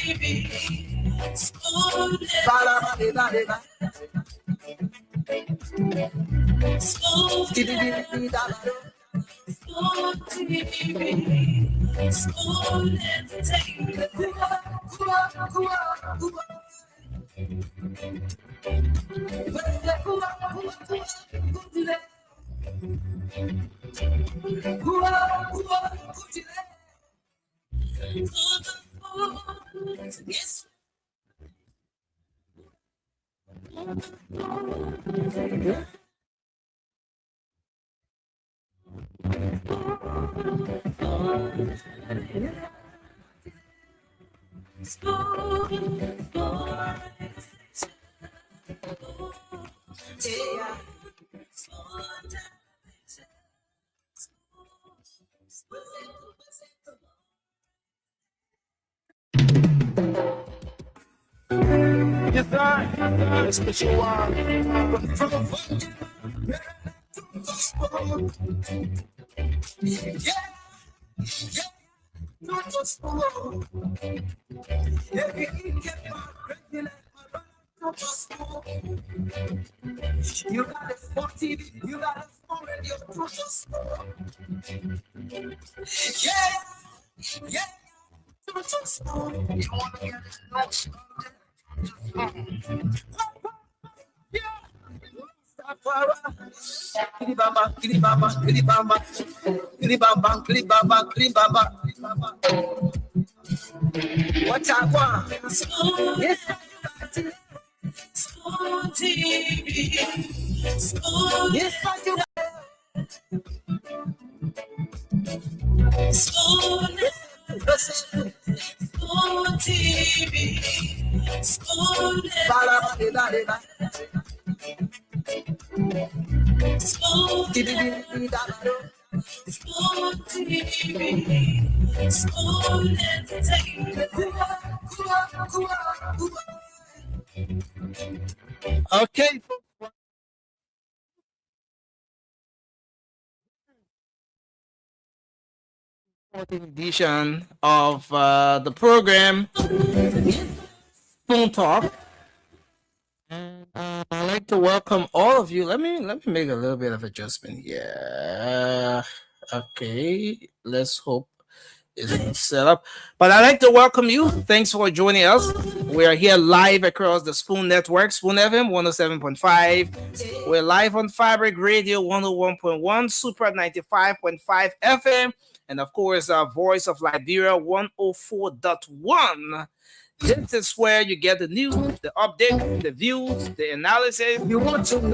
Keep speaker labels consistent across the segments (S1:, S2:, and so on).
S1: Yes, sir. Special one. You got a small TV, you got a small radio, yeah, yeah. You want to get it? Kiribamba, kiribamba, kiribamba, kiribamba, kiribamba, kiribamba. What I want? Yes. School TV. School. Yes, I do. School. School TV. School. School TV. School TV. School entertainment. Okay. Edition of the program Spoon Talk, and I'd like to welcome all of you. Let me make a little bit of adjustment here. Okay, let's hope it's set up. But I'd like to welcome you. Thanks for joining us. We are here live across the Spoon Network, Spoon FM 107.5. We're live on Fabric Radio 101.1, Super 95.5 FM. And of course, Voice of Liberia 104.1. This is where you get the news, the update, the views, the analysis. We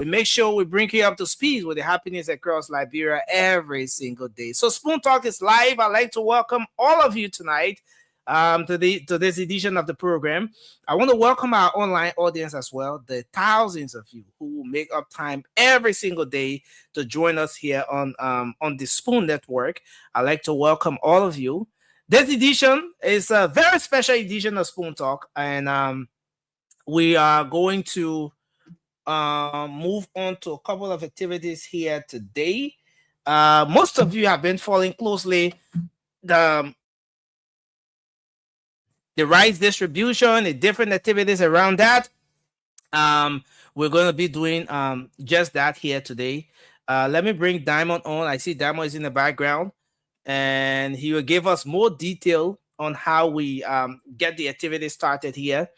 S1: make sure we bring you up to speed with the happenings across Liberia every single day. So Spoon Talk is live. I'd like to welcome all of you tonight to this edition of the program. I want to welcome our online audience as well, the thousands of you who make up time every single day to join us here on the Spoon Network. I'd like to welcome all of you. This edition is a very special edition of Spoon Talk, and we are going to move on to a couple of activities here today. Most of you have been following closely the rights distribution, the different activities around that. We're going to be doing just that here today. Let me bring Diamond on. I see Diamond is in the background, and he will give us more detail on how we get the activity started here.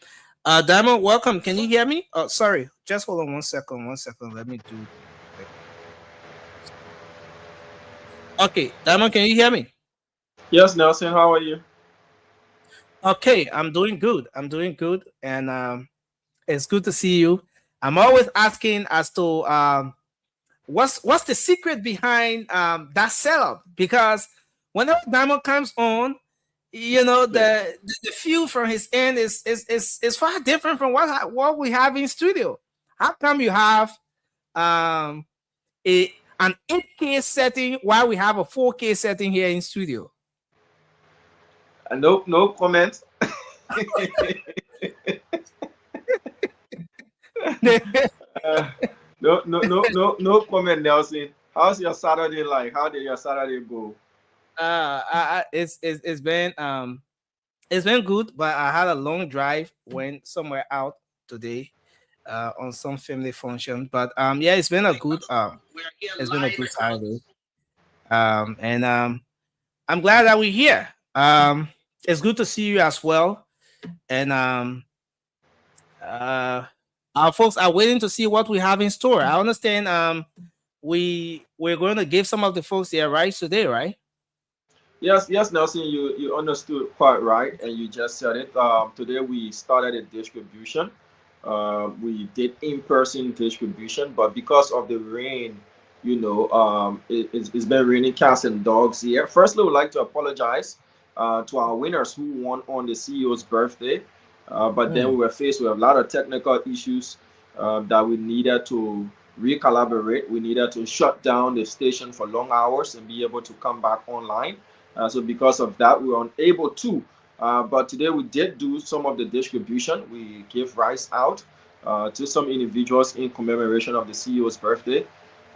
S1: Diamond, welcome. Can you hear me? Oh, sorry. Just hold on one second. Let me do. Okay, Diamond, can you hear me?
S2: Yes, Nelson. How are you?
S1: Okay, I'm doing good. And it's good to see you. I'm always asking as to what's the secret behind that setup, because whenever Diamond comes on, you know, the feel from his end is far different from what we have in studio. How come you have an 8K setting while we have a 4K setting here in studio?
S2: No comment. No comment, Nelson. How's your Saturday like? How did your Saturday go?
S1: It's been It's been good, but I had a long drive. Went somewhere out today, on some family function. But yeah, it's been a good Saturday. And I'm glad that we're here. It's good to see you as well. And uh, our folks are waiting to see what we have in store. I understand. We're going to give some of the folks their rights today, right?
S2: Yes, Nelson, you understood quite right, and you just said it. Today we started a distribution. We did in-person distribution, but because of the rain, it's been raining cats and dogs here. Firstly, we'd like to apologize to our winners who won on the CEO's birthday, but then we
S1: Mm.
S2: were faced with a lot of technical issues that we needed to recalibrate. We needed to shut down the station for long hours and be able to come back online. So because of that, we were unable to. But today we did do some of the distribution. We gave rice out to some individuals in commemoration of the CEO's birthday.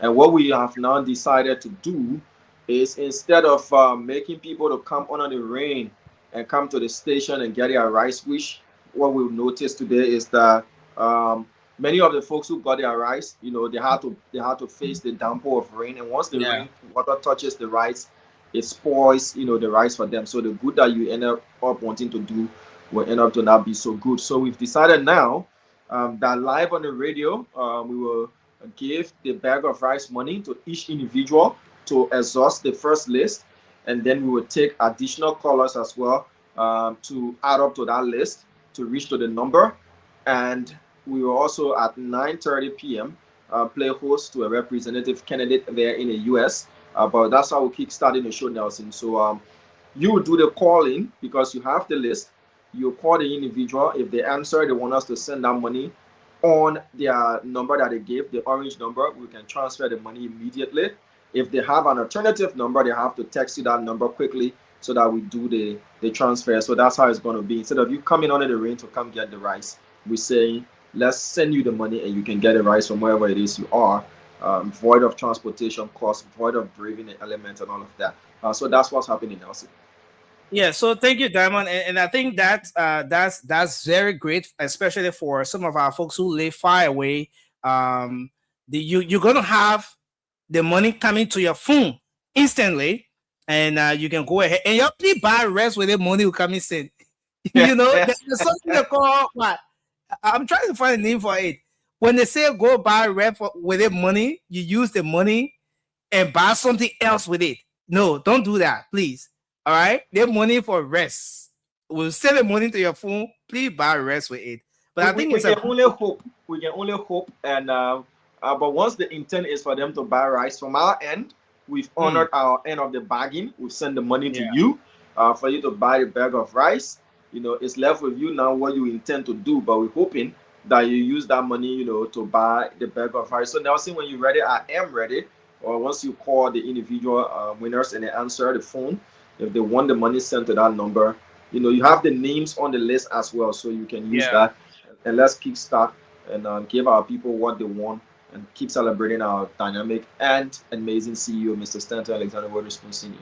S2: And what we have now decided to do is instead of making people to come under the rain and come to the station and get their rice wish, what we've noticed today is that many of the folks who got their rice, they had to face the downpour of rain, and once the
S1: Yeah.
S2: rain water touches the rice, it spoils the rice for them. So the good that you end up wanting to do will end up to not be so good. So we've decided now that live on the radio, we will give the bag of rice money to each individual to exhaust the first list, and then we will take additional callers as well to add up to that list to reach to the number. And we will also at 9:30 p.m. Play host to a representative candidate there in the U.S. But that's how we kick starting the show, Nelson. So you will do the calling because you have the list. You call the individual. If they answer, they want us to send that money on their number that they gave, the orange number. We can transfer the money immediately. If they have an alternative number, they have to text you that number quickly so that we do the transfer. So that's how it's going to be. Instead of you coming under the rain to come get the rice, we're saying, let's send you the money and you can get the rice from wherever it is you are, void of transportation costs, void of braving the elements and all of that. So that's what's happening, Nelson.
S1: Yeah, so thank you, Diamond, and I think that's very great, especially for some of our folks who live far away. You're gonna have the money coming to your phone instantly, and you can go ahead and you please buy rest with the money will come in. There's something they call what I'm trying to find a name for it. When they say go buy rest with the money, you use the money and buy something else with it. No, don't do that, please. All right, the money for rest. We'll send the money to your phone. Please buy rest with it. But
S2: we,
S1: I
S2: we,
S1: think
S2: we
S1: it's a
S2: can only hope. We can only hope. And but once the intent is for them to buy rice from our end, we've
S1: mm,
S2: honored our end of the bargain. We've sent the money to
S1: yeah,
S2: you for you to buy a bag of rice. It's left with you now what you intend to do. But we're hoping that you use that money, to buy the bag of rice. So Nelson, when you're ready, I am ready. Or once you call the individual winners and they answer the phone, if they want the money sent to that number, you have the names on the list as well, so you can use
S1: yeah,
S2: that. And let's kickstart and give our people what they want and keep celebrating our dynamic and amazing CEO, Mr. Stanton Alexander Witherspoon Sr.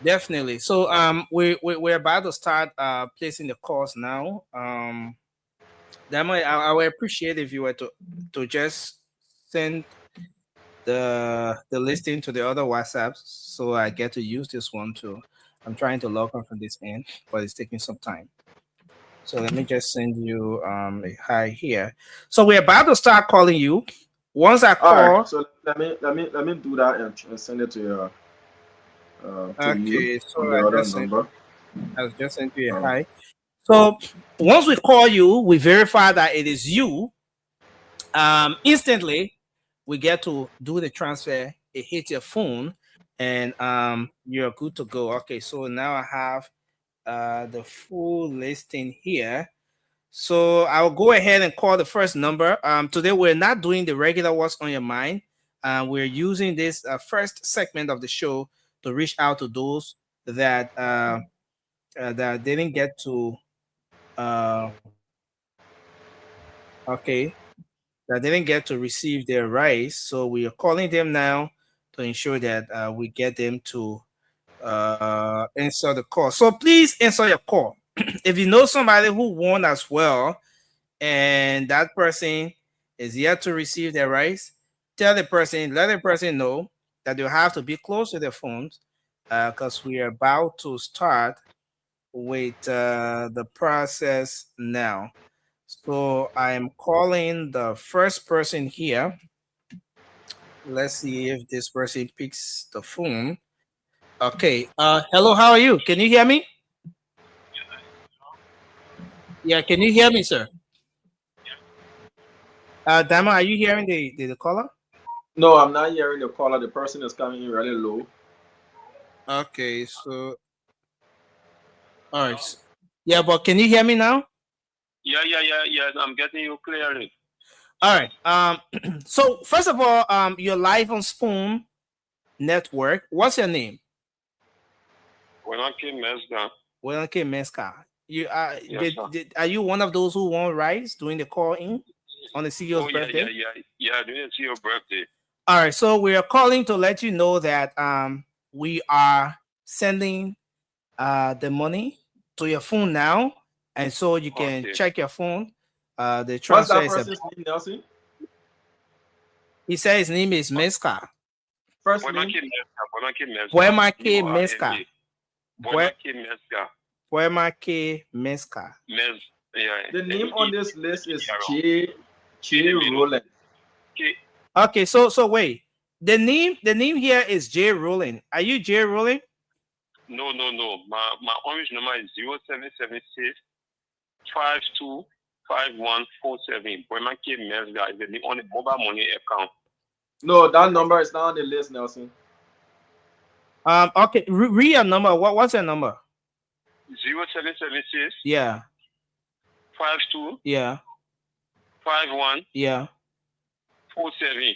S1: definitely. So we're about to start placing the calls now. That might I would appreciate if you were to just send the listing to the other WhatsApps so I get to use this one too. I'm trying to log on from this end, but it's taking some time. So let me just send you a hi here. So we're about to start calling you. Once I
S2: All right,
S1: call,
S2: so let me do that and send it to you
S1: okay. So
S2: on the other number.
S1: I just sent you a
S2: Um,
S1: hi. So once we call you, we verify that it is you. Instantly, we get to do the transfer. It hits your phone, and you're good to go. Okay, so now I have the full listing here. So I'll go ahead and call the first number. Today we're not doing the regular what's on your mind. We're using this first segment of the show to reach out to those that didn't get to uh, okay, that didn't get to receive their rights. So we are calling them now to ensure that we get them to answer the call. So please answer your call. If you know somebody who won as well, and that person is yet to receive their rights, let the person know that you have to be close to their phones, because we are about to start with the process now. So I'm calling the first person here. Let's see if this person picks the phone. Okay. Hello, how are you? Can you hear me? Yeah, can you hear me, sir? Dama, are you hearing the caller?
S2: No, I'm not hearing the caller. The person is coming in really low.
S1: Okay, so all right. Yeah, but can you hear me now?
S3: Yeah. I'm getting you clearly.
S1: All right. So first of all, you're live on Spoon Network. What's your name?
S3: Wenake Mesga.
S1: Wenake Mesca. You
S3: Yes,
S1: are you one of those who won rights during the call in on the CEO's birthday?
S3: Yeah. Doing see your birthday.
S1: All right, so we are calling to let you know that we are sending the money to your phone now, and so you can check your phone. The
S2: What's
S1: transfer
S2: that
S1: is
S2: person's name, Nelson?
S1: he said his name is Mesca.
S2: First name?
S1: Wenake Mesca.
S3: Wenake
S1: Mesca.
S3: Yeah.
S2: The name on this list is J Roland.
S1: Okay, so wait. The name here is J Rowling. Are you J Rowling?
S3: No. My orange number is 0776 525147. Wenake Mesga is the name on the mobile money account.
S2: No, that number is not on the list, Nelson.
S1: Okay, read your number. What's your number?
S3: 0776
S1: Yeah.
S3: 52
S1: Yeah.
S3: 51
S1: Yeah.
S3: 47.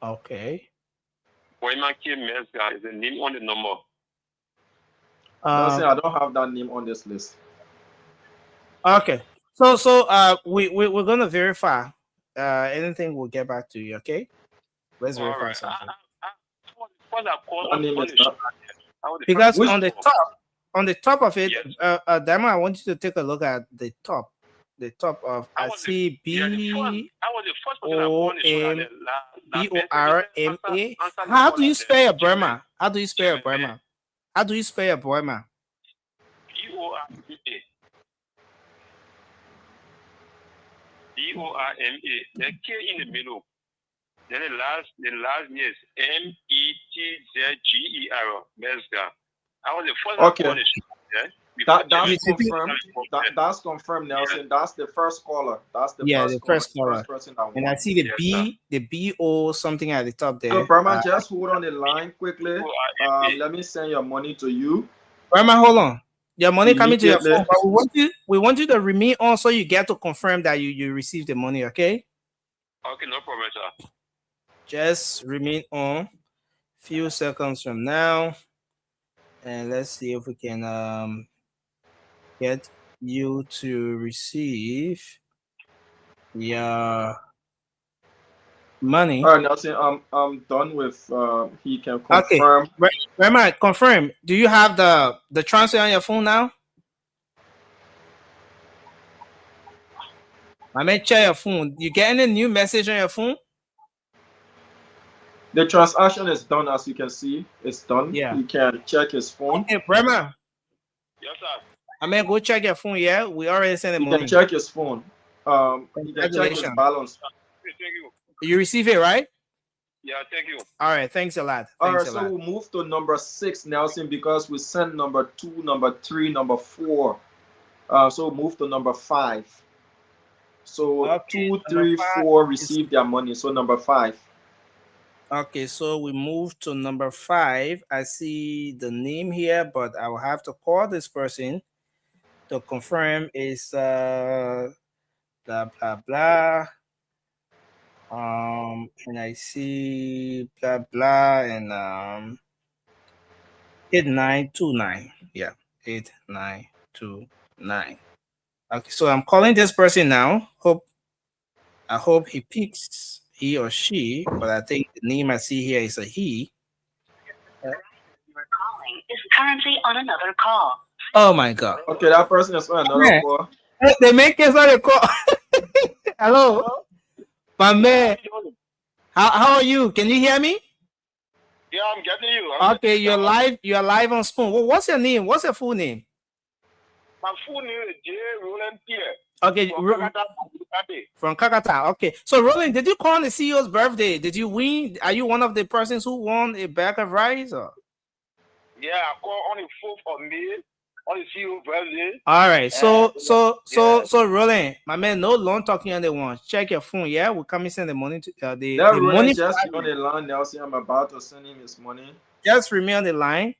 S1: Okay.
S3: Wenake Mesga is the name on the number.
S2: Nelson, I don't have that name on this list.
S1: Okay. So we're gonna verify. Anything we'll get back to you. Okay. Let's verify something.
S2: That name is not.
S1: Because on the top of it, Dama, I want you to take a look at the top. The top of I see BORMA. How do you spell your Burma? How do you spell your Burma? How do you spell your Burma?
S3: BORMA. The K in the middle. Then the last name is METZGER. Mesga. I was the first
S2: one. That's confirmed. That's confirmed, Nelson. That's the first caller. That's the first caller. Person that won.
S1: And I see the BO something at the top there.
S2: So Burma, just hold on the line quickly. Let me send your money to you.
S1: Burma, hold on. Your money coming to your phone, but we want you to remain on so you get to confirm that you received the money, okay?
S3: Okay, no problem, sir.
S1: Just remain on. Few seconds from now. And let's see if we can get you to receive your money.
S2: All right, Nelson, I'm done with he can confirm.
S1: Okay. Remember, confirm. Do you have the transfer on your phone now? I may check your phone. You get any new message on your phone?
S2: The transaction is done, as you can see. It's done.
S1: Yeah.
S2: You can check his phone.
S1: Okay, Bremer.
S3: Yes, sir.
S1: I mean, go check your phone. Yeah, we already sent the money.
S2: You can check his phone. You can check his balance.
S3: Thank you.
S1: You receive it, right?
S3: Yeah, thank you.
S1: All right, thanks a lot.
S2: All right, so we'll move to number 6, Nelson, because we sent number 2, number 3, number 4. So we'll move to number 5. So 2, 3, 4 receive their money. So number 5.
S1: Okay, so we move to number 5. I see the name here, but I will have to call this person to confirm is blah blah blah. And I see blah blah and 8929. Yeah, 8929. Okay, so I'm calling this person now. I hope he picks, he or she, but I think the name I see here is a he.
S4: calling is currently on another call.
S1: Oh my God.
S2: Okay, that person is on another
S1: Yeah.
S2: call.
S1: They make us on the call. Hello, my man. How are you? Can you hear me?
S3: Yeah, I'm getting you.
S1: Okay, you're live. You're live on Spoon. What's your name? What's your full name?
S3: My full name is J. Roland Pierre.
S1: Okay, from Kakata. Okay, so Roland, did you call on the CEO's birthday? Did you win? Are you one of the persons who won a bag of rice? Or?
S3: Yeah, I called on the 4th of May on the CEO birthday.
S1: All right, so Roland, my man, no long talking on the one. Check your phone. Yeah, we'll come and send the money to the
S2: Roland
S1: money.
S2: Just on the line, Nelson. I'm about to send him his money.
S1: Just remain on the line.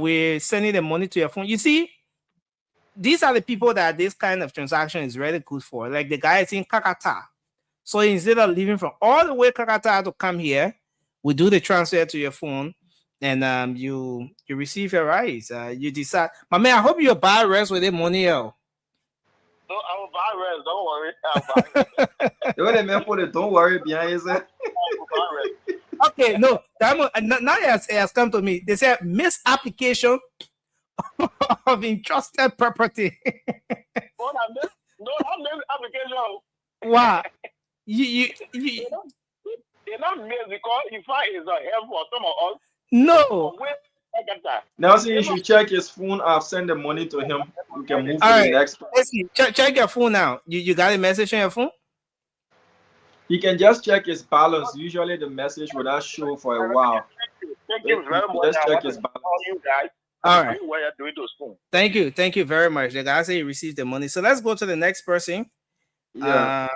S1: We're sending the money to your phone. You see, these are the people that this kind of transaction is really good for. Like the guy is in Kakata. So instead of leaving from all the way Kakata to come here, we do the transfer to your phone, and you receive your rice. You decide, my man. I hope you buy rest with the money, yo.
S3: No, I will buy rest. Don't worry. I'll buy rest.
S2: Don't worry behind it.
S1: Okay, no, now it has come to me. They said misapplication of entrusted property.
S3: No, not misapplication.
S1: Wow. They're
S3: not missed because if I is a help for some of us.
S1: No.
S2: Nelson, you should check his phone. I've sent the money to him. We can move to the next person.
S1: Let's see. Check your phone now. You got a message on your phone?
S2: He can just check his balance. Usually the message will not show for a while.
S3: Thank you very much.
S2: Just check his balance.
S3: All you guys.
S1: All right.
S3: Thank
S1: you very much. The guy said he received the money. So let's go to the next person.
S2: Yeah.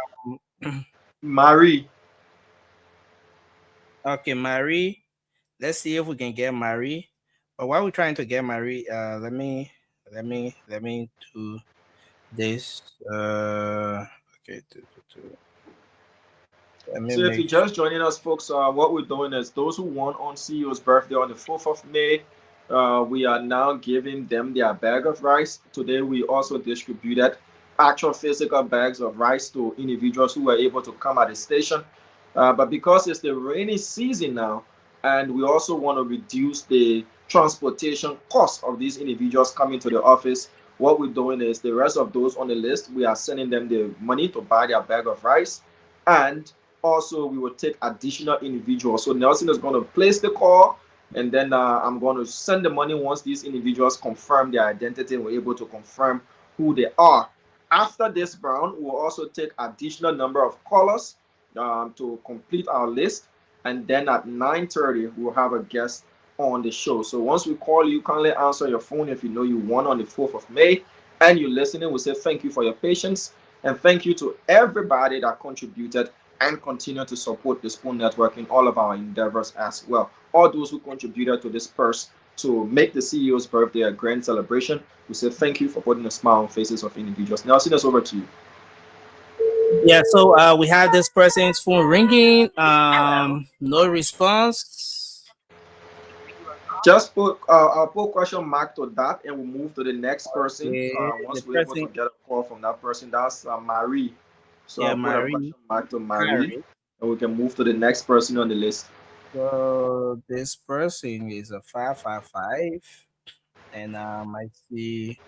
S2: Marie.
S1: Okay, Marie. Let's see if we can get Marie. But while we're trying to get Marie, let me do this. Okay.
S2: So if you're just joining us, folks, what we're doing is those who won on CEO's birthday on the 4th of May, we are now giving them their bag of rice. Today, we also distributed actual physical bags of rice to individuals who were able to come at the station. But because it's the rainy season now, and we also want to reduce the transportation cost of these individuals coming to the office, what we're doing is the rest of those on the list, we are sending them the money to buy their bag of rice. And also, we will take additional individuals. So Nelson is going to place the call, and then I'm going to send the money once these individuals confirm their identity and we're able to confirm who they are. After this round, we'll also take additional number of callers to complete our list. And then at 9:30, we'll have a guest on the show. So once we call you, kindly answer your phone if you know you won on the 4th of May and you're listening. We'll say thank you for your patience and thank you to everybody that contributed and continue to support the Spoon Network in all of our endeavors as well. All those who contributed to this purse to make the CEO's birthday a grand celebration, we say thank you for putting a smile on faces of individuals. Now, send us over to you.
S1: Yeah, so we have this person's phone ringing. No response.
S2: Just put I'll put question mark to that, and we'll move to the next person. Once we're able to get a call from that person, that's Marie. So yeah, I'll put a question mark to Marie, and we can move to the next person on the list.
S1: So this person is a 555, and I see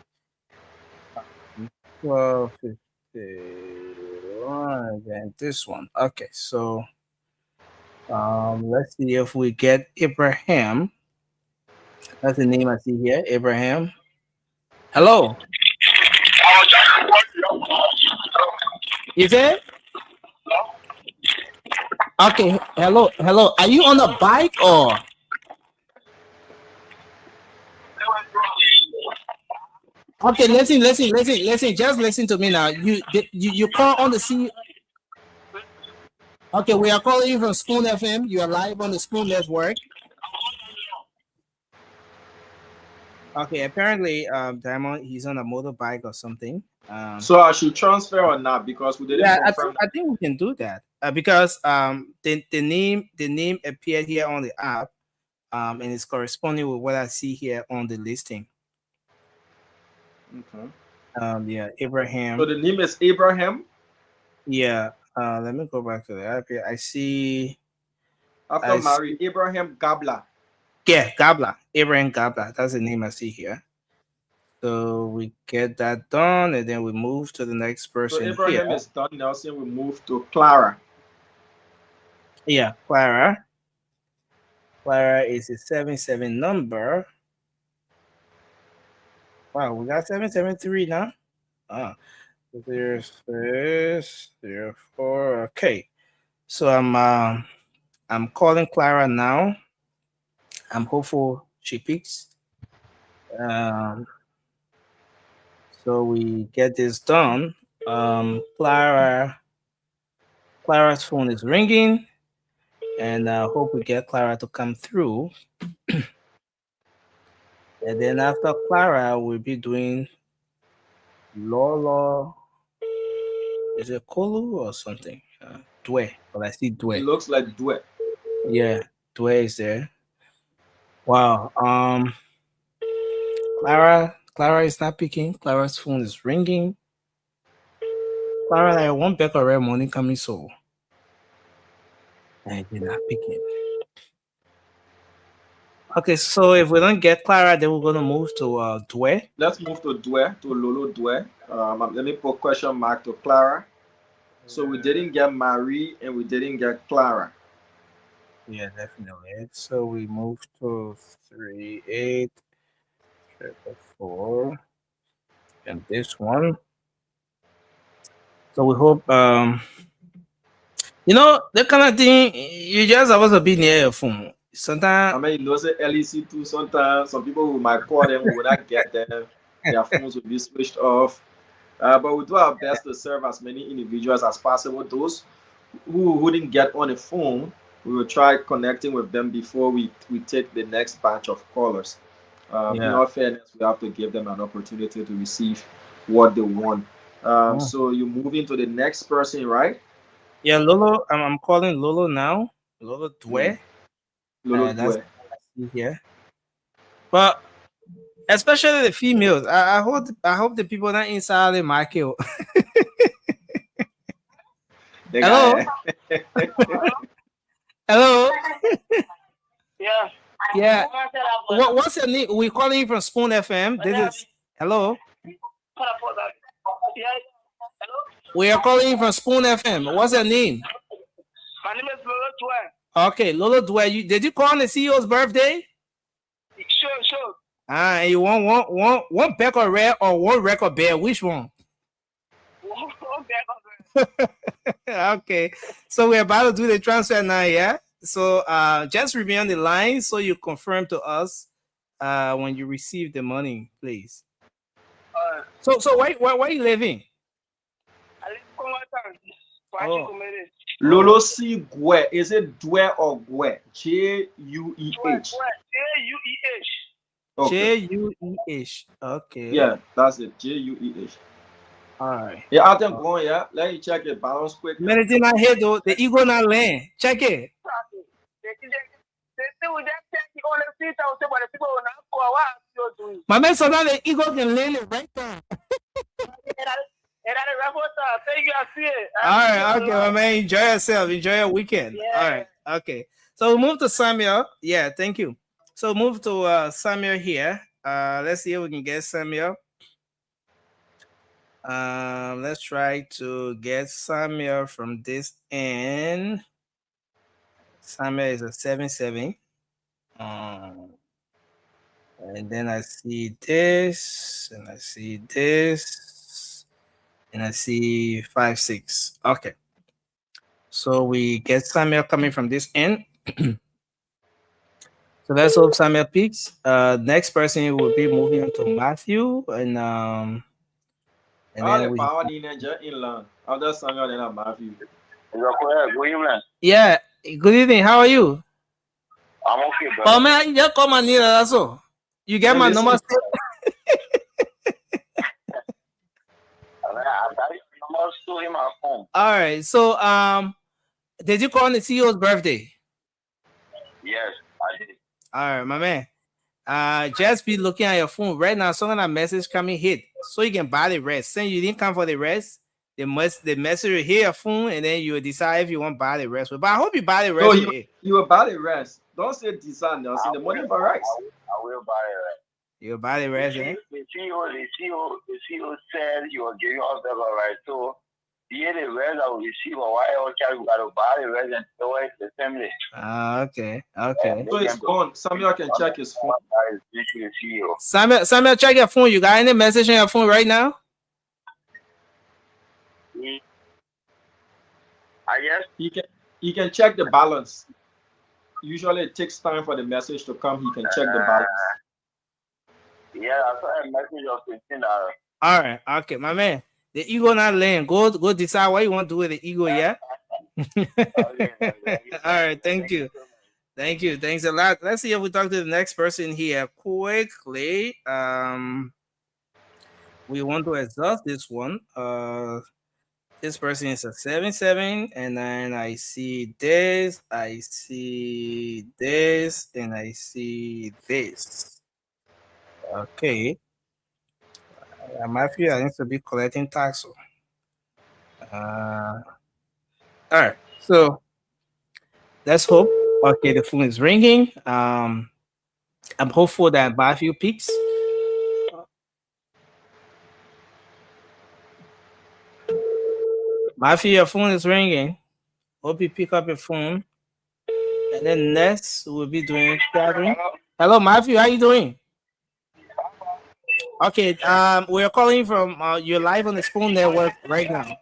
S1: 1251, and this one. Okay, so let's see if we get Abraham. That's the name I see here, Abraham. Hello. Is it? Okay. Hello. Are you on a bike or? Okay. Listen. Just listen to me now. You call on the C. Okay, we are calling you from Spoon FM. You are live on the Spoon Network. Okay, apparently, Diamond, he's on a motorbike or something.
S2: So I should transfer or not because we didn't.
S1: Yeah, I think we can do that because the name appeared here on the app, and it's corresponding with what I see here on the listing.
S2: Okay.
S1: Yeah, Abraham.
S2: So the name is Abraham.
S1: Yeah. Let me go back to the app here. I see.
S2: After Marie, Abraham Gabla.
S1: Yeah, Gabla. Abraham Gabla. That's the name I see here. So we get that done, and then we move to the next
S2: So
S1: person
S2: Abraham
S1: here.
S2: is done. Nelson, we move to Clara.
S1: Yeah, Clara. Clara is a 77 number. Wow, we got 773 now. Ah, 0604. Okay, so I'm calling Clara now. I'm hopeful she picks. Um, so we get this done. Clara's phone is ringing, and I hope we get Clara to come through. And then after Clara, we'll be doing Lolo. Is it Kolu or something? Dwe. But I see
S2: It
S1: Dwe.
S2: looks like duet.
S1: Yeah, Dwe is there. Wow. Clara is not picking. Clara's phone is ringing. Clara, I want back already money coming so. I did not picking. Okay, so if we don't get Clara, then we're gonna move to Dwe.
S2: Let's move to Dwe, to Lolo Dwe. Let me put question mark to Clara. So we didn't get Marie and we didn't get Clara.
S1: Yeah, definitely. So we move to 3844 and this one. So we hope that kind of thing you just supposed to be near your phone.
S2: I
S1: Sometimes
S2: mean, you know, say LEC too. Sometimes some people who might call them will not get them. Their phones will be switched off. But we do our best to serve as many individuals as possible. Those who didn't get on the phone, we will try connecting with them before we take the next batch of callers. In all fairness, we have to give them an opportunity to receive what they want. So you move into the next person, right?
S1: Yeah, Lolo. I'm calling Lolo now. Lolo Dwe.
S2: Lolo
S1: That's
S2: Dwe.
S1: what I see here. But especially the females. I hope the people not inside the market.
S2: The
S1: Hello?
S2: guy.
S1: Hello.
S3: Yeah.
S1: Yeah. What's your name? We're calling you from Spoon FM. This is hello.
S3: Yeah. Hello?
S1: We are calling you from Spoon FM. What's your name?
S3: My name is Lolo Dwe.
S1: Okay, Lolo Dwe. Did you call on the CEO's birthday?
S3: Sure.
S1: And you want one Becker Red or one record bear? Which one? Okay. So we're about to do the transfer now, yeah? So just remain on the line so you confirm to us when you receive the money, please. So where are you living?
S3: I live in Congo.
S1: Oh.
S2: Lolo C. Gue. Is it Dwe or Gue? J-U-E-H.
S3: J-U-E-H.
S2: Okay.
S1: J-U-E-H. Okay.
S2: Yeah, that's it. J-U-E-H.
S1: All right.
S2: Yeah, I think going, yeah. Let me check it. Balance quick.
S1: Medicine not here though. The ego not land. Check it. My man, so now the ego can land it right there. All right, okay, my man. Enjoy yourself. Enjoy your weekend.
S3: Yeah.
S1: All right, okay. So we move to Samuel. Yeah, thank you. So move to Samuel here. Let's see if we can get Samuel. Let's try to get Samuel from this end. Samuel is a 7-7. And then I see this, and I see this, and I see 5-6. Okay. So we get Samuel coming from this end. So let's hope Samuel picks. Next person will be moving on to Matthew, and then we.
S2: Other song than a Matthew.
S1: Yeah. Good evening. How are you?
S3: I'm okay, bro.
S1: Oh man, you just call my name. That's all. You get my number. All right. So did you call on the CEO's birthday?
S3: Yes, I did.
S1: All right, my man. Just be looking at your phone right now. Some of that message coming hit, so you can buy the rest. Since you didn't come for the rest, the message will hit your phone, and then you will decide if you want to buy the rest. But I hope you buy the rest.
S2: You will buy the rest. Don't say decide, Nelson. The money for rice.
S3: I will buy it.
S1: Your body rest, eh?
S3: The CEO said he was giving us the right. So, the rest I will receive, or why else we got to buy the rest and store it the family.
S1: Okay, okay.
S2: So it's gone. Samuel can check his phone.
S1: Samuel, check your phone. You got any message on your phone right now?
S3: I guess
S2: He can check the balance. Usually it takes time for the message to come. He can check the balance.
S3: Yeah, I saw a message of $15.
S1: All right, okay, my man. The ego not laying. Go decide what you want to do with the ego, yeah? All right, thank you. Thank you. Thanks a lot. Let's see if we talk to the next person here quickly. We want to exhaust this one. This person is a 77, and then I see this, and I see this. Okay. Matthew, I need to be collecting tax. All right. So let's hope. Okay, the phone is ringing. I'm hopeful that Matthew picks. Matthew, your phone is ringing. Hope you pick up your phone. And then next we'll be doing Catherine. Hello, Matthew. How you doing? Okay. We're calling from. You're live on the Spoon Network right now.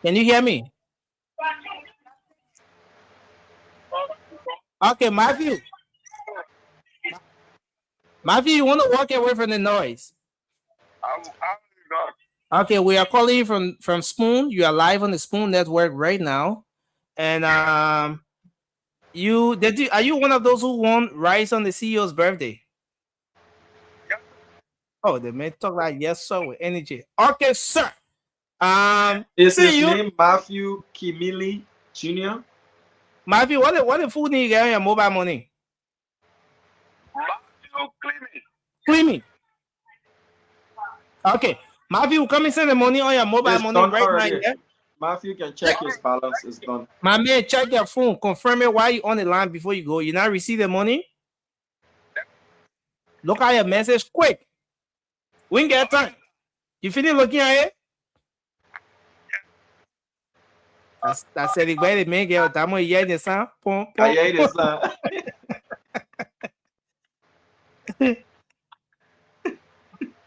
S1: Can you hear me? Okay, Matthew. Matthew, you want to walk away from the noise? Okay, we are calling you from Spoon. You are live on the Spoon Network right now, and are you one of those who won rice on the CEO's birthday? Oh, they may talk like yes, sir, with energy. Okay, sir.
S2: Is his name Matthew Kimili Jr.?
S1: Matthew, what the food need you get on your mobile money?
S3: Matthew
S1: Clean. Okay. Matthew, come and send the money on your mobile money right now. Yeah?
S2: Matthew can check his balance. It's done.
S1: My man, check your phone. Confirm it while you're on the line before you go. You not receive the money? Look at your message quick. We ain't get time. You finish looking at it? That's it. Wait a minute. Get that money. Yeah, the sound.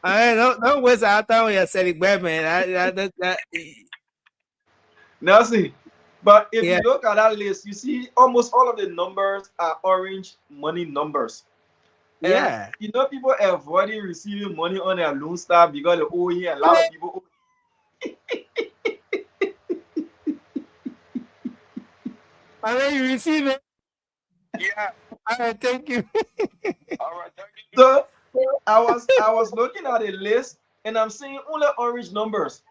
S1: Don't waste our time with your celebrate, man.
S2: Nelson, but if you look at that list, you see almost all of the numbers are orange money numbers.
S1: Yeah.
S2: And, people avoiding receiving money on their Lone Star because they owe you. A lot of people owe.
S1: And then you receive it.
S3: Yeah.
S1: All right, thank you.
S3: All right, thank you.
S2: So I was looking at a list and I'm seeing only orange numbers.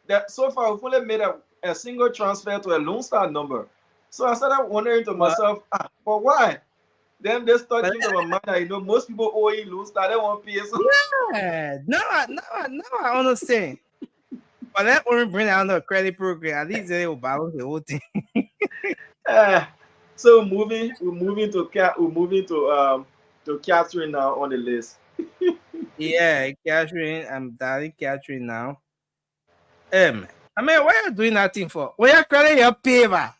S2: That so far we've only made a single transfer to a Lone Star number. So I started wondering to myself, but why? Then this thought came to my mind that most people owe you Lone Star, they won't pay. So
S1: yeah, no, I understand. But that won't bring out the credit program. At least they will balance the whole thing.
S2: So we're moving to Catherine now on the list.
S1: Yeah, Catherine. I'm dialing Catherine now. I mean, what are you doing that thing for? What are you credit your paper?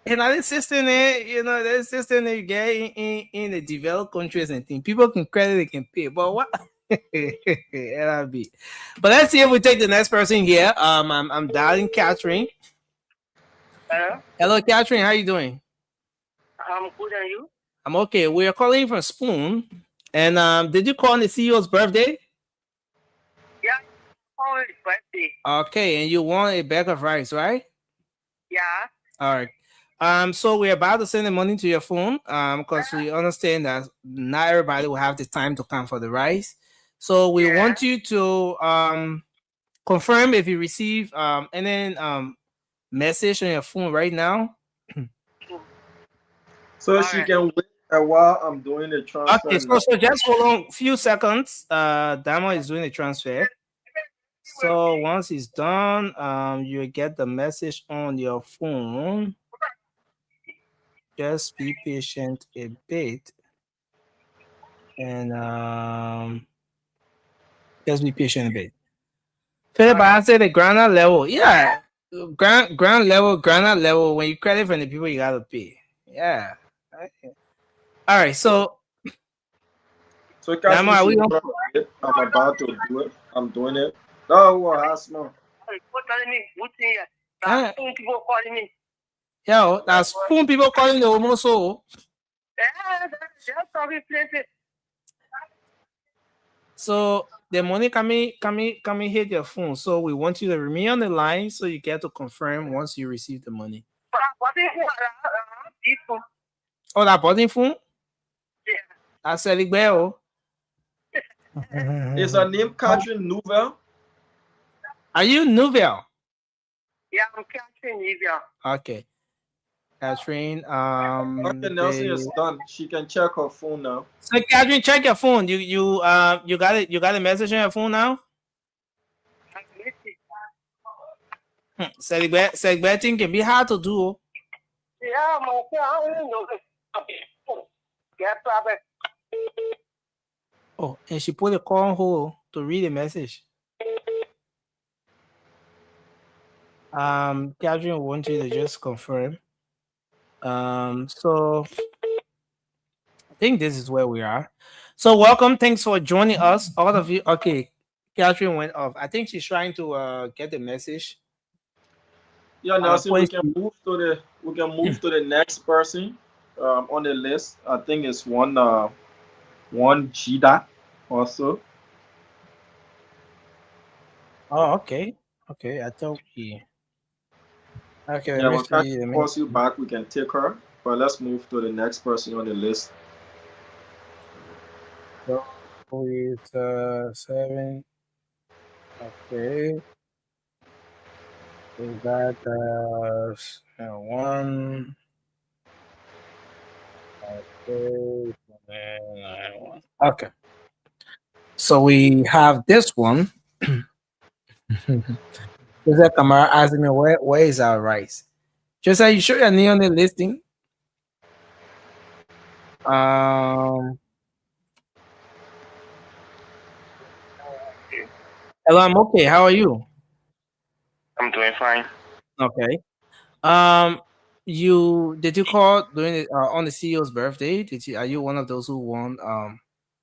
S1: And this system, the system that you get in the developed countries and things, people can credit, they can pay. But what? LRB. But let's see if we take the next person here. I'm dialing Catherine. Hello, Catherine. How you doing?
S5: I'm good, and you?
S1: I'm okay. We are calling from Spoon. And did you call on the CEO's birthday?
S5: Yeah, on his birthday.
S1: Okay, and you want a bag of rice, right?
S5: Yeah.
S1: All right. So we're about to send the money to your phone. Because we understand that not everybody will have the time to come for the rice. So we want you to confirm if you receive any message on your phone right now.
S2: So she can wait a while. I'm doing the transfer.
S1: Okay, so just hold on a few seconds. Damo is doing the transfer. So once it's done, you get the message on your phone. Just be patient a bit. And just be patient a bit. Philip, I say the ground level. Yeah. Ground level. When you credit from the people, you gotta pay. Yeah. Okay. All right. So
S2: So
S1: now
S2: Catherine,
S1: are
S2: she
S1: we on?
S2: hold on a bit. I'm about to do it. I'm doing it. Oh, well, Asma.
S5: People telling me, good thing here.
S1: Ah.
S5: People calling me.
S1: Yo, that's spoon people calling the almost so.
S5: Yeah, they're talking plenty.
S1: So the money coming hit your phone. So we want you to remain on the line so you get to confirm once you receive the money.
S5: What is people?
S1: Oh, that button phone?
S5: Yeah.
S1: I said it well.
S2: Is her name Catherine Nouvel?
S1: Are you Nouvel?
S5: Yeah, I'm catching Livia.
S1: Okay. Catherine,
S2: Okay, Nelson is done. She can check her phone now.
S1: so Catherine, check your phone. You got it. You got a message on your phone now. Celebrating can be hard to do.
S5: Yeah, my friend, get problem.
S1: Oh, and she put a call on hold to read the message. Catherine wants you to just confirm. So I think this is where we are. So welcome. Thanks for joining us, all of you. Okay, Catherine went off. I think she's trying to get the message.
S2: Yeah, Nelson, we can move to the next person on the list. I think it's one Jida also.
S1: Oh, okay. Okay, I thought we. Okay,
S2: Yeah,
S1: let me
S2: when
S1: see.
S2: Catherine calls you back, we can take her. But let's move to the next person on the list.
S1: So with 7. Okay. We got 1. Okay. So we have this one. Joseph Kamara asking me where is our rice? Joseph, you sure your name on the listing? Hello, I'm okay. How are you?
S3: I'm doing fine.
S1: Okay. Did you call during on the CEO's birthday? Are you one of those who won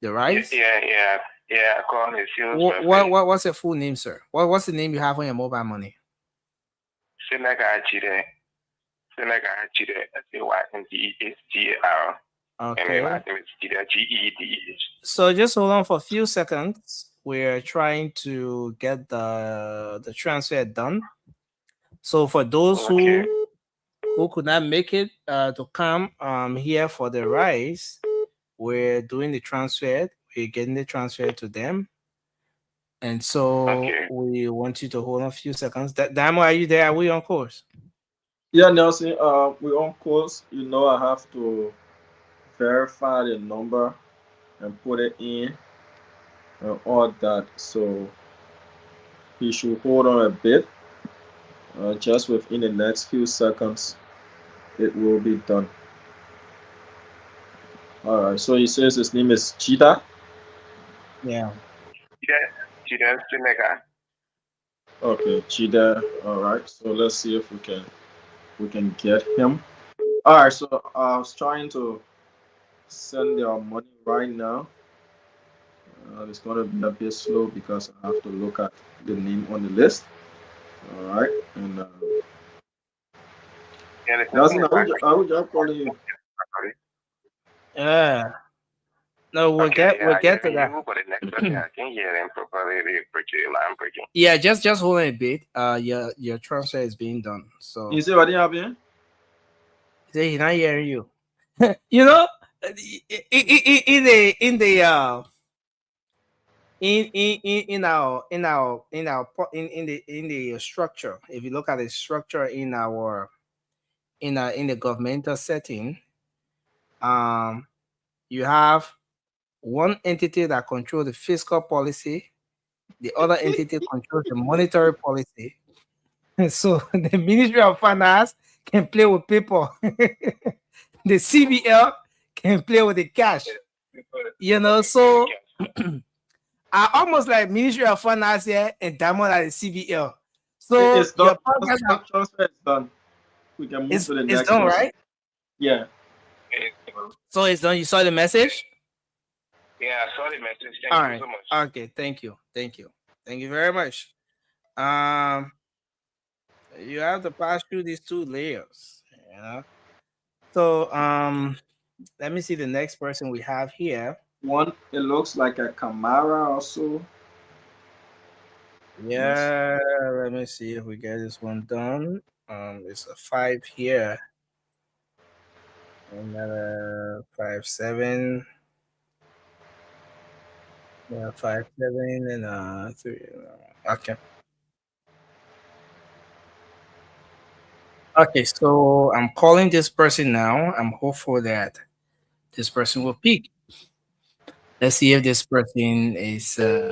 S1: the rice?
S3: Yeah. I called the sales
S1: What's your full name, sir? What's the name you have on your mobile money?
S3: Seneca Chide. SAYNDESGAR.
S1: Okay.
S3: And my name is Chide, GEDH.
S1: So just hold on for a few seconds. We're trying to get the transfer done. So for those who could not make it to come here for the rice, we're doing the transfer. We're getting the transfer to them. And so we want you to hold on a few seconds. Damo, are you there? Are we on course?
S2: Yeah, Nelson, we're on course. You know, I have to verify the number and put it in and all that. So you should hold on a bit. Just within the next few seconds, it will be done. All right. So he says his name is Chida.
S1: Yeah.
S3: Chida Seneca.
S2: Okay, Chida. All right. So let's see if we can get him. All right. So I was trying to send their money right now. It's gonna be a bit slow because I have to look at the name on the list. All right. And Nelson, I would just calling you.
S1: Yeah. No, we'll get to that.
S3: But the next person, I can hear them properly. I'm breaking.
S1: Yeah, just hold on a bit. Your transfer is being done. So
S2: You see what you have here?
S1: he's not hearing you. You know, in the structure, if you look at the structure in the governmental setting, you have one entity that controls the fiscal policy, the other entity controls the monetary policy. So the Ministry of Finance can play with people. the CBL can play with the cash. You know, so I almost like Ministry of Finance here and Diamond at the CBL. So
S2: It's done.
S1: your podcast
S2: Transfer is done. We can move to the
S1: is
S2: next
S1: done,
S2: person.
S1: right?
S2: Yeah.
S1: So it's done. You saw the message?
S3: Yeah, I saw the message. Thank
S1: All
S3: you
S1: right.
S3: so much.
S1: Okay. Thank you. Thank you. Thank you very much. You have to pass through these two layers. You know. So let me see the next person we have here.
S2: One, it looks like a Camara also.
S1: Yeah, let me see if we get this one done. It's a 5 here. Another 5-7. Yeah, 5-7 and 3. Okay. Okay, so I'm calling this person now. I'm hopeful that this person will pick. Let's see if this person is Philip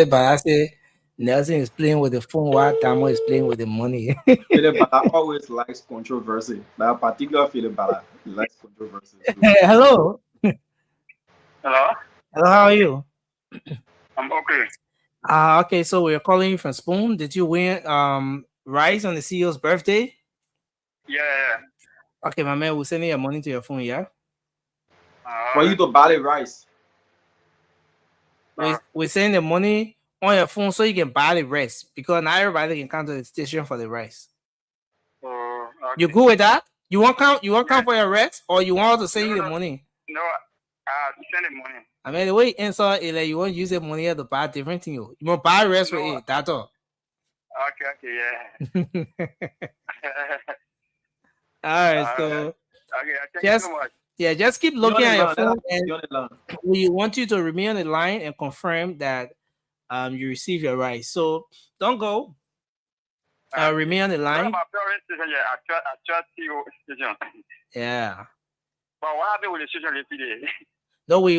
S1: Barasi. Nelson is playing with the phone while Tamo is playing with the money.
S2: Philip Bala always likes controversy. That particular Philip Bala, he likes controversy. So.
S1: Hello.
S3: Hello?
S1: Hello, how are you?
S3: I'm okay.
S1: Okay, so we're calling you from Spoon. Did you win rice on the CEO's birthday?
S3: Yeah.
S1: Okay, my man, we'll send you your money to your phone, yeah?
S2: For you to buy the rice.
S1: We send the money on your phone so you can buy the rice because not everybody can come to the station for the rice.
S3: Okay.
S1: You good with that? You want come for your rice or you want us to send you the money?
S3: No, send the money.
S1: I mean the way you answer is like you want to use the money to buy different thing. You want to buy rice with it, that's all.
S3: Okay, yeah.
S1: All right, so
S3: okay, thank you so much.
S1: Yeah, just keep looking at your phone and
S2: You're on the line.
S1: we want you to remain on the line and confirm that you receive your rice. So don't go. Remain on the line.
S3: My parents station, yeah, I trust you station.
S1: Yeah.
S3: But what happened with the station yesterday?
S1: No, we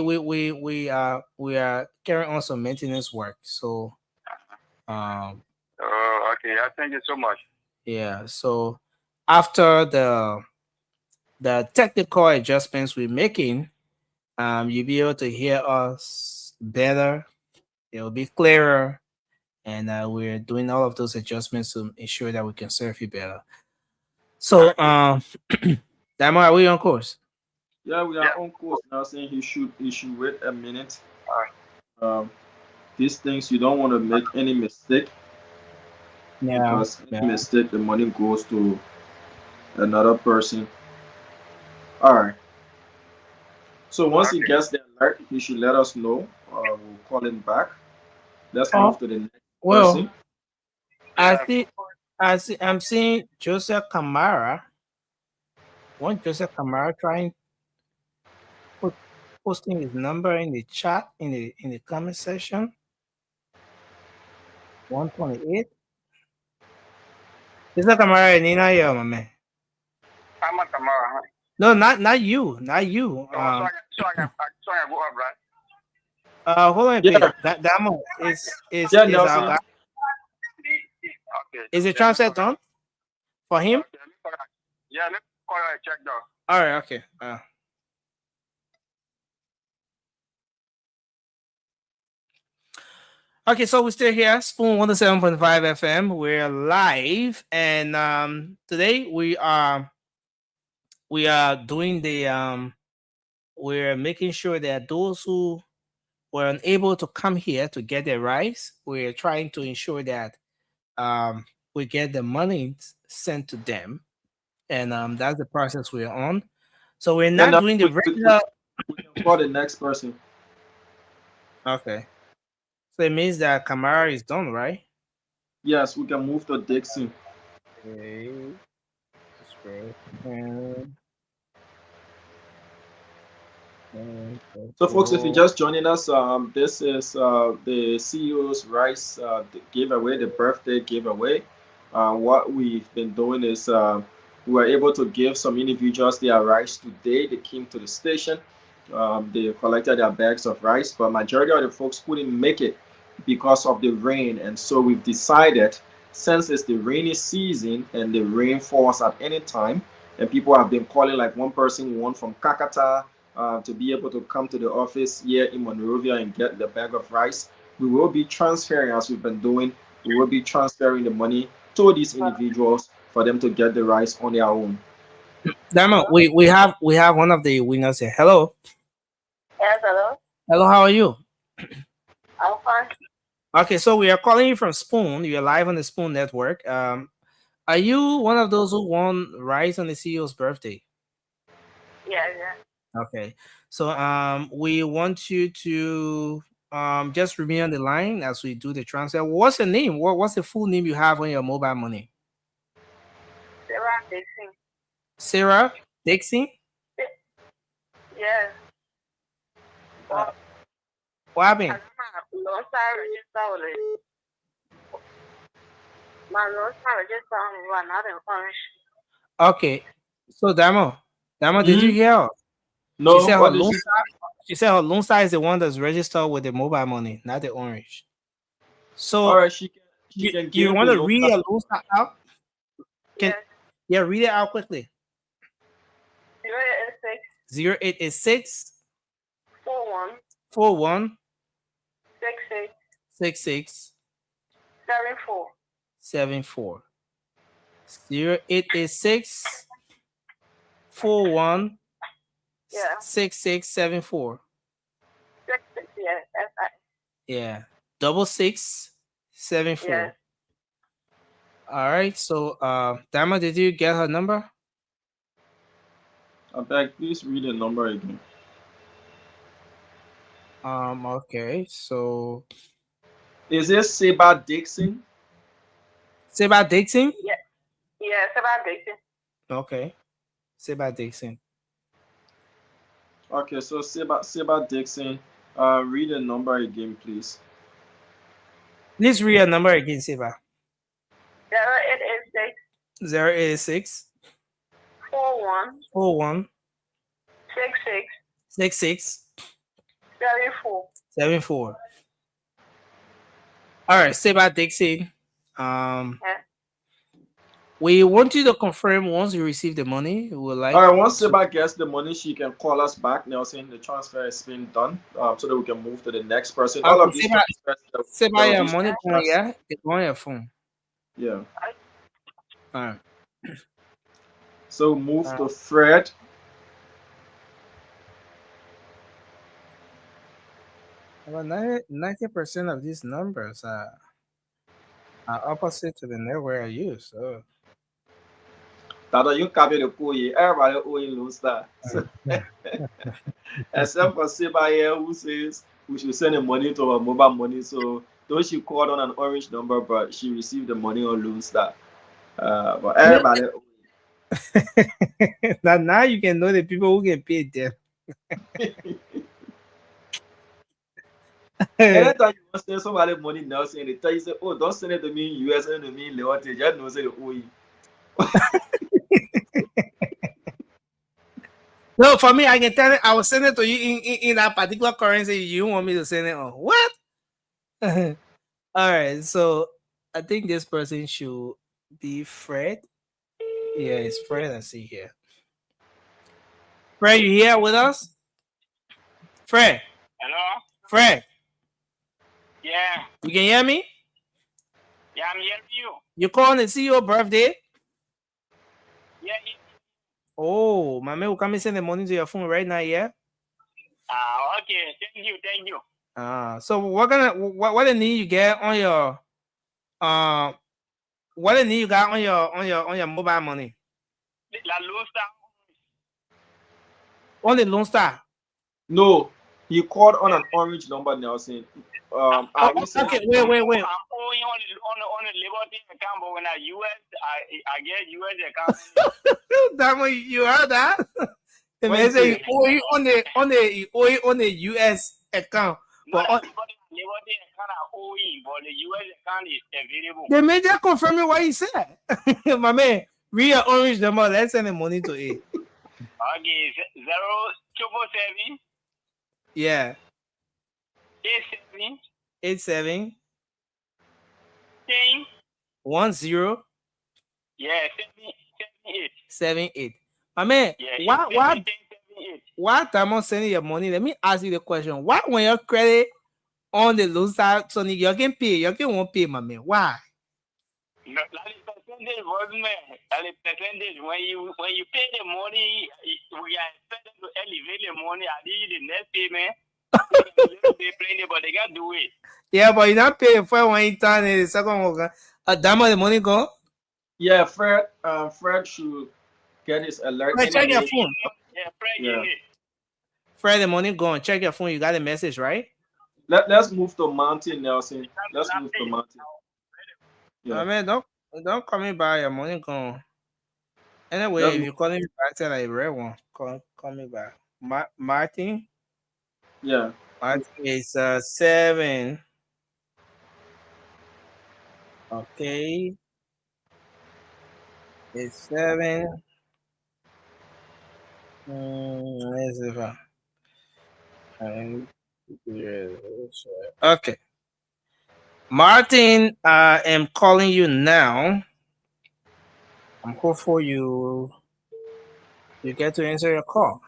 S1: are carrying on some maintenance work. So
S3: Oh, okay. Yeah, thank you so much.
S1: yeah. So after the technical adjustments we're making, you'll be able to hear us better. It'll be clearer, and we're doing all of those adjustments to ensure that we can serve you better. So, Diamond, are we on course?
S2: Yeah, we are on course now. Saying he should wait a minute. These things you don't want to make any mistake.
S1: Yeah.
S2: Because any mistake, the money goes to another person. All right. So once he gets the alert, he should let us know. We'll call him back. Let's move to the next person.
S1: I'm seeing Joseph Camara. One Joseph Camara trying posting his number in the chat in the comment section. 128. Joseph Camara, Nina, yeah, my man.
S3: I'm at Camara.
S1: No, not you, not you.
S3: So I can go up, right?
S1: Hold on a bit. That one is our guy.
S3: Okay.
S1: Is the transfer done for him?
S3: Okay, let me call her and check now.
S1: All right, okay. Okay, so we're still here, Spoon 107.5 FM. We're live, and today we are doing the we're making sure that those who were unable to come here to get their rice, we're trying to ensure that we get the money sent to them, and that's the process we're on. So we're not doing the regular.
S2: We can call the next person.
S1: Okay. So it means that Camara is done, right?
S2: Yes, we can move to Dixon.
S1: Okay.
S2: So, folks, if you're just joining us, this is the CEO's Rice giveaway, the birthday giveaway. What we've been doing is we were able to give some individuals their rice today. They came to the station. They collected their bags of rice, but majority of the folks couldn't make it because of the rain, and so we've decided since it's the rainy season and the rain falls at any time, and people have been calling, like one person won from Kakata to be able to come to the office here in Monrovia and get the bag of rice. We will be transferring, as we've been doing, we will be transferring the money to these individuals for them to get the rice on their own.
S1: Damo, we have one of the winners here. Hello.
S5: Yes, hello.
S1: Hello, how are you?
S5: I'm fine.
S1: Okay, so we are calling you from Spoon. You're live on the Spoon Network. Are you one of those who won rice on the CEO's birthday?
S5: Yeah, yeah.
S1: Okay. So we want you to just remain on the line as we do the transfer. What's your name? What's the full name you have on your mobile money?
S5: Sarah Dixon.
S1: Sarah Dixie?
S5: Yes. But
S1: What
S5: I
S1: happened?
S5: don't have no side register with it. My no side register on not in Orange.
S1: Okay. So Damo, did you hear her?
S2: No,
S1: She said her
S2: what did
S1: loan
S2: she
S1: star. She said her loan star is the one that's registered with the mobile money, not the orange.
S2: All
S1: So
S2: right, she can
S1: you
S2: give
S1: want
S2: the
S1: to read your loan star out? Can
S5: Yes.
S1: yeah, read it out quickly.
S5: 086
S1: 0886
S5: 41
S1: 41
S5: 66
S1: 66
S5: 74.
S1: 74. 0886 41
S5: Yeah.
S1: 6674.
S5: 66, yeah. SI.
S1: Yeah. 6674.
S5: Yeah.
S1: All right. So Dama, did you get her number?
S2: I beg, please read the number again.
S1: Okay. So
S2: Is it Seba Dixon?
S1: Seba Dixon?
S5: Yeah. Yeah, Sarah Dixon.
S1: Okay. Seba Dixon.
S2: Okay, so Seba Dixon, read the number again, please.
S1: Please read your number again, Seba.
S5: 086
S1: 086
S5: 41
S1: 41
S5: 66
S1: 66
S5: 74.
S1: 74. All right, Seba Dixon.
S5: Yeah.
S1: We want you to confirm once you receive the money. We would like.
S2: All right, once Seba gets the money, she can call us back, Nelson. The transfer has been done, so that we can move to the next person. All
S1: Okay,
S2: of these
S1: Seba,
S2: transfers,
S1: Seba, your
S2: these
S1: money going,
S2: transfers-
S1: yeah? It's on your phone.
S2: yeah.
S1: All right.
S2: So move to Fred.
S1: About 90% of these numbers are opposite to the network I use. So
S2: Tata, you copy the code. Everybody owing Lone Star. Except for Seba here, who says we should send the money to our mobile money. So though she called on an orange number, but she received the money on Lone Star. But everybody
S1: now you can know the people who get paid them.
S2: anytime you want to send somebody money now, saying they tell you, say, oh, don't send it to me in US, send it to me in Leote. Just know say the OE.
S1: No, for me, I can tell it. I will send it to you in that particular currency you want me to send it on. What? All right. So I think this person should be Fred. Yeah, it's Fred. I see here. Fred, you here with us? Fred.
S3: Hello?
S1: Fred,
S3: Yeah.
S1: you can hear me?
S3: Yeah, I'm hearing you.
S1: You calling to see your birthday?
S3: Yeah.
S1: Oh, my man will come and send the money to your phone right now, yeah?
S3: Okay. Thank you.
S1: So what the need you get on your what the need you got on your mobile money?
S3: La Lone Star.
S1: On the Lone Star.
S2: No, he called on an orange number, Nelson.
S1: Okay, wait.
S3: I'm owing on the Liberty account, but when I get US account.
S1: That one you heard that? The
S2: What
S1: man
S2: is
S1: say
S2: it?
S1: you owe it on the US account. But
S3: Not Liberty account I owing, but the US account is available.
S1: the man just confirming what he said. My man, read your orange number. Let's send the money to it.
S3: Okay, 0777
S1: Yeah.
S3: 87
S1: 87
S3: 10
S1: 10
S3: Yeah,
S1: 78. My man,
S3: yeah,
S1: why Diamond sending your money? Let me ask you the question. Why when your credit on the low side, so you can pay, you can won't pay, my man? Why?
S3: No, that is percentage, man. That is percentage. When you pay the money, we are expected to elevate the money. I need the next payment. They pay it, but they got to do it.
S1: Yeah, but you not pay for one time and the second one. Diamond, the money gone.
S2: Yeah, Fred should get his alert.
S1: Fred, check your
S2: Anyway.
S1: phone.
S3: Yeah, Fred,
S2: Yeah.
S1: Fred, the money gone. Check your phone. You got a message, right?
S2: Let's move to Martin Nelson. Let's move to Martin. Yeah.
S1: I mean, don't call me by your money gone. Anyway,
S2: Let's
S1: if
S2: move-
S1: you calling me back, tell a rare one. Call me back. Martin.
S2: Yeah.
S1: Martin is 7. Okay. It's 7. Let's see if okay. Martin, I am calling you now. I'm hopeful you get to answer your call.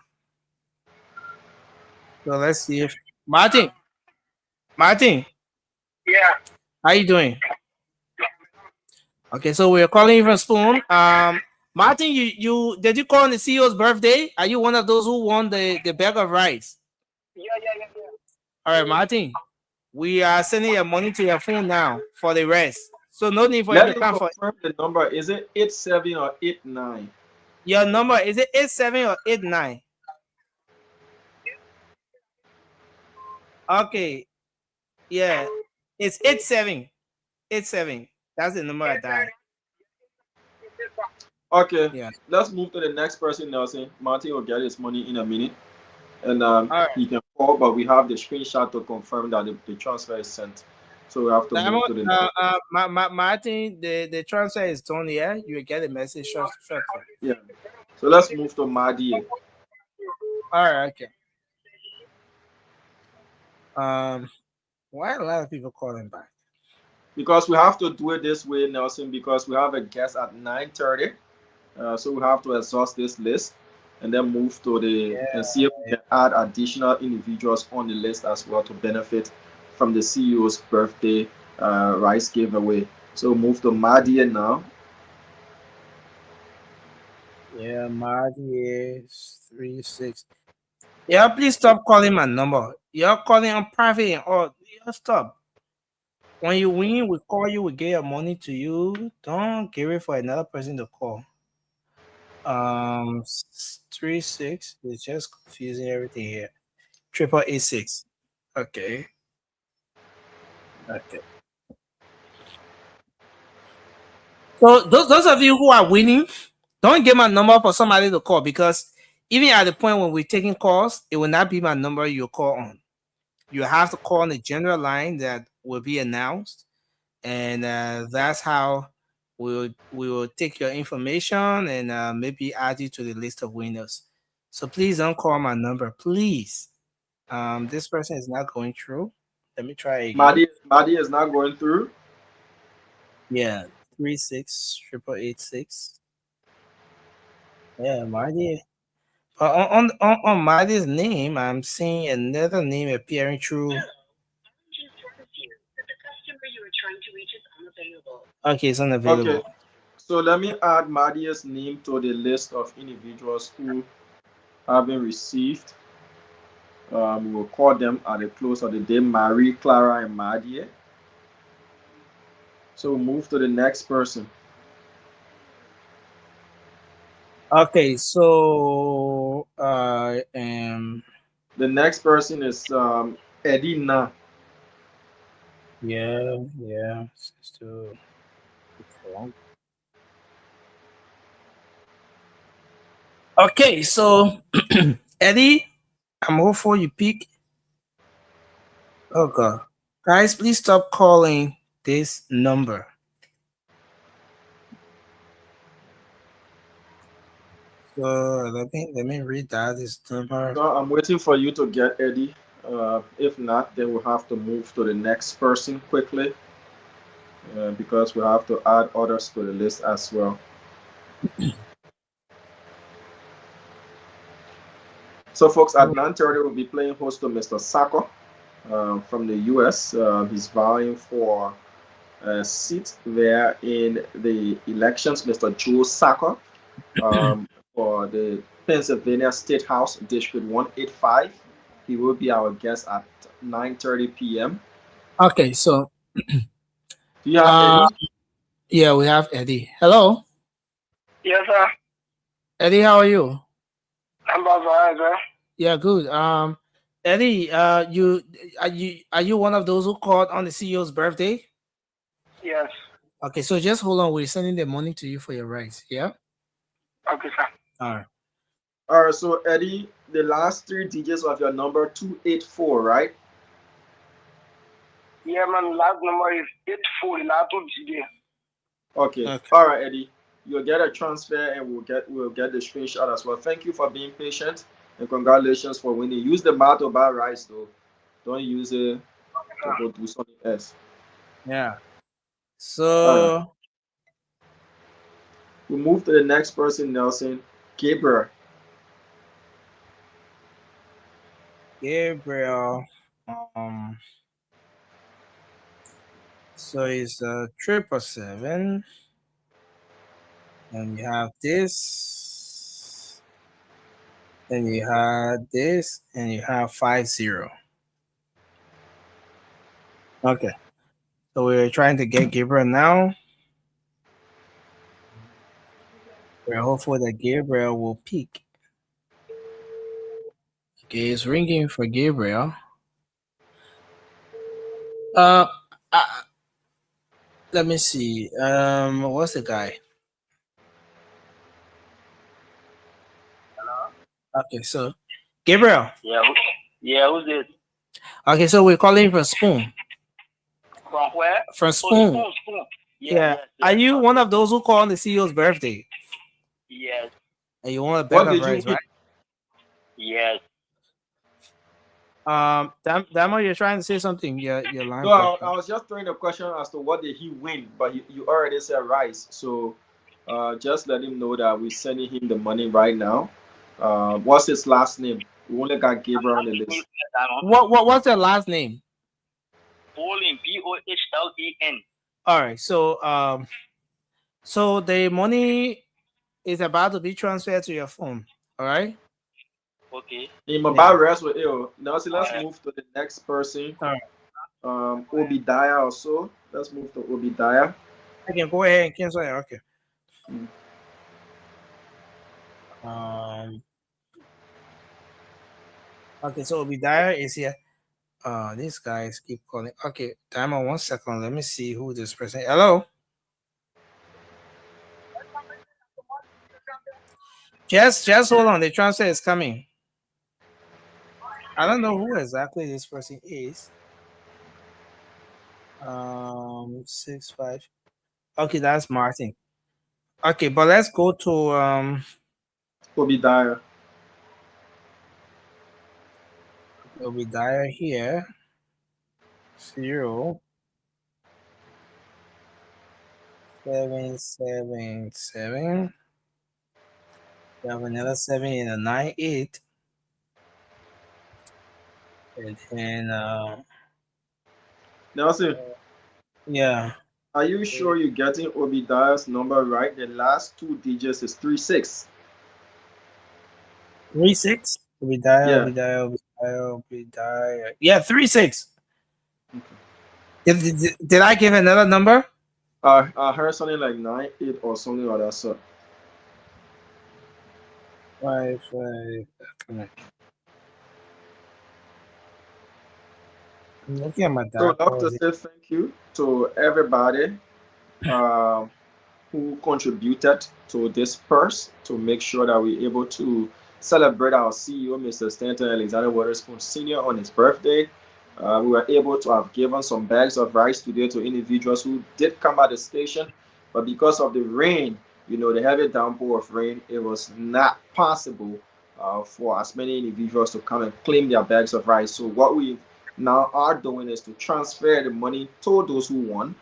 S1: So let's see if Martin.
S3: Yeah.
S1: How you doing? Okay, so we're calling you from Spoon. Martin, you did you call on the CEO's birthday? Are you one of those who won the bag of rice?
S3: Yeah.
S1: All right, Martin. We are sending your money to your phone now for the rest. So no need for you
S2: Let
S1: to
S2: me
S1: come for
S2: confirm the number. Is it 87 or 89?
S1: your number. Is it 87 or 89? Okay. Yeah. It's 87. 87. That's the number I dialed.
S2: Okay.
S1: Yeah.
S2: Let's move to the next person, Nelson. Martin will get his money in a minute. And
S1: All right.
S2: he can call, but we have the screenshot to confirm that the transfer is sent. So we have to move to the next.
S1: Martin, the transfer is done. Yeah, you will get a message shortly.
S2: Yeah. So let's move to Madi.
S1: All right, okay. Why are a lot of people calling back?
S2: Because we have to do it this way, Nelson, because we have a guest at 9:30. So we have to exhaust this list and then move to and see if we can add additional individuals on the list as well to benefit from the CEO's birthday rice giveaway. So move to Madi now.
S1: Yeah, Marty is 36. Yeah, please stop calling my number. You're calling on private or stop. When you win, we call you, we get your money to you. Don't give it for another person to call. 36 is just confusing everything here. 8886. Okay. So those of you who are winning, don't give my number for somebody to call because even at the point when we're taking calls, it will not be my number you call on. You have to call on the general line that will be announced, and that's how we will take your information and maybe add you to the list of winners. So please don't call my number, please. This person is not going through. Let me try again.
S2: Madi is not going through.
S1: Yeah, 368886. Yeah, Marty. On Marty's name, I'm seeing another name appearing through. Okay, it's unavailable.
S2: Okay. So let me add Madi's name to the list of individuals who haven't received. We will call them at the close of the day, Marie, Clara, and Madi. So we'll move to the next person.
S1: Okay, so the
S2: next person is Edina.
S1: Yeah. Okay, so Eddie, I'm hopeful you pick. Oh God, guys, please stop calling this number. So let me read that this number.
S2: So I'm waiting for you to get Eddie. If not, then we'll have to move to the next person quickly. because we have to add others to the list as well. So, folks, at 9:30 we'll be playing host to Mr. Saka from the US. He's vying for a seat there in the elections, Mr. Joe Saka, for the Pennsylvania State House District 185. He will be our guest at 9:30 p.m.
S1: Okay, so
S2: Do you have Eddie?
S1: yeah, we have Eddie. Hello,
S3: Yes, sir.
S1: Eddie. How are you?
S3: I'm about to sir.
S1: Yeah, good. Eddie, are you one of those who called on the CEO's birthday?
S3: Yes.
S1: Okay, so just hold on. We're sending the money to you for your rights. Yeah.
S3: Okay, sir.
S1: All right.
S2: All right, so Eddie, the last three digits of your number 284, right?
S3: Yeah, man. Last number is 84. Last two digits.
S2: Okay.
S1: Okay.
S2: All right, Eddie. You'll get a transfer and we'll get the screenshot as well. Thank you for being patient and congratulations for winning. Use the mat to buy rice though. Don't use it to go do something else.
S1: Yeah.
S2: All right.
S1: So
S2: We move to the next person, Nelson. Gabriel.
S1: Gabriel, so it's 777, and you have this, then you have this, and you have 50. Okay, so we're trying to get Gabriel now. We're hopeful that Gabriel will peak. Okay, it's ringing for Gabriel. Uh, let me see. What's the guy? Okay, so Gabriel.
S3: Yeah. Yeah, who's this?
S1: Okay, so we're calling from Spoon.
S3: From where?
S1: From Spoon.
S3: Spoon.
S1: Yeah. Are you one of those who call on the CEO's birthday?
S3: Yes.
S1: And you want a
S2: What
S1: bag of
S2: did you
S1: rice,
S2: win?
S1: right?
S3: Yes.
S1: Damo, you're trying to say something. Your line.
S2: No, I was just throwing a question as to what did he win, but you already said rice. So just let him know that we're sending him the money right now. What's his last name? We only got Gabriel on the list.
S1: What's your last name?
S3: Polen, Pohlen.
S1: All right. So the money is about to be transferred to your phone. All right.
S3: Okay.
S2: In mobile rest with you. Now, so let's
S3: Alright.
S2: move to the next person.
S1: All right.
S2: Obadiah also. Let's move to Obadiah.
S1: I can go ahead and cancel it. Okay. Okay. So Obadiah is here. These guys keep calling. Okay. Time on 1 second. Let me see who this person. Hello. Just hold on. The transfer is coming. I don't know who exactly this person is. 65. Okay, that's Martin. Okay, but let's go to
S2: Obadiah.
S1: Obadiah here. 0 777. We have another 7 and a 98. And then
S2: Nelson,
S1: yeah.
S2: are you sure you're getting Obadiah's number right? The last two digits is 36.
S1: 36. Obadiah. Yeah, 36. Did I give another number?
S2: I heard something like 98 or something like that. So
S1: 5. I'm looking at my
S2: So
S1: data.
S2: I'd love to say thank you to everybody who contributed to this purse to make sure that we're able to celebrate our CEO, Mr. Stanton Alexander Waterspoon Sr. on his birthday. We were able to have given some bags of rice today to individuals who did come at the station, but because of the rain, the heavy downpour of rain, it was not possible for as many individuals to come and claim their bags of rice. So what we now are doing is to transfer the money to those who won.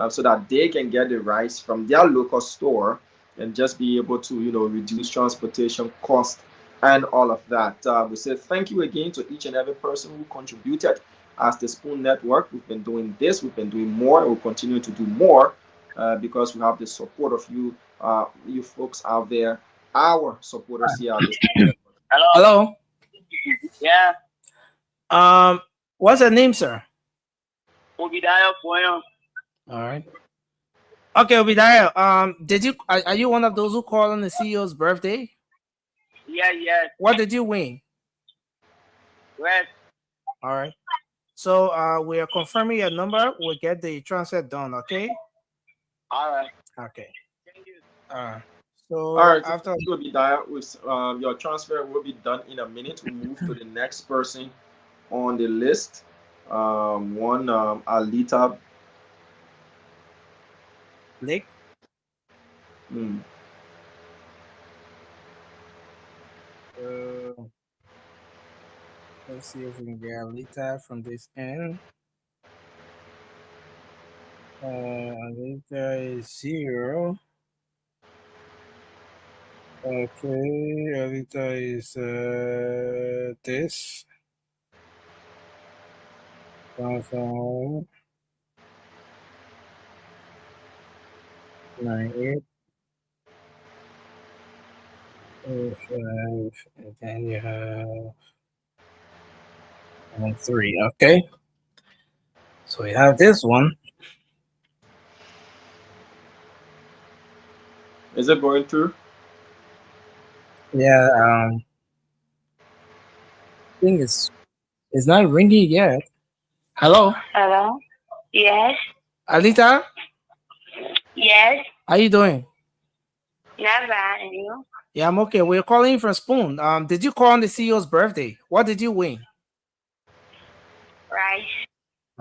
S2: so that they can get the rice from their local store and just be able to, reduce transportation cost and all of that. We say thank you again to each and every person who contributed as the Spoon Network. We've been doing this, we've been doing more, and we'll continue to do more because we have the support of you, you folks out there, our supporters here at the Spoon Network.
S3: Hello.
S1: Hello.
S3: Yeah.
S1: What's your name, sir?
S3: Obadiah Foyon.
S1: All right. Okay, Obadiah. Are you one of those who called on the CEO's birthday?
S3: Yeah.
S1: What did you win?
S3: Right.
S1: All right. So we are confirming your number. We'll get the transfer done. Okay.
S3: All right.
S1: Okay.
S3: Thank you.
S1: All right. So
S2: All right,
S1: after
S2: will be there with your transfer will be done in a minute. We move to the next person on the list. Alita.
S1: Blake.
S2: Hmm.
S1: Let's see if we can get Alita from this end. Alita is 0. Okay, Alita is this. 98. 05, and then you have 3. Okay. So we have this one.
S2: Is it going through?
S1: Yeah, I think it's not ringing yet. Hello,
S5: Hello? Yes?
S1: Alita.
S5: Yes?
S1: How you doing?
S5: Not bad, and you?
S1: Yeah, I'm okay. We're calling from Spoon. Did you call on the CEO's birthday? What did you win?
S5: Rice.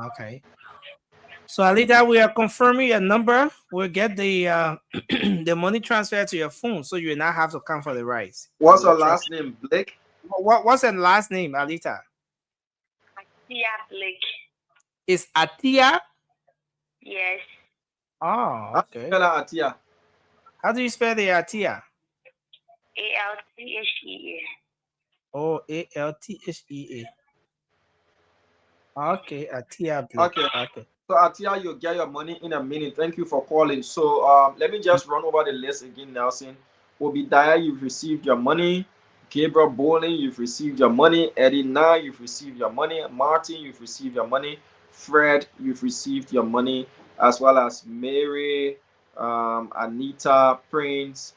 S1: Okay. So Alita, we are confirming your number. We'll get the the money transferred to your phone, so you will not have to come for the rice.
S2: What's your last name, Blake?
S1: What's your last name, Alita?
S5: Tia Blake.
S1: Is Atia?
S5: Yes.
S1: Oh,
S2: How do you
S1: okay.
S2: spell out Atia?
S1: How do you spell the Atia?
S5: Althea.
S1: Oh, Althea. Okay, Atia Blake.
S2: Okay. So Atia, you'll get your money in a minute. Thank you for calling. So let me just run over the list again, Nelson. Obadiah, you've received your money. Gabriel Bowling, you've received your money. Eddie Na, you've received your money. Martin, you've received your money. Fred, you've received your money, as well as Mary, Anita, Prince,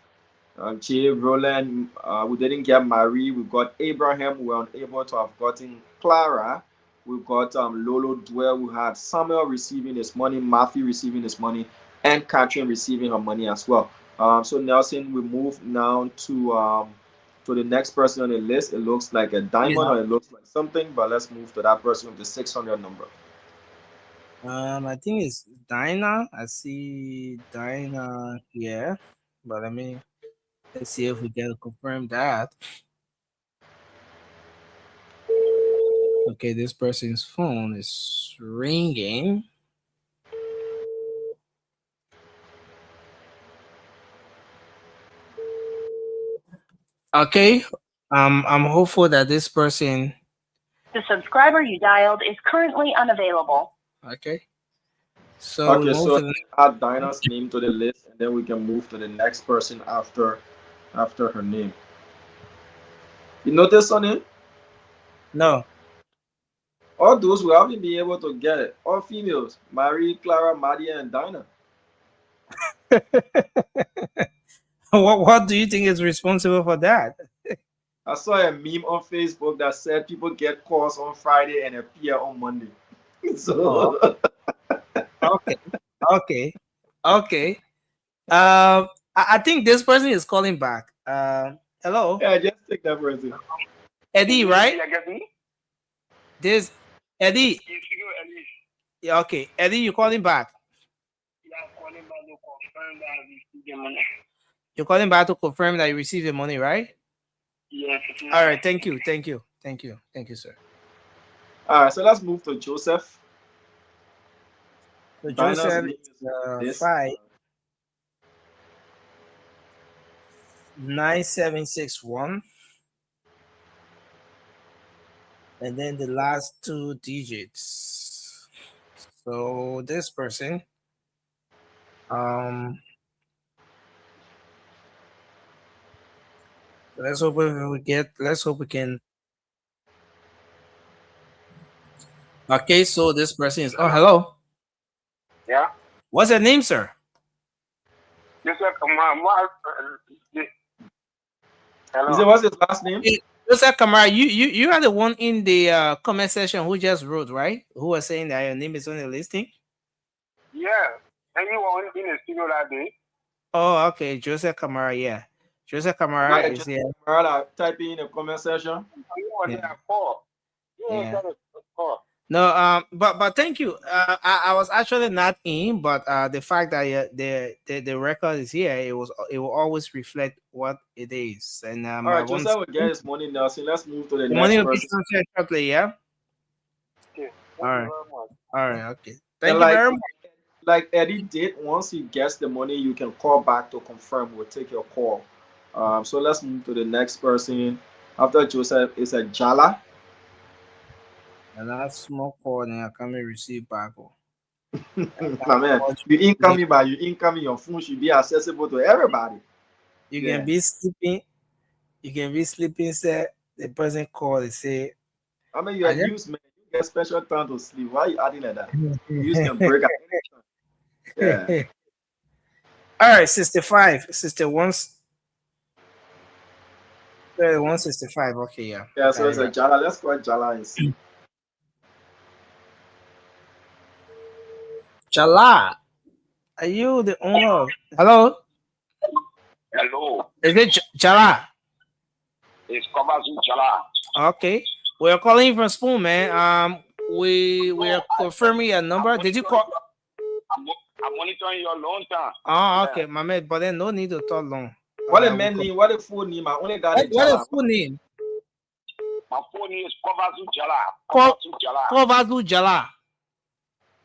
S2: Jay, Roland. We didn't get Marie. We got Abraham. We were unable to have gotten Clara. We've got Lolo Dwell. We had Samuel receiving his money, Matthew receiving his money, and Catherine receiving her money as well. So Nelson, we move now to the next person on the list. It looks like a diamond or it looks like something, but let's move to that person with the 600 number.
S1: I think it's Dinah. I see Dinah here, but let's see if we can confirm that. Okay, this person's phone is ringing. Okay, I'm hopeful that this person.
S4: The subscriber you dialed is currently unavailable.
S1: Okay. So
S2: add Dinah's name to the list, and then we can move to the next person after her name. You notice something?
S1: No.
S2: All those who haven't been able to get it, all females, Marie, Clara, Madia, and Dinah.
S1: What do you think is responsible for that?
S2: I saw a meme on Facebook that said people get calls on Friday and appear on Monday. So
S1: Okay. I think this person is calling back. Hello.
S2: Yeah, just take that person.
S1: Eddie, right? This Eddie. Yeah, okay. Eddie, you calling back?
S3: Yeah, calling back to confirm that I received the money.
S1: You're calling back to confirm that you received the money, right?
S3: Yes.
S1: All right. Thank you, sir.
S2: All right, so let's move to Joseph.
S1: So
S2: Dinah's
S1: Joseph
S2: name
S1: is
S2: is this.
S1: 59761, and then the last two digits. So this person, let's hope let's hope we can. Okay, so this person is. Oh, hello.
S3: Yeah.
S1: What's your name, sir?
S3: You said, hello.
S2: He said, what's his last name?
S1: Joseph Kamara, you are the one in the comment section who just wrote, right? Who was saying that your name is on the listing?
S3: Yeah. Anyone in the studio that day?
S1: Oh, okay. Joseph Kamara, yeah. Joseph Kamara
S2: Right,
S1: is
S2: just
S1: here.
S2: type in the comment section.
S3: Anyone
S1: Yeah.
S3: that call?
S1: Yeah.
S3: Call.
S1: No, but thank you. I was actually not in, but the fact that the record is here, it will always reflect what it is. And
S2: All
S1: I
S2: right,
S1: want
S2: Joseph will get his money now. So let's move to the
S1: the
S2: next
S1: money will be
S2: person.
S1: transferred shortly, yeah?
S3: Okay.
S1: All right. All right, okay. Thank
S2: And
S1: you very much.
S2: like Eddie did, once he gets the money, you can call back to confirm. We'll take your call. So let's move to the next person. After Joseph is a Jala.
S1: And that small call and I can't receive back.
S2: My man, you incoming, but you incoming, your phone should be accessible to everybody.
S1: You
S2: Yeah.
S1: can be sleeping. You can be sleeping, sir. The person call, they say,
S2: I mean, you're
S1: I
S2: a news man. You get special time to sleep. Why are you adding like that? News can break at any time. Yeah.
S1: All right, 65, 61, 165. Okay, yeah.
S2: Yeah, so it's a Jala. Let's call it Jala and see.
S1: Jala, are you the owner? Hello?
S3: Hello.
S1: Is it Jala?
S3: It's Kovazu Chala.
S1: Okay. We're calling from Spoon, man. We are confirming your number. Did you call?
S3: I'm monitoring your long time.
S1: Oh, okay, my man. But then no need to talk long.
S2: What a man name, what a full name. I only got a
S1: What
S2: Jala.
S1: is full name?
S3: My phone name is Kovazu Chala.
S1: Kovazu Jala.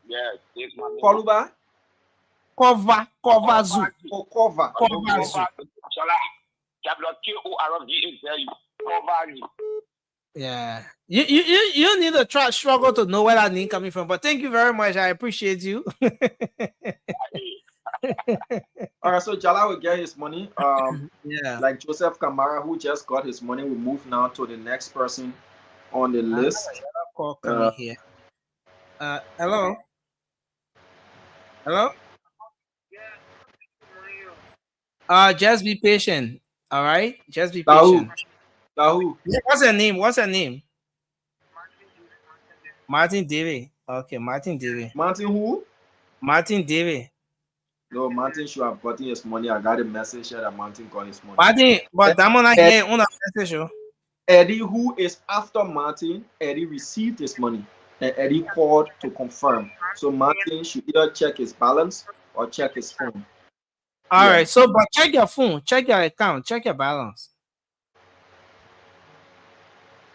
S3: Yes, it's my name.
S2: Koluba?
S1: Kovazu.
S2: Oh, Kova.
S1: Kovazu.
S3: Chala. K-O-R-V-A-Z-U. Kovazu.
S1: Yeah, you need to struggle to know where that name coming from. But thank you very much. I appreciate you.
S2: All right, so Jala will get his money.
S1: Yeah.
S2: Like Joseph Kamara, who just got his money, we move now to the next person on the list.
S1: Call coming here. Hello. Hello. Just be patient. All right, just be patient.
S2: Who?
S1: What's her name? What's her name? Martin Davey. Okay, Martin Davey.
S2: Martin who?
S1: Martin Davey.
S2: No, Martin should have gotten his money. I got a message here that Martin got his money.
S1: Martin, but that one I hear on a message.
S2: Eddie, who is after Martin, Eddie received his money and Eddie called to confirm. So Martin should either check his balance or check his phone.
S1: All right, so but check your phone, check your account, check your balance.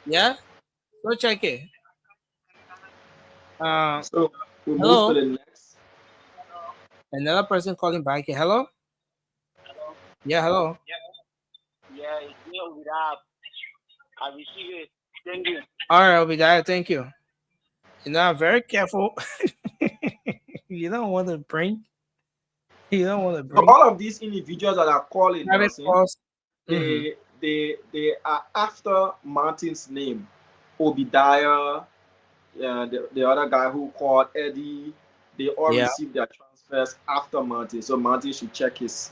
S1: Yeah, go check it.
S2: So we
S1: hello?
S2: move to the next.
S1: Another person calling back here. Hello? Yeah, hello.
S3: Yeah, it's me with that. I receive it. Thank you.
S1: All right, I'll be there. Thank you. You know, I'm very careful. You don't want to bring. You don't want to bring.
S2: So all of these individuals that are calling, they are after Martin's name. Obadiah, the other guy who called Eddie, they all received their transfers after Martin. So Martin should check his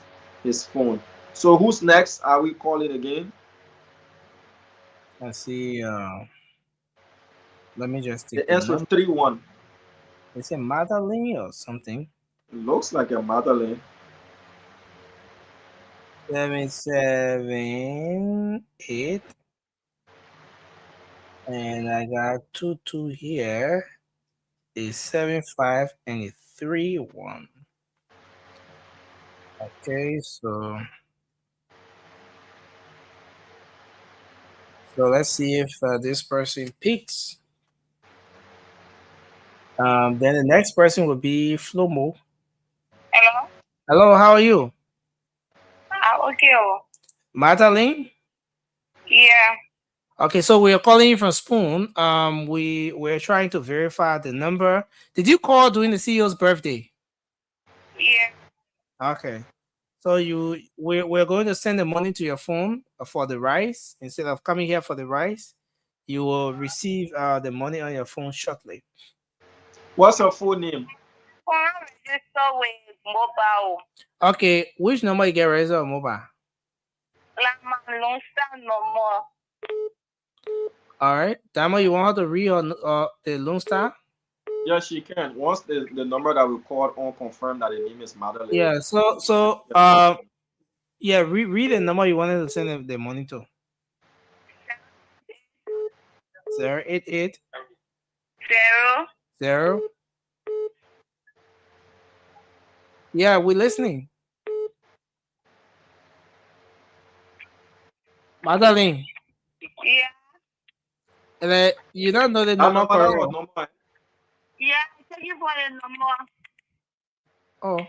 S2: phone. So who's next? Are we calling again?
S1: I see. Let me just take
S2: the answer is 3-1.
S1: Is it Madeline or something?
S2: It looks like a Madeline.
S1: 778. And I got 2 here. A 75 and a 3-1. Okay, so let's see if this person picks. Then the next person would be Flomo.
S5: Hello?
S1: Hello, how are you?
S5: Okay.
S1: Madeline?
S5: Yeah.
S1: Okay, so we are calling you from Spoon. We're trying to verify the number. Did you call during the CEO's birthday?
S5: Yeah.
S1: Okay. So we're going to send the money to your phone for the rice. Instead of coming here for the rice, you will receive the money on your phone shortly.
S2: What's her full name?
S5: Come register with mobile.
S1: Okay, which number you get registered on mobile?
S5: Lama long no more.
S1: All right, Damo, you want her to read on the Lone Star?
S2: Yeah, she can. Once the number that we called on confirm that the name is Madeline.
S1: Yeah. Yeah, read the number you wanted to send the money to. 088
S5: 0.
S1: 0. Yeah, we're listening. Madeline,
S5: Yeah.
S1: you don't know the
S2: That
S1: number
S2: number,
S1: correct.
S2: that was number.
S5: Yeah. Thank you for the number.
S1: Oh.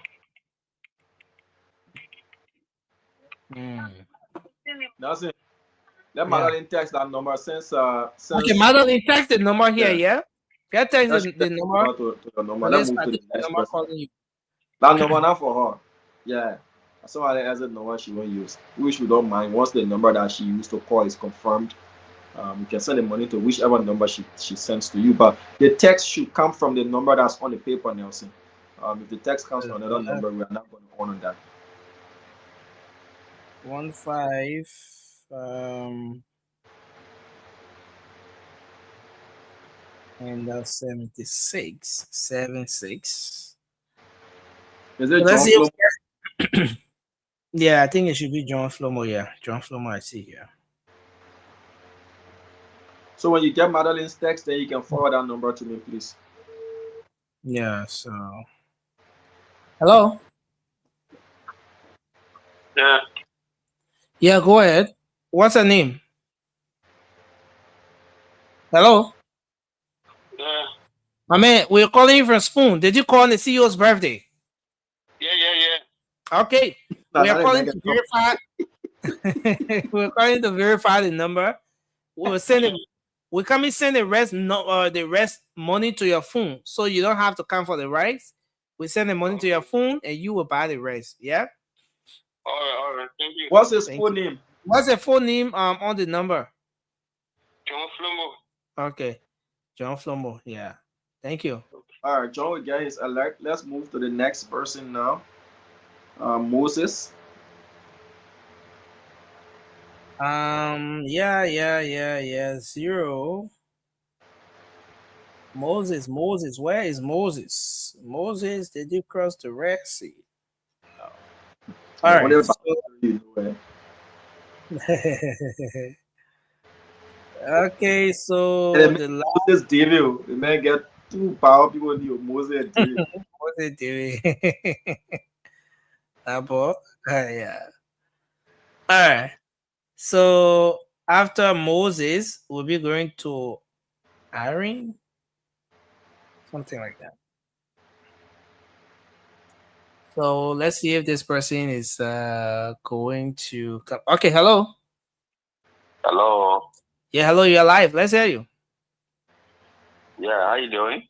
S1: Hmm.
S2: That's it. Let
S1: Yeah.
S2: Madeline text that number since
S1: Okay, Madeline, text the number here, yeah? Yeah, text
S2: Let's
S1: the
S2: text
S1: number.
S2: to the number.
S1: So
S2: Let's
S1: this
S2: move to the next
S1: number
S2: person.
S1: calling you.
S2: That number not for her. Yeah. Somebody has a number she won't use, which we don't mind. Once the number that she used to call is confirmed, you can send the money to whichever number she sends to you. But the text should come from the number that's on the paper, Nelson. If the text comes from another number, we are not going to honor that.
S1: 15 and that's 76 76.
S2: Is it
S1: So
S2: John Flo?
S1: Yeah, I think it should be John Flomo. Yeah, John Flomo. I see here.
S2: So when you get Madeline's text, then you can forward that number to me, please.
S1: Yeah. So, hello.
S3: Yeah.
S1: Yeah, go ahead. What's her name? Hello.
S3: Yeah.
S1: My man, we're calling you from Spoon. Did you call on the CEO's birthday?
S3: Yeah.
S1: Okay.
S2: Nah,
S1: We are
S2: that
S1: calling
S2: is
S1: to verify. We're calling to verify the number. We'll send it. We come and send the rest money to your phone, so you don't have to come for the rice. We send the money to your phone, and you will buy the rest. Yeah.
S3: All right. Thank you.
S2: What's his full name?
S1: What's the phone name on the number?
S3: John Flomo.
S1: Okay, John Flomo. Yeah. Thank you.
S2: All right, John will get his alert. Let's move to the next person now. Moses.
S1: Yeah. 0. Moses. Where is Moses? Moses, did you cross the Red Sea? Oh. All right. Okay, so
S2: the Moses David, the man get 2 power people in Moses David.
S1: What's it doing? Yeah. All right. So after Moses, we'll be going to Aaron, something like that. So let's see if this person is going to come. Okay, hello.
S3: Hello.
S1: Yeah, hello, you're live. Let's hear you.
S3: Yeah, how you doing?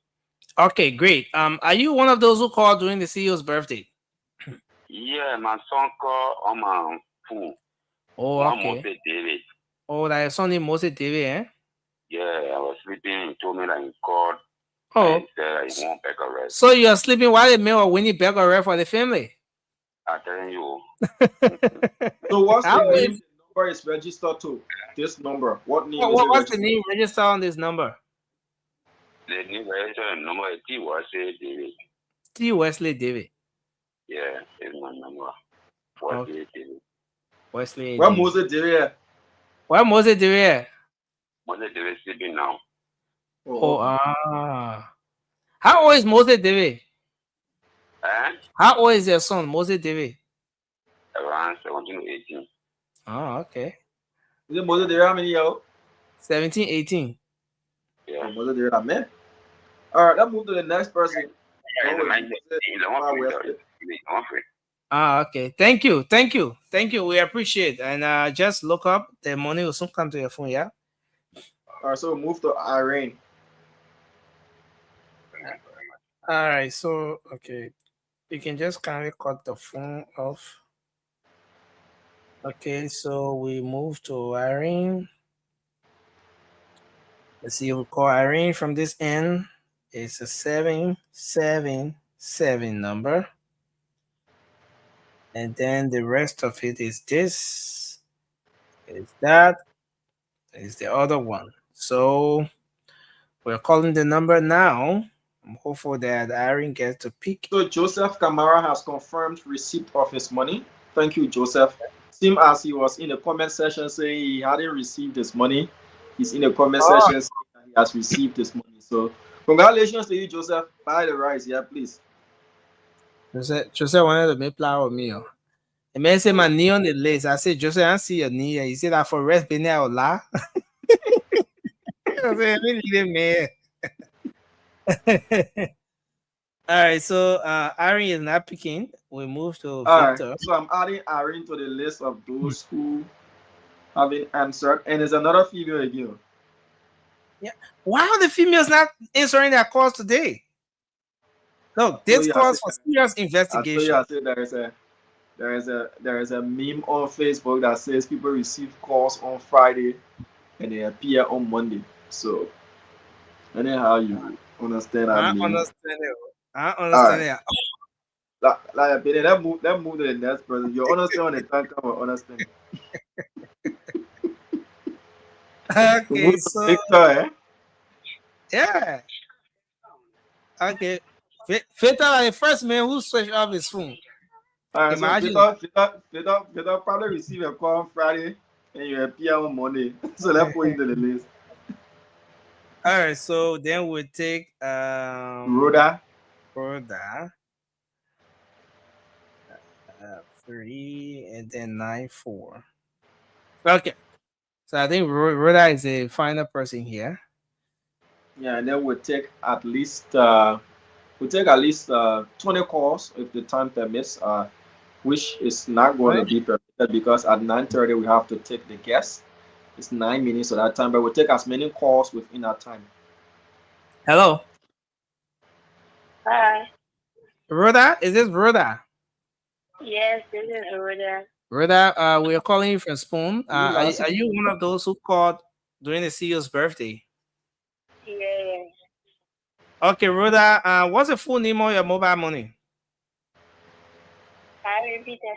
S1: Okay, great. Are you one of those who called during the CEO's birthday?
S3: Yeah, my son called on my phone.
S1: Oh, okay.
S3: Moses David.
S1: Oh, like your son named Moses David, eh?
S3: Yeah, I was sleeping. He told me that he called.
S1: Oh.
S3: And he said he won't beg a rest.
S1: So you're sleeping while the mail or Winnie beg a rest for the family?
S3: I'm telling you.
S2: So what's the name the number is registered to? This number. What name is it
S1: What's
S2: registered?
S1: the name registered on this number?
S3: The new registered number is T. Wesley David.
S1: T. Wesley David.
S3: Yeah, it's my number. Wesley David.
S1: Wesley.
S2: Where Moses David?
S1: Where Moses David?
S3: Moses David sleeping now.
S1: How old is Moses David?
S3: Eh?
S1: How old is your son, Moses David?
S3: Around 17 to 18.
S1: Oh, okay.
S2: Is it Moses David how many years?
S1: 17, 18.
S3: Yeah.
S2: Moses David, man. All right, let's move to the next person.
S3: Yeah,
S2: Don't
S3: the
S2: wait,
S3: man,
S2: was it
S3: he's on free,
S2: West?
S3: on free.
S1: Okay. Thank you. Thank you. Thank you. We appreciate. And just look up. The money will soon come to your phone. Yeah.
S2: All right, so move to Irene.
S1: All right. So okay, you can just kindly cut the phone off. Okay. So we move to Irene. Let's see. We'll call Irene from this end. It's a 777 number. And then the rest of it is this, is that, is the other one. So we're calling the number now. I'm hopeful that Irene gets to pick.
S2: So Joseph Kamara has confirmed receipt of his money. Thank you, Joseph. Seems as he was in the comment section saying he hadn't received his money. He's in the comment section saying that he has received his money. So congratulations to you, Joseph. Buy the rice, yeah, please.
S1: Joseph wanted to make flower with me. The man said my knee on the list. I said, Joseph, I see your knee. He said that for rest being there la. I said, really, man. All right, so Irene is not picking. We move to Victor.
S2: Right, so I'm adding Irene to the list of those who haven't answered, and there's another female again.
S1: Yeah, why are the females not answering their calls today? Look, this calls for serious investigation.
S2: I said there is a meme on Facebook that says people receive calls on Friday and they appear on Monday. So anyhow, you understand that?
S1: I understand it.
S2: Like let's move to the next person. You understand when the time comes, understand.
S1: Okay, so
S2: Victor, eh?
S1: Yeah. Okay. Victor, the first man who switched off his phone.
S2: Imagine. So Victor probably receive a call on Friday and you appear on Monday. So let's put into the list.
S1: All right, so then we'll take
S2: Rhoda.
S1: 3 and then 9-4. Okay. So I think Rhoda is the final person here.
S2: Yeah, and then we'll take at least 20 calls if the time permits, which is not going to be permitted because at 9:30 we have to take the guest. It's 9 minutes of that time, but we'll take as many calls within that time.
S1: Hello.
S5: Hi.
S1: Rhoda, is this Rhoda?
S5: Yes, this is Rhoda.
S1: Rhoda, we are calling you from Spoon. Are you one of those who called during the CEO's birthday?
S5: Yeah.
S1: Okay, Rhoda, what's the full name of your mobile money?
S5: Irene Peter.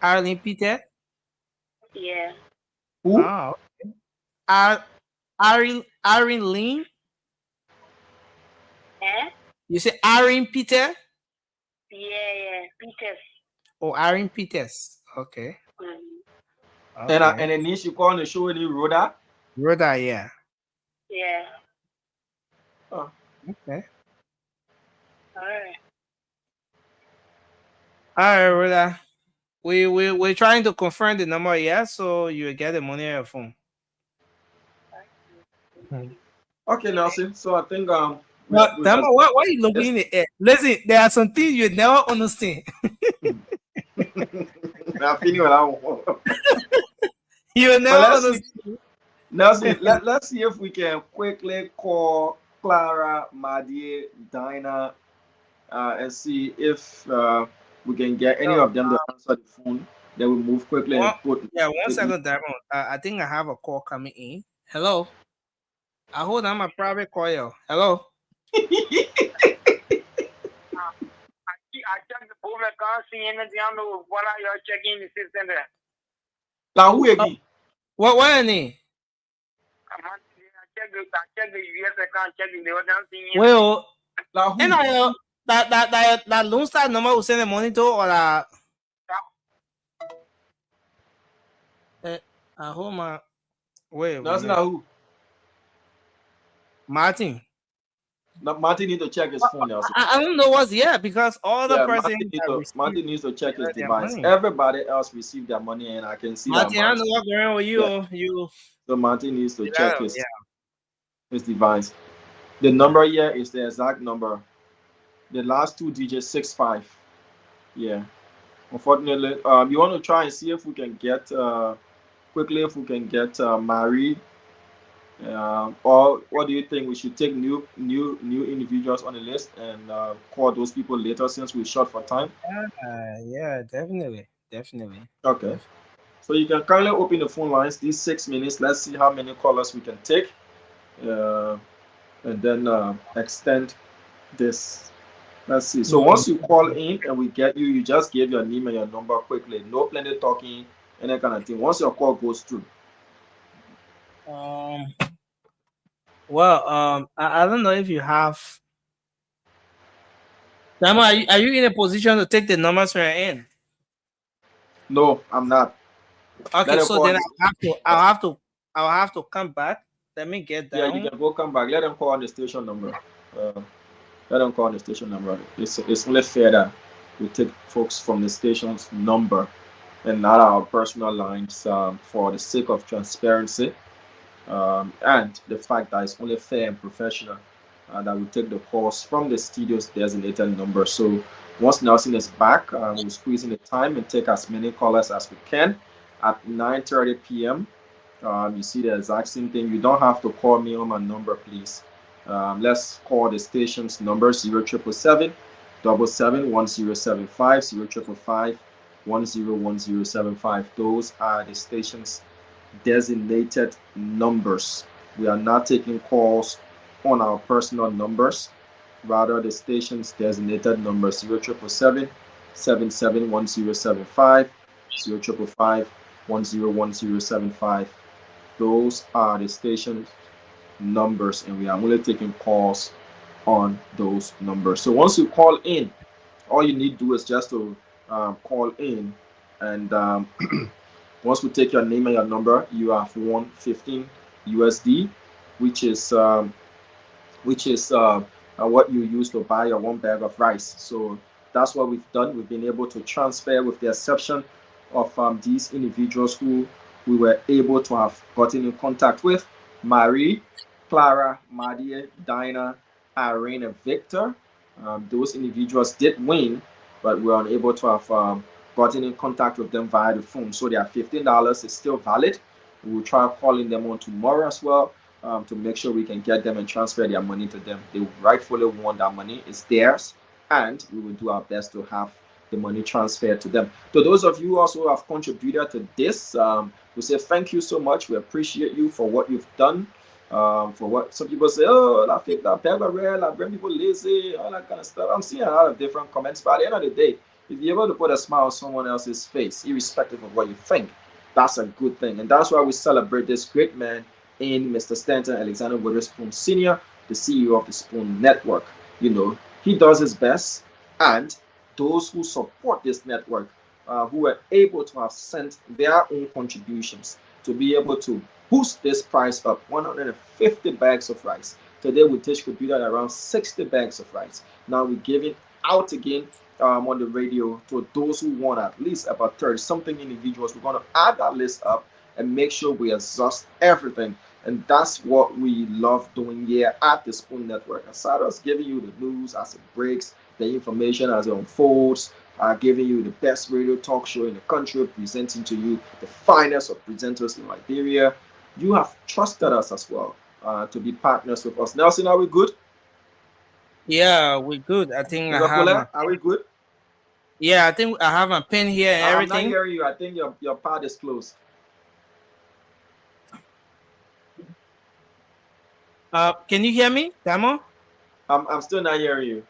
S1: Arlene Peter?
S5: Yeah.
S2: Who?
S1: Oh, okay. Irene Lynn?
S5: Eh?
S1: You say Irene Peter?
S5: Yeah, Peters.
S1: Oh, Irene Peters. Okay.
S5: Mm-hmm.
S2: Okay. And then she called the show any Rhoda?
S1: Rhoda, yeah.
S5: Yeah.
S2: Oh.
S1: Okay.
S5: All right.
S1: All right, Rhoda. We're trying to confirm the number, yeah, so you get the money on your phone.
S2: Okay, Nelson. So I think
S1: why are you looking in the air? Listen, there are some things you never understand.
S2: I'm feeling what I want.
S1: You never understand.
S2: Nelson, let's see if we can quickly call Clara, Madie, Dinah, and see if we can get any of them to answer the phone. Then we move quickly and put.
S1: Yeah, 1 second, Diamond. I think I have a call coming in. Hello. I hold on my private call. Yo. Hello.
S3: I checked the phone. I can't see anything. I don't know what are you checking the system there.
S2: Now who again?
S1: What are you name?
S3: I check the US account, check the other thing.
S1: Well,
S2: now who?
S1: And that Lone Star number will send the money to or I hold my wait.
S2: That's not who.
S1: Martin.
S2: Now, Martin need to check his phone also.
S1: I don't know what's because all the person
S2: Martin needs to check his device. Money. Everybody else received their money, and I can see
S1: Martin,
S2: that.
S1: I know what's going on with you.
S2: Yeah. So Martin needs to check his device. The number here is the exact number. The last two digits 65. Yeah. Unfortunately, you want to try and see if we can get quickly if we can get Marie. Or what do you think? We should take new individuals on the list and call those people later since we're short for time.
S1: Yeah, definitely, definitely.
S2: Okay. So you can kindly open the phone lines. These 6 minutes. Let's see how many callers we can take, uh, and then extend this. Let's see. So once you call in and we get you, you just give your name and your number quickly. No plenty talking, any kind of thing. Once your call goes through.
S1: Um. Well, I don't know if you have. Dama, are you in a position to take the numbers from your end?
S2: No, I'm not. Let
S1: Okay,
S2: them
S1: so
S2: call.
S1: then I'll have to come back. Let me get
S2: Yeah, you
S1: down.
S2: can go come back. Let them call on the station number. Uh, Let them call on the station number. It's only fair that we take folks from the station's number and not our personal lines for the sake of transparency and the fact that it's only fair and professional that we take the calls from the studio's designated number. So once Nelson is back, we'll squeeze in the time and take as many callers as we can at 9:30 p.m. You see the exact same thing. You don't have to call me on my number, please. Let's call the station's number 0777 1075 0555 101075. Those are the station's designated numbers. We are not taking calls on our personal numbers, rather the station's designated number 0777 771075 0555 101075. Those are the station numbers, and we are only taking calls on those numbers. So once you call in, all you need to do is just to call in, and once we take your name and your number, you have won 15 USD, which is what you use to buy your one bag of rice. So that's what we've done. We've been able to transfer, with the exception of these individuals who we were able to have gotten in contact with: Marie, Clara, Madia, Dinah, Irene, and Victor. Those individuals did win, but we were unable to have gotten in contact with them via the phone. So their $15 is still valid. We will try calling them on tomorrow as well, to make sure we can get them and transfer their money to them. They rightfully want that money. It's theirs, and we will do our best to have the money transferred to them. To those of you also who have contributed to this, we say thank you so much. We appreciate you for what you've done. For what some people say, oh, that fake, that paper rare, that bring people lazy, all that kind of stuff. I'm seeing a lot of different comments, but at the end of the day, if you're able to put a smile on someone else's face, irrespective of what you think, that's a good thing. And that's why we celebrate this great man in Mr. Stanton Alexander Witherspoon Sr., the CEO of the Spoon Network. You know, he does his best, and those who support this network, who were able to have sent their own contributions to be able to boost this price up 150 bags of rice. Today we distributed around 60 bags of rice. Now we're giving out again on the radio to those who want at least about 30 something individuals. We're going to add that list up and make sure we exhaust everything. And that's what we love doing here at the Spoon Network. Aside us giving you the news as it breaks, the information as it unfolds, giving you the best radio talk show in the country, presenting to you the finest of presenters in Liberia. You have trusted us as well to be partners with us. Nelson, are we good?
S1: Yeah, we're good. I think I have my.
S2: Are we good?
S1: Yeah, I think I have my pen here and
S2: I'm not
S1: everything.
S2: hearing you. I think your part is closed.
S1: Can you hear me, Damo?
S2: I'm still not hearing you.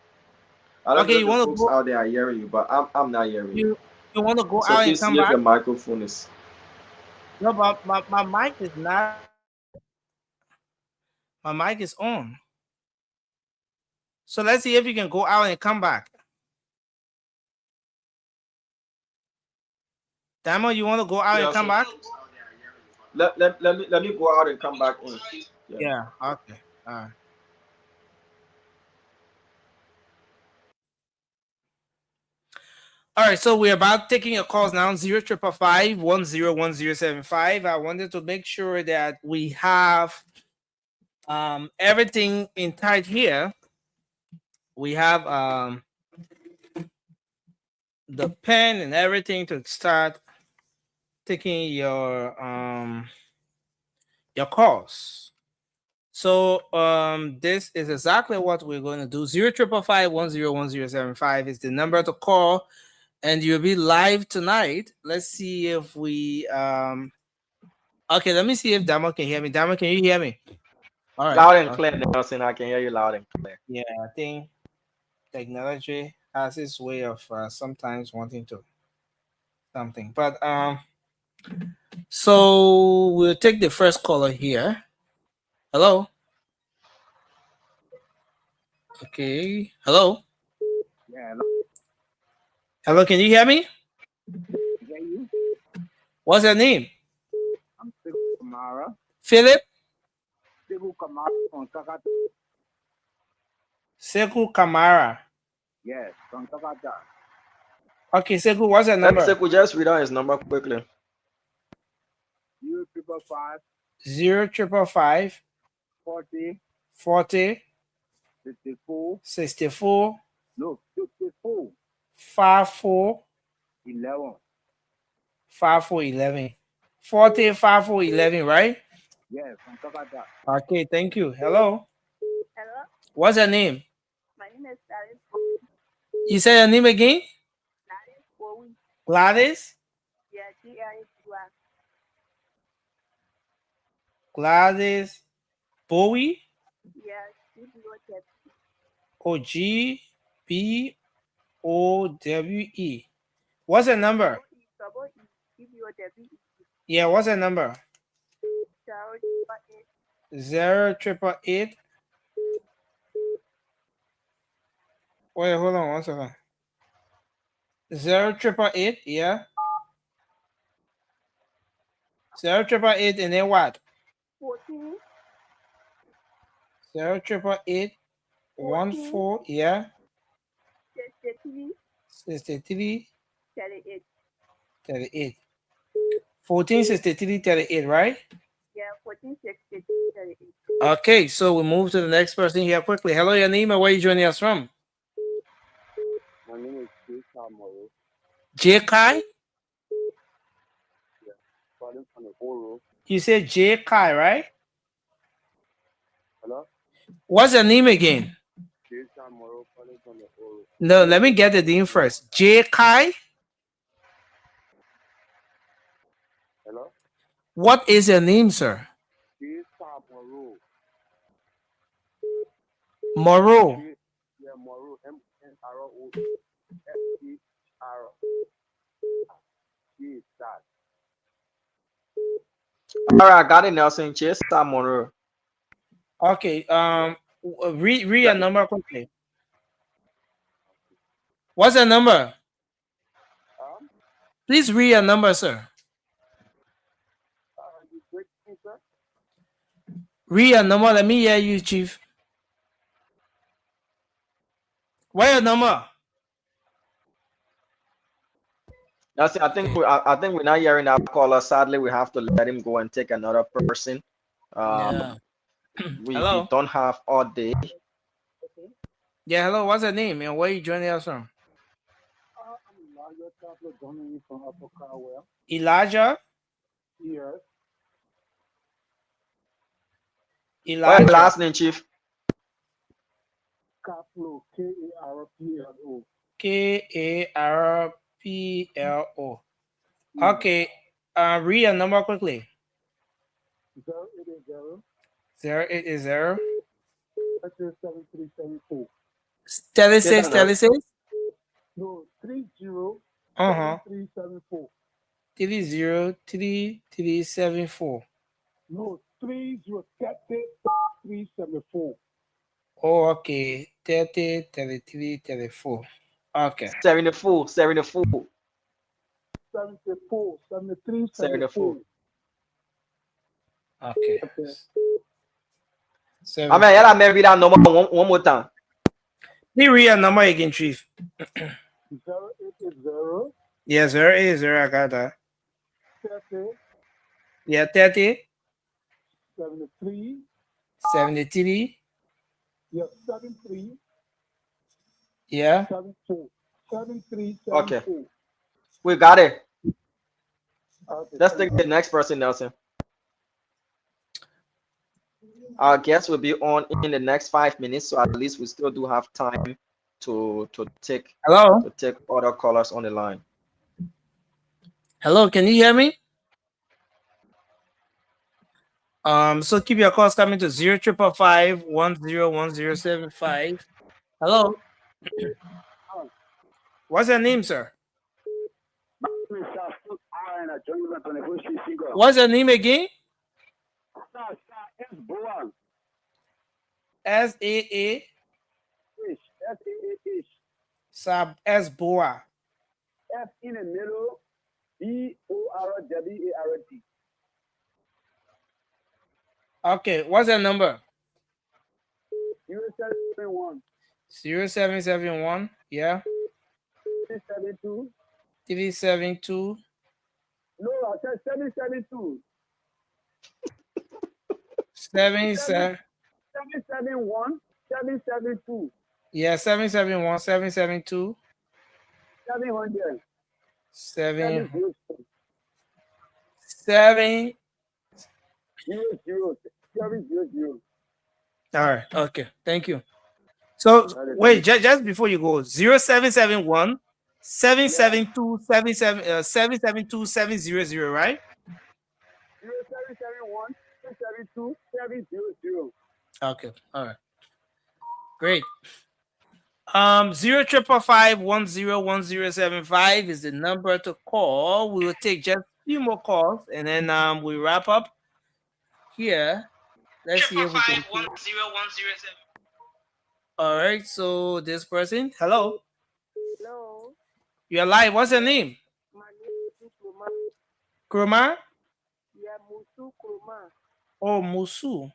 S2: I don't
S1: Okay,
S2: know if
S1: you
S2: the
S1: want to
S2: folks
S1: go?
S2: out there are hearing you, but I'm not hearing you.
S1: You want to go
S2: So
S1: out and
S2: please
S1: come
S2: see if
S1: back?
S2: your microphone is.
S1: No, but my mic is not. My mic is on. So let's see if you can go out and come back. Damo, you want to go out
S2: Yeah,
S1: and come
S2: so
S1: back?
S2: let me go out and come back in.
S1: Yeah. Okay. All right. All right, so we're about taking your calls now. 0555 101075. I wanted to make sure that we have Everything in tight here. We have the pen and everything to start taking your calls. So this is exactly what we're going to do. 05551011075 is the number to call, and you'll be live tonight. Let's see if we okay, let me see if Damo can hear me. Damo, can you hear me? All right.
S2: Loud and clear, Nelson. I can hear you loud and clear.
S1: Yeah, I think technology has its way of sometimes wanting to something. But so we'll take the first caller here. Hello. Okay. Hello.
S6: Yeah,
S1: Hello, can you hear me?
S6: hear you.
S1: What's your name?
S6: I'm Sekou Kamara.
S1: Philip
S6: Sekou Kamara from Takata.
S1: Sekou Kamara.
S6: Yes, from Takata.
S1: Okay, Sekou, what's your
S2: Let me
S1: number?
S2: say, could just read out his number quickly.
S6: 0555
S1: 055
S6: 40
S1: 40
S6: 54.
S1: 64
S6: No, 54
S1: 54
S6: 11.
S1: 5411. 40 5411, right?
S6: Yes, from Takata.
S1: Okay, thank you. Hello.
S5: Hello,
S1: What's your name?
S5: my name is Gladys.
S1: You say your name again?
S5: Gladys Bowie.
S1: Gladys?
S5: Yeah, G-L-A-D-Y.
S1: Gladys Bowie?
S5: Yeah, G-B-O-W.
S1: O G B O W E. What's your number?
S5: Double E, G-B-O-W-E.
S1: Yeah, what's your number?
S5: 0-8.
S1: 0888. Wait, hold on 1 second. 0888, yeah. 0888 and then what?
S5: 14.
S1: 0888 14, yeah.
S5: 63.
S1: 63
S5: 38.
S1: 38. 1463 38, right?
S5: Yeah, 14, 63, 38.
S1: Okay, so we move to the next person here quickly. Hello, your name and where you joining us from?
S6: My name is Jay Moro.
S1: J Kai?
S6: Calling from the Oro.
S1: You said J Kai, right?
S6: Hello?
S1: What's your name again?
S6: Jay Moro calling from the Oro.
S1: No, let me get the name first. J Kai?
S6: Hello?
S1: What is your name, sir?
S6: Jay Moro.
S1: Moro.
S6: Yeah, Moro. M-N-R-O. F-E-R. G. That.
S2: All right, I got it, Nelson. Chase Monroe.
S1: Okay, read your number quickly. What's your number? Please read your number, sir.
S6: You break me, sir?
S1: Read your number. Let me hear you, Chief. What's your number?
S2: Nelson, I think we're not hearing that caller. Sadly, we have to let him go and take another person.
S1: Yeah.
S2: We
S1: Hello.
S2: don't have all day.
S1: Yeah, hello. What's your name and where you joining us from?
S6: I'm Elijah Kaplan, joining you from Upper Caldwell.
S1: Elijah.
S6: Yes.
S2: What's your
S1: Elijah.
S2: last name, Chief?
S6: Kaplo, K-A-R-P-L-O.
S1: Karplo. Okay. Read your number quickly.
S6: 080
S1: 080
S6: 7374.
S1: 36 36.
S6: No, 30
S1: Uh-huh.
S6: 7374.
S1: 303374.
S6: No, 374.
S1: Oh, okay. 30 33 34. Okay.
S2: 74.
S6: 74, 73,
S2: 74.
S1: Okay.
S2: I mean, yeah, let me read that number one more time.
S1: Please read your number again, Chief.
S6: 080
S1: Yeah, 080. I got that.
S6: 30
S1: Yeah, 30
S6: 73
S1: 73.
S6: Yeah, 73
S1: Yeah.
S6: 74 73
S2: Okay,
S6: 74.
S2: we got it.
S6: Okay,
S2: Let's
S6: thank
S2: take the next person, Nelson. Our guest will be on in the next 5 minutes, so at least we still do have time to take
S1: Hello.
S2: other callers on the line.
S1: Hello. Can you hear me? So keep your calls coming to 0555-101075. Hello. What's your name, sir? What's your name again? S-A-A. Sab S Boa.
S6: F in the middle, B-O-R-W-A-R-D.
S1: Okay. What's your number?
S6: 0771
S1: 0771. Yeah.
S6: 372.
S1: 372.
S6: No, I said 772.
S1: 77.
S6: 771 772
S1: Yeah. 771. 772.
S6: 700
S1: 7.
S6: 700
S1: 7.
S6: 700.
S1: All right. Okay. Thank you. So wait, just before you go, 0771 772 772 700, right?
S6: 0771 772 700.
S1: Okay. All right. Great. 0555-101075 is the number to call. We will take just a few more calls and then we wrap up here. Let's see if we can. All right. So this person, hello.
S5: Hello.
S1: You're live. What's your name?
S5: My name is Kroma.
S1: Kroma?
S5: Yeah, Musu Kroma.
S1: Oh, Musu.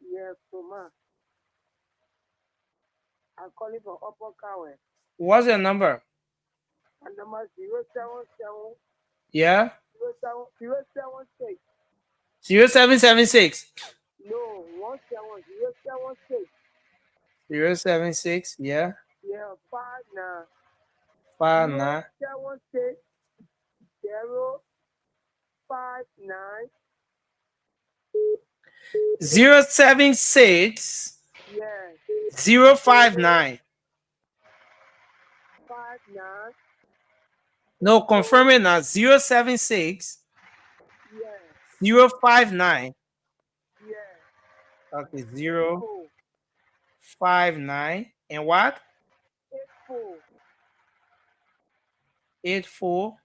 S5: Yeah, Kroma. I'm calling from Upper Kawe.
S1: What's your number?
S5: My number is 077
S1: Yeah.
S5: 076.
S1: 0776.
S5: No, 076.
S1: 076. Yeah.
S5: Yeah, 59.
S1: 59.
S5: 076 059.
S1: 076
S5: Yeah,
S1: 059.
S5: 59.
S1: No, confirm it now. 076
S5: Yeah,
S1: 059.
S5: yeah.
S1: Okay,
S5: 4
S1: 059. And what?
S5: 84
S1: 84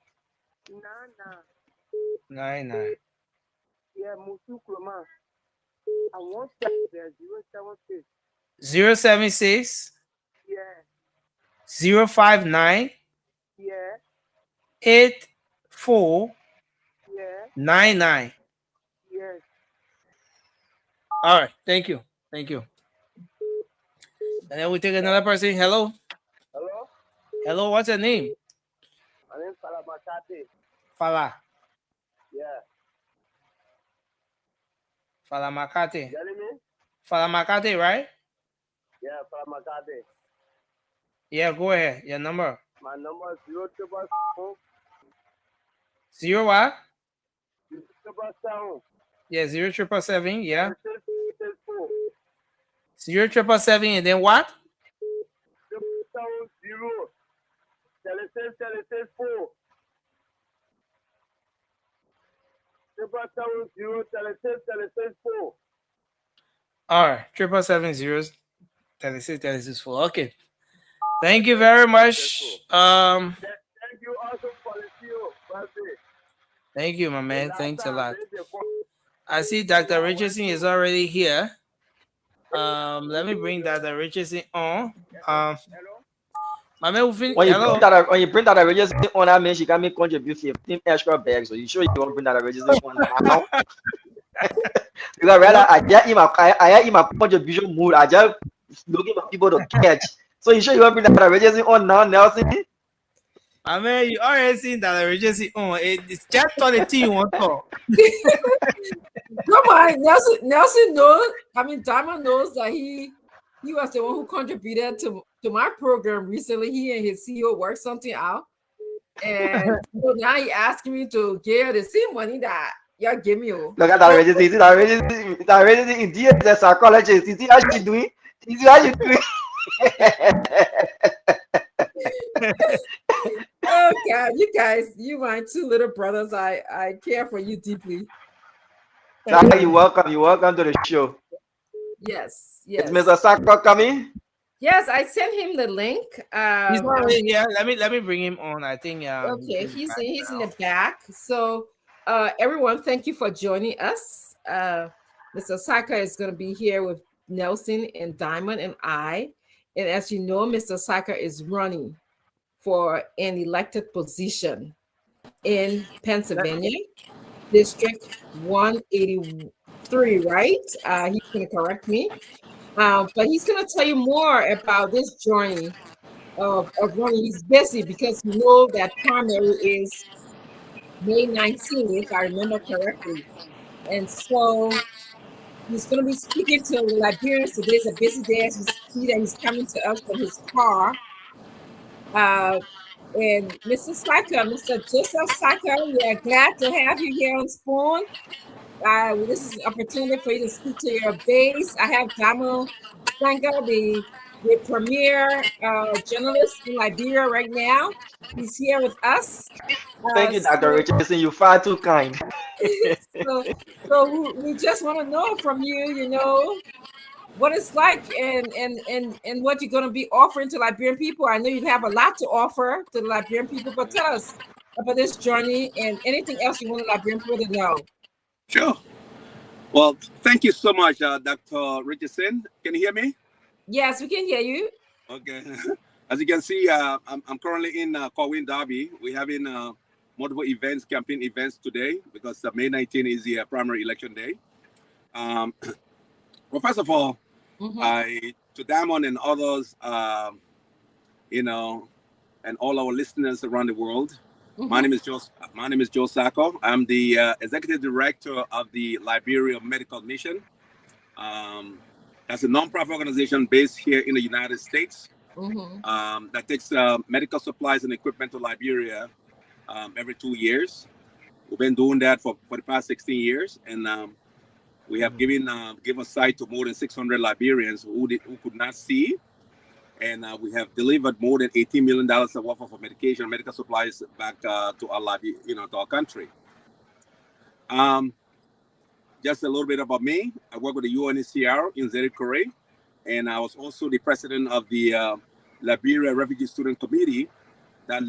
S5: 99.
S1: 99.
S5: Yeah, Musu Kroma. I want to there 076.
S1: 076
S5: Yeah,
S1: 059
S5: yeah,
S1: 84
S5: yeah,
S1: 99.
S5: yes.
S1: All right, thank you. Thank you. And then we take another person. Hello.
S6: Hello?
S1: Hello, what's your name?
S6: My name is Fala Makate.
S1: Fala.
S6: Yeah.
S1: Fala Makate.
S6: Telling me?
S1: Fala Makate, right?
S6: Yeah, Fala Makate.
S1: Yeah, go ahead. Your number.
S6: My number is 077
S1: 0 what?
S6: 077
S1: Yeah, 0777. Yeah.
S6: 664
S1: 0777. And then what?
S6: 070 4 070 4.
S1: All right. 777 36 Okay. Thank you very much.
S6: Thank you also for the show, birthday.
S1: Thank you, my man. Thanks a lot. I see Dr. Richardson is already here. Let me bring Dr. Richardson on.
S6: Hello?
S1: My man will finish.
S2: When you
S1: Hello.
S2: bring that register on, that means you can make contribute 15 extra bags. So you sure you want to bring that register on now? Because rather, I in my contribution mood. I just looking for people to catch. So you sure you want to bring that register on now, Nelson?
S1: I mean, you already seen that emergency on. It's just on the team on top.
S7: Come on, Nelson knows. I mean, Diamond knows that he was the one who contributed to my program recently. He and his CEO worked something out, and so now he asking me to give the same money that y'all give me.
S2: Look at that emergency. The emergency indeed the psychologist. You see how she doing? You see how she doing?
S7: Oh God, you guys, you my two little brothers. I care for you deeply.
S2: You're welcome. You're welcome to the show.
S7: Yes.
S2: Is Mr. Saka coming?
S7: Yes, I sent him the link.
S1: He's already here. Let me bring him on. I think.
S7: Okay, he's in the back. So, everyone, thank you for joining us. Mr. Saka is going to be here with Nelson and Diamond and I. And as you know, Mr. Saka is running for an elected position in Pennsylvania, District 183, right? He's going to correct me. But he's going to tell you more about this journey of running. He's busy because you know that primary is May 19th, if I remember correctly. And so he's going to be speaking to Liberians today. It's a busy day as you see that he's coming to us from his car. And Mr. Saka, Mr. Joseph Saka, we are glad to have you here on Spoon. This is an opportunity for you to speak to your base. I have Jamal Sanga, the premier journalist in Liberia right now. He's here with us.
S2: Thank you, Dr. Richardson. You're far too kind.
S7: so we just want to know from you, what it's like and what you're going to be offering to Liberian people. I know you have a lot to offer to the Liberian people, but tell us about this journey and anything else you want the Liberian people to know.
S8: Sure. Well, thank you so much, Dr. Richardson. Can you hear me?
S7: Yes, we can hear you.
S8: Okay. As you can see, I'm currently in Corwin, Derby. We're having multiple events, campaign events today because May 19 is the primary election day. Well, first of all, to Diamond and others, and all our listeners around the world, my name is Joe Sacco. I'm the executive director of the Liberia Medical Mission. That's a nonprofit organization based here in the United States that takes medical supplies and equipment to Liberia every 2 years. We've been doing that for the past 16 years, and we have given sight to more than 600 Liberians who could not see. And we have delivered more than $18 million worth of medical supplies back to our to our country. Just a little bit about me. I work with the UNHCR in Zerikore, and I was also the president of the Liberia Refugee Student Committee that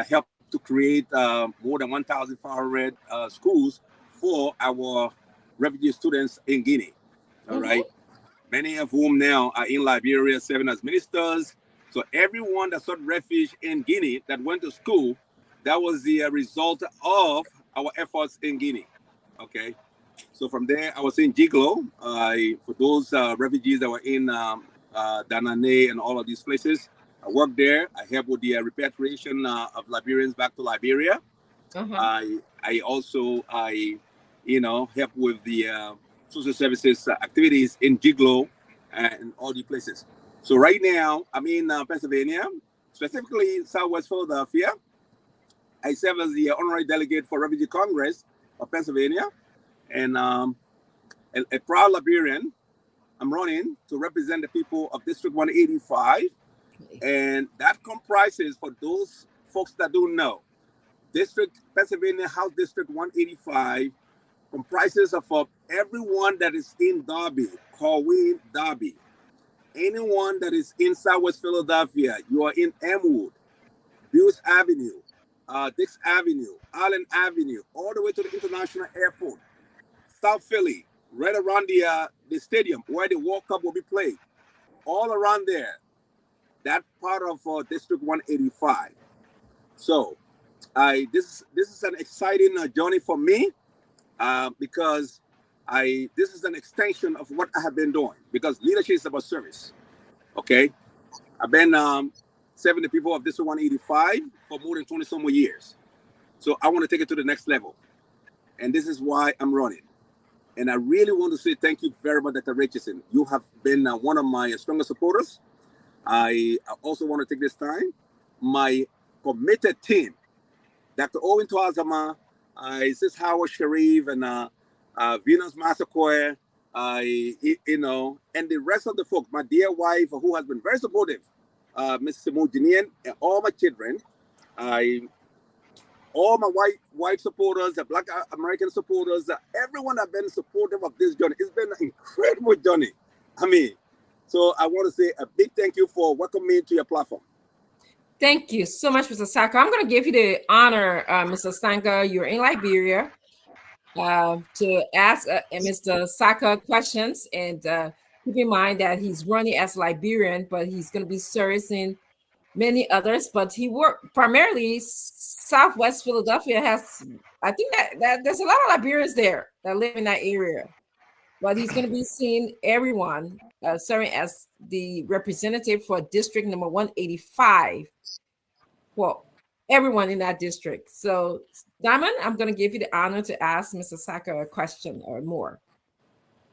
S8: helped to create more than 1,500 schools for our refugee students in Guinea. All right. Many of whom now are in Liberia serving as ministers. So everyone that sought refuge in Guinea that went to school, that was the result of our efforts in Guinea. Okay. So from there, I was in Jiglo. For those refugees that were in Danane and all of these places, I worked there. I helped with the repatriation of Liberians back to Liberia. I also helped with the social services activities in Jiglo and all the places. So right now, I'm in Pennsylvania, specifically Southwest Philadelphia. I serve as the honorary delegate for Refugee Congress of Pennsylvania, and a proud Liberian. I'm running to represent the people of District 185, and that comprises, for those folks that don't know, Pennsylvania House District 185 comprises of everyone that is in Derby, Corwin, Derby. Anyone that is in Southwest Philadelphia, you are in Elmwood, Bewes Avenue, Dix Avenue, Allen Avenue, all the way to the International Airport, South Philly, right around the stadium where the World Cup will be played. All around there, that part of District 185. So this is an exciting journey for me. Because this is an extension of what I have been doing, because leadership is about service. Okay, I've been serving the people of District 185 for more than 20 some more years. So I want to take it to the next level. And this is why I'm running. And I really want to say thank you very much, Dr. Richardson. You have been one of my strongest supporters. I also want to take this time, my committed team, Dr. Owen Twazama, Sis Howard Sharif, and Venus Massaquoi, and the rest of the folks, my dear wife, who has been very supportive, Ms. Simone Dinian, and all my children, all my white supporters, the Black American supporters, everyone have been supportive of this journey. It's been an incredible journey. I mean, so I want to say a big thank you for welcoming me to your platform.
S7: Thank you so much, Mr. Saka. I'm going to give you the honor, Mr. Sanga. You're in Liberia to ask Mr. Saka questions, and keep in mind that he's running as Liberian, but he's going to be servicing many others. But he worked primarily Southwest Philadelphia. I think that there's a lot of Liberians there that live in that area, but he's going to be seeing everyone, serving as the representative for district number 185 for everyone in that district. So, Diamond, I'm going to give you the honor to ask Mr. Saka a question or more.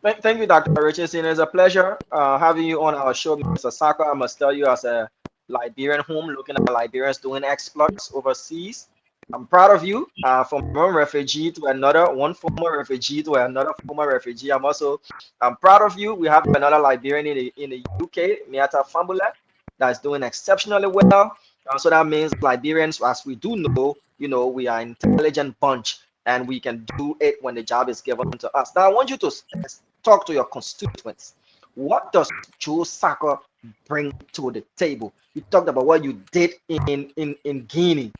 S2: Thank you, Dr. Richardson. It's a pleasure having you on our show, Mr. Saka. I must tell you, as a Liberian home, looking at Liberians doing exploits overseas, I'm proud of you. From one refugee to another, one former refugee to another former refugee. I'm proud of you. We have another Liberian in the UK, Miata Fambula, that's doing exceptionally well. So that means Liberians, as we do know, we are an intelligent bunch, and we can do it when the job is given to us. Now, I want you to talk to your constituents. What does Joe Saka bring to the table? You talked about what you did in Guinea.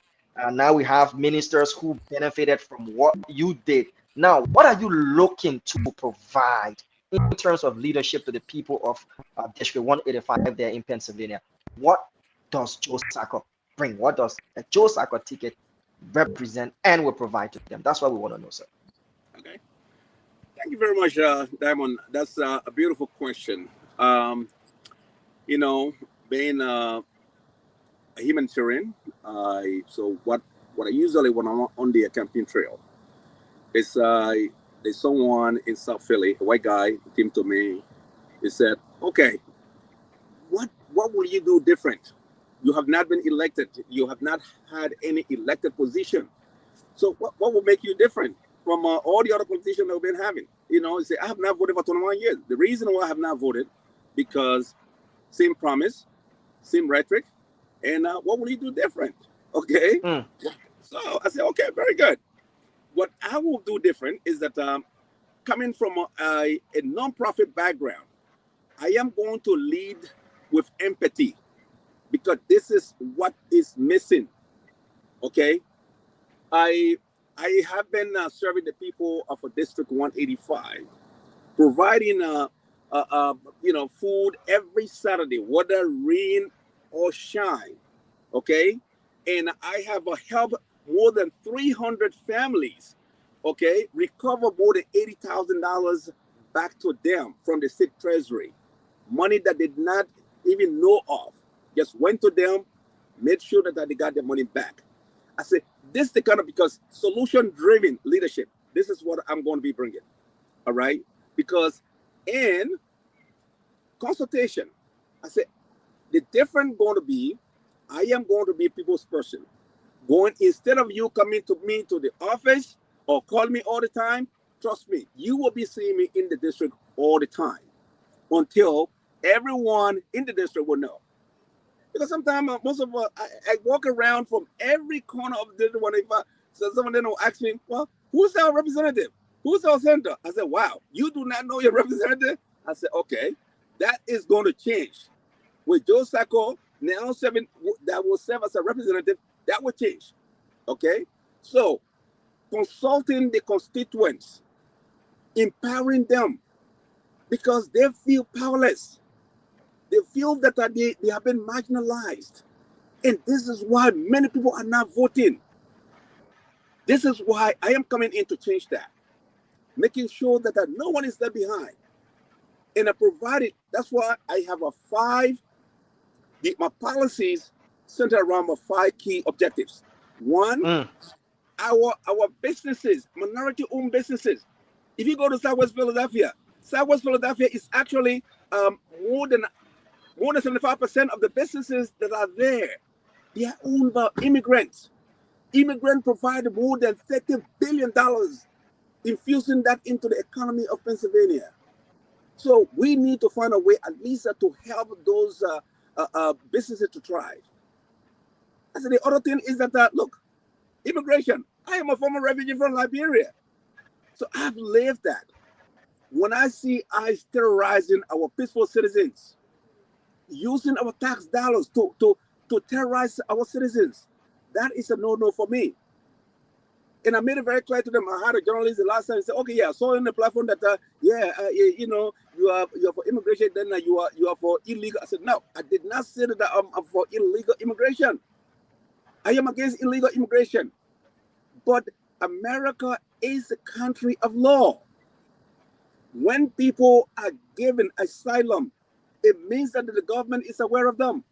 S2: Now we have ministers who benefited from what you did. Now, what are you looking to provide in terms of leadership to the people of District 185 there in Pennsylvania? What does Joe Saka bring? What does a Joe Saka ticket represent and will provide to them? That's what we want to know, sir.
S8: Okay. Thank you very much, Diamond. That's a beautiful question. Being a humanitarian, so what I usually when I'm on the campaign trail is there's someone in South Philly, a white guy, came to me. He said, "Okay, what will you do different? You have not been elected. You have not had any elected position. So what will make you different from all the other politicians that we've been having?" He said, "I have not voted for 21 years. The reason why I have not voted, because same promise, same rhetoric, and what will you do different?" Okay. So I said, okay, very good. What I will do different is that coming from a non-profit background, I am going to lead with empathy, because this is what is missing. Okay. I have been serving the people of a District 185, providing food every Saturday, whether rain or shine. Okay, and I have helped more than 300 families. Okay, recover more than $80,000 back to them from the state treasury, money that they did not even know of. Just went to them, made sure that they got their money back. I said, this is the kind of, because solution-driven leadership, this is what I'm going to be bringing. All right, because in consultation, I said, the difference going to be, I am going to be a people's person. Instead of you coming to me to the office or call me all the time, trust me, you will be seeing me in the district all the time until everyone in the district will know. Because sometimes most of us, I walk around from every corner of the district 185. So someone then will ask me, well, who's our representative? Who's our senator? I said, wow, you do not know your representative? I said, okay, that is going to change. With Joe Saka now that will serve as a representative, that will change. Okay? So, consulting the constituents, empowering them, because they feel powerless. They feel that they have been marginalized. And this is why many people are not voting. This is why I am coming in to change that, making sure that no one is left behind. And I provided, that's why I have my policies centered around 5 key objectives. One, our businesses, minority-owned businesses. If you go to Southwest Philadelphia is actually more than 75% of the businesses that are there. They are owned by immigrants. Immigrants provide more than $30 billion, infusing that into the economy of Pennsylvania. So we need to find a way at least to help those businesses to thrive. I said the other thing is that, look, immigration. I am a former refugee from Liberia. So I've lived that. When I see ICE terrorizing our peaceful citizens, using our tax dollars to terrorize our citizens, that is a no-no for me. And I made it very clear to them. I had a journalist the last time say, okay, yeah, I saw in the platform that, you know, you are for immigration, then you are for illegal. I said, no, I did not say that I'm for illegal immigration. I am against illegal immigration. But America is a country of law. When people are given asylum, it means that the government is aware of them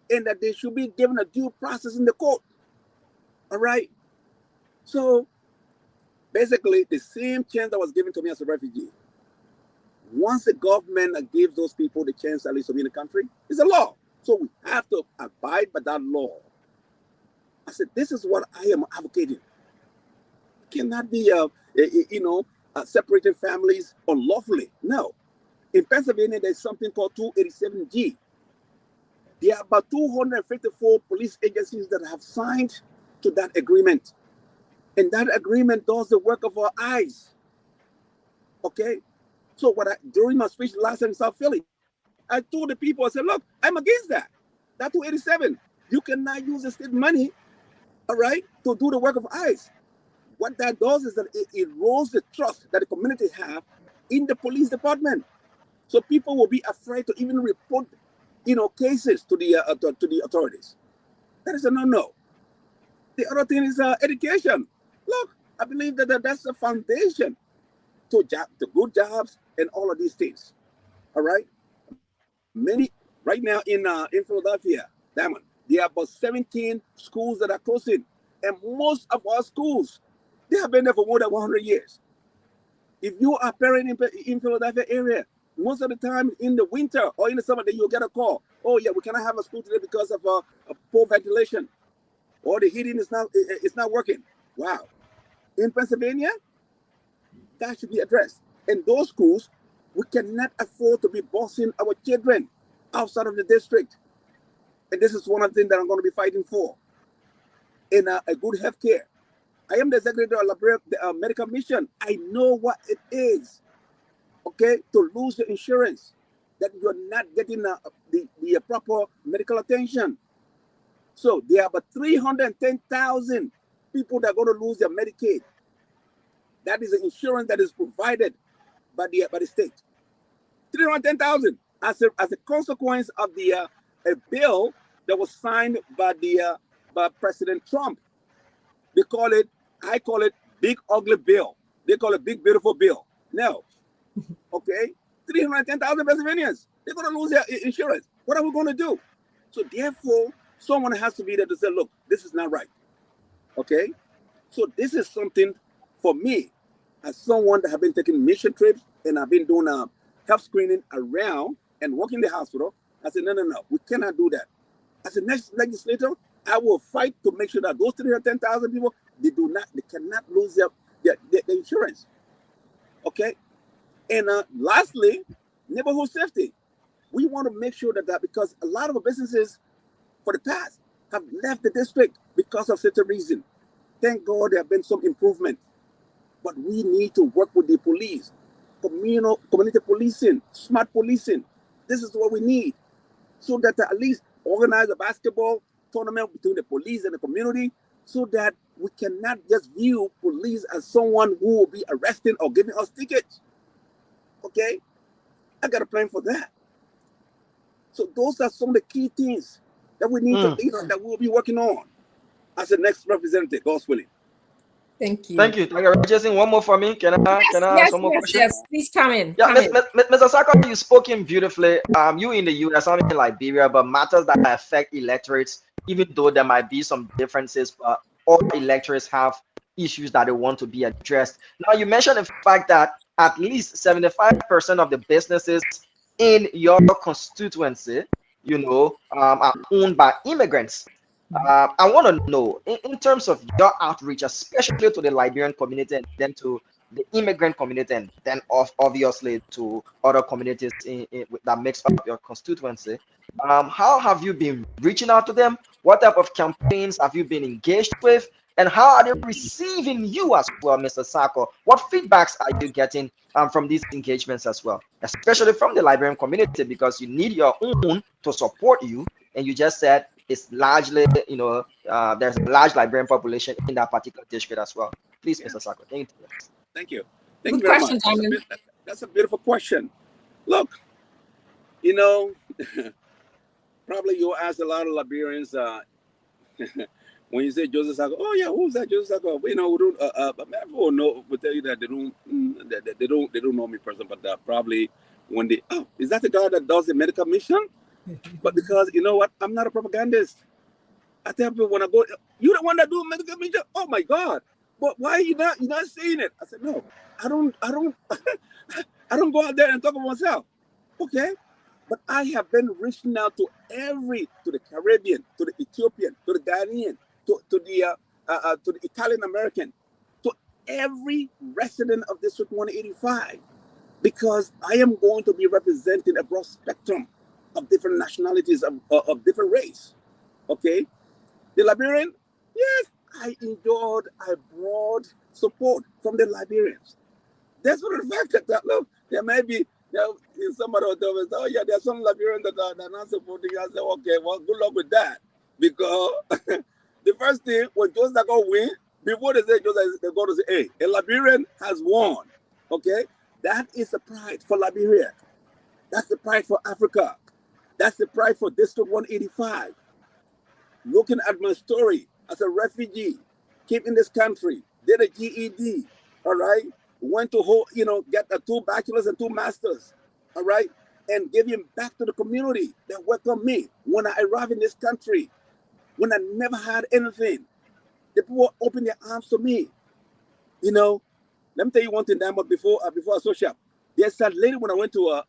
S8: and that they should be given a due process in the court. All right? So basically, the same chance that was given to me as a refugee. Once the government gives those people the chance at least to be in the country, it's a law. So we have to abide by that law. I said, this is what I am advocating. It cannot be, separating families unlawfully. No. In Pennsylvania, there's something called 287G. There are about 254 police agencies that have signed to that agreement. And that agreement does the work of our eyes. Okay? So during my speech last time in South Philly, I told the people, I said, look, I'm against that. That 287, you cannot use the state money, all right, to do the work of ICE. What that does is that it erodes the trust that the community have in the police department. So people will be afraid to even report, cases to the authorities. That is a no-no. The other thing is education. Look, I believe that that's the foundation to good jobs and all of these things. All right. Many right now in Philadelphia, Diamond, there are about 17 schools that are closing, and most of our schools, they have been there for more than 100 years. If you are a parent in Philadelphia area, most of the time in the winter or in the summer, then you'll get a call. Oh yeah, we cannot have a school today because of poor ventilation, or the heating is not working. Wow. In Pennsylvania, that should be addressed. In those schools, we cannot afford to be busing our children outside of the district. And this is one of the things that I'm going to be fighting for. In a good health care. I am the secretary of the medical mission. I know what it is, okay, to lose the insurance, that you're not getting the proper medical attention. So there are about 310,000 people that are going to lose their Medicaid. That is the insurance that is provided by the state. 310,000 as a consequence of a bill that was signed by President Trump. I call it big ugly bill. They call it big beautiful bill. No, okay, 310,000 Pennsylvanians, they're going to lose their insurance. What are we going to do? So therefore, someone has to be there to say, look, this is not right. Okay, so this is something for me as someone that have been taking mission trips and I've been doing health screening around and working in the hospital. I said, no, we cannot do that. As a next legislator, I will fight to make sure that those 310,000 people, they cannot lose their insurance. Okay? And lastly, neighborhood safety. We want to make sure that because a lot of businesses for the past have left the district because of certain reason. Thank God there have been some improvement. But we need to work with the police, community policing, smart policing. This is what we need. So that at least organize a basketball tournament between the police and the community, so that we cannot just view police as someone who will be arresting or giving us tickets. Okay? I got a plan for that. So those are some of the key things that we need that we'll be working on as the next representative, God's willing.
S7: Thank you.
S2: Thank you. Jason, one more for me. Can I ask some more questions?
S7: Yes, please come in.
S2: Yeah, Mr. Saka, you spoken beautifully. You in the US, I'm in Liberia, but matters that affect electorates even though there might be some differences, but all electors have issues that they want to be addressed. Now, you mentioned the fact that at least 75% of the businesses in your constituency, are owned by immigrants. I want to know, in terms of your outreach, especially to the Liberian community and then to the immigrant community, and then obviously to other communities that makes up your constituency, how have you been reaching out to them? What type of campaigns have you been engaged with? And how are they receiving you as well, Mr. Sako? What feedbacks are you getting from these engagements as well, especially from the Liberian community, because you need your own to support you, and you just said it's largely, there's a large Liberian population in that particular district as well. Please, Mr. Sako. Thank you.
S8: Thank you.
S7: Good
S8: you very
S7: question,
S8: much.
S7: Diamond.
S8: That's a beautiful question. Look, probably you ask a lot of Liberians when you say Joseph Sako, oh yeah, who's that Joseph Sako? We don't. People know, will tell you that they don't know me personally, but probably when they, is that the guy that does the medical mission? But because you know what, I'm not a propagandist. I tell people when I go, you the one that do medical mission? Oh my God! But why are you not saying it? I said no, I don't I don't go out there and talk about myself. Okay, but I have been reaching out to the Caribbean, to the Ethiopian, to the Ghanaian, to the Italian American, to every resident of District 185, because I am going to be representing a broad spectrum of different nationalities, of different race. Okay, the Liberian, yes, I enjoyed a broad support from the Liberians. That's one of the fact that look, there may be somebody will tell us, oh yeah, there are some Liberians that are not supporting. I say, okay, well, good luck with that, because the first thing when Joseph Sako win, before they say Joseph, they're going to say, hey, a Liberian has won. Okay, that is the pride for Liberia. That's the pride for Africa. That's the pride for District 185. Looking at my story as a refugee, came in this country, did a GED, all right, went to get 2 bachelors and 2 masters, all right, and giving back to the community that welcomed me when I arrived in this country, when I never had anything. The people opened their arms to me. Let me tell you one thing, Diamond, before I social. There's a lady when I went to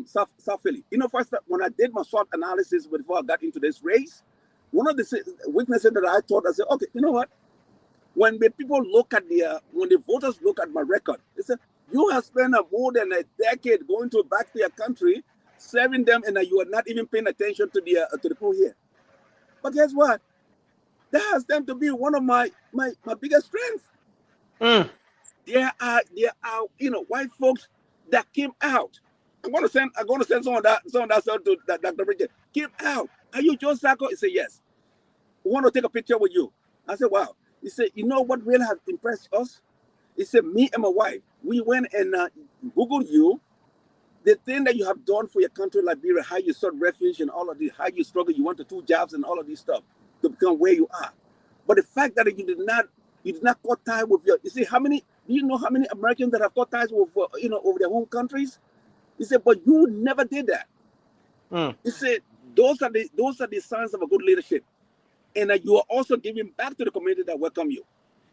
S8: South Philly. First when I did my SWOT analysis before I got into this race, one of the weaknesses that I thought, I said, okay, you know what? When the people look at when the voters look at my record, they say, you have spent more than a decade going back to your country, serving them, and you are not even paying attention to the people here. But guess what? That has them to be one of my biggest strengths. There are white folks that came out. I'm going to send some of that stuff to Dr. Bridget. Came out. Are you Joe Sako? He said, yes. We want to take a picture with you. I said, wow. He said, you know what really has impressed us? He said, me and my wife, we went and Googled you, the thing that you have done for your country, Liberia, how you sought refuge and all of this, how you struggled, you went to 2 jobs and all of this stuff to become where you are. But the fact that you did not cut ties with you see, do you know how many Americans that have cut ties with, over their home countries? He said, but you never did that. He said, those are the signs of a good leadership. And you are also giving back to the community that welcome you.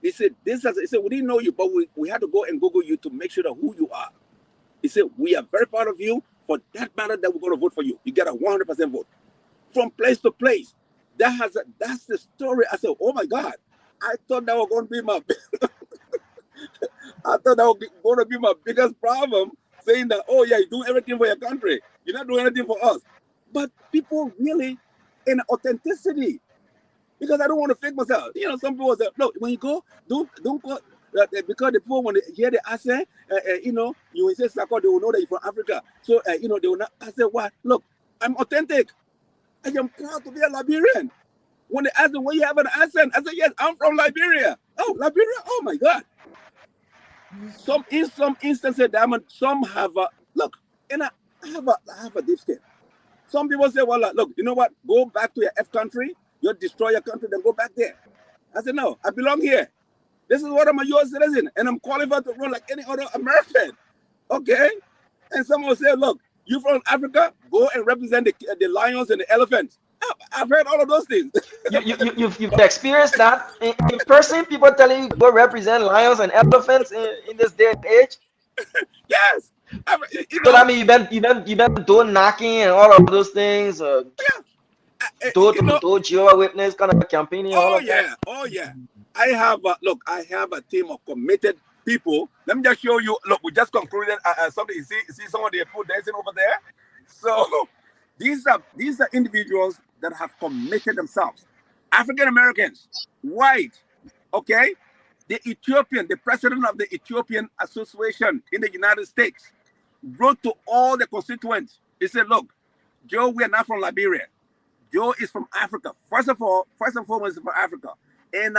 S8: He said, he said, we didn't know you, but we had to go and Google you to make sure that who you are. He said, we are very proud of you. For that matter, that we're going to vote for you. You get a 100% vote. From place to place. That's the story. I said, oh my God. I thought that was going to be my going to be my biggest problem, saying that, oh yeah, you're doing everything for your country. You're not doing anything for us. But people really, in authenticity, because I don't want to fake myself. Some people say, look, when you go, don't go, because the people, when they hear the accent, you say Sako, they will know that you're from Africa. So, they will not. I said, what? Look, I'm authentic. I am proud to be a Liberian. When they ask me, where you have an accent, I said, yes, I'm from Liberia. Oh, Liberia? Oh my God. In some instances, Diamond, some have look, and I have a deep skin. Some people say, well, look, you know what? Go back to your F country. You'll destroy your country, then go back there. I said, no, I belong here. This is what I'm a U.S. citizen, and I'm qualified to run like any other American. Okay? And someone will say, look, you from Africa, go and represent the lions and the elephants. I've heard all of those things.
S2: You've experienced that in person. People telling you go represent lions and elephants in this day and age.
S8: Yes.
S2: So that means you've been door knocking and all of those things. Door to door Jehovah's Witness kind of campaigning.
S8: Oh yeah. I have I have a team of committed people. Let me just show you. Look, we just concluded something. You see some of the people dancing over there. So these are individuals that have committed themselves. African Americans, white, okay. The president of the Ethiopian Association in the United States, wrote to all the constituents. He said, "Look, Joe, we are not from Liberia. Joe is from Africa. First and foremost, from Africa. And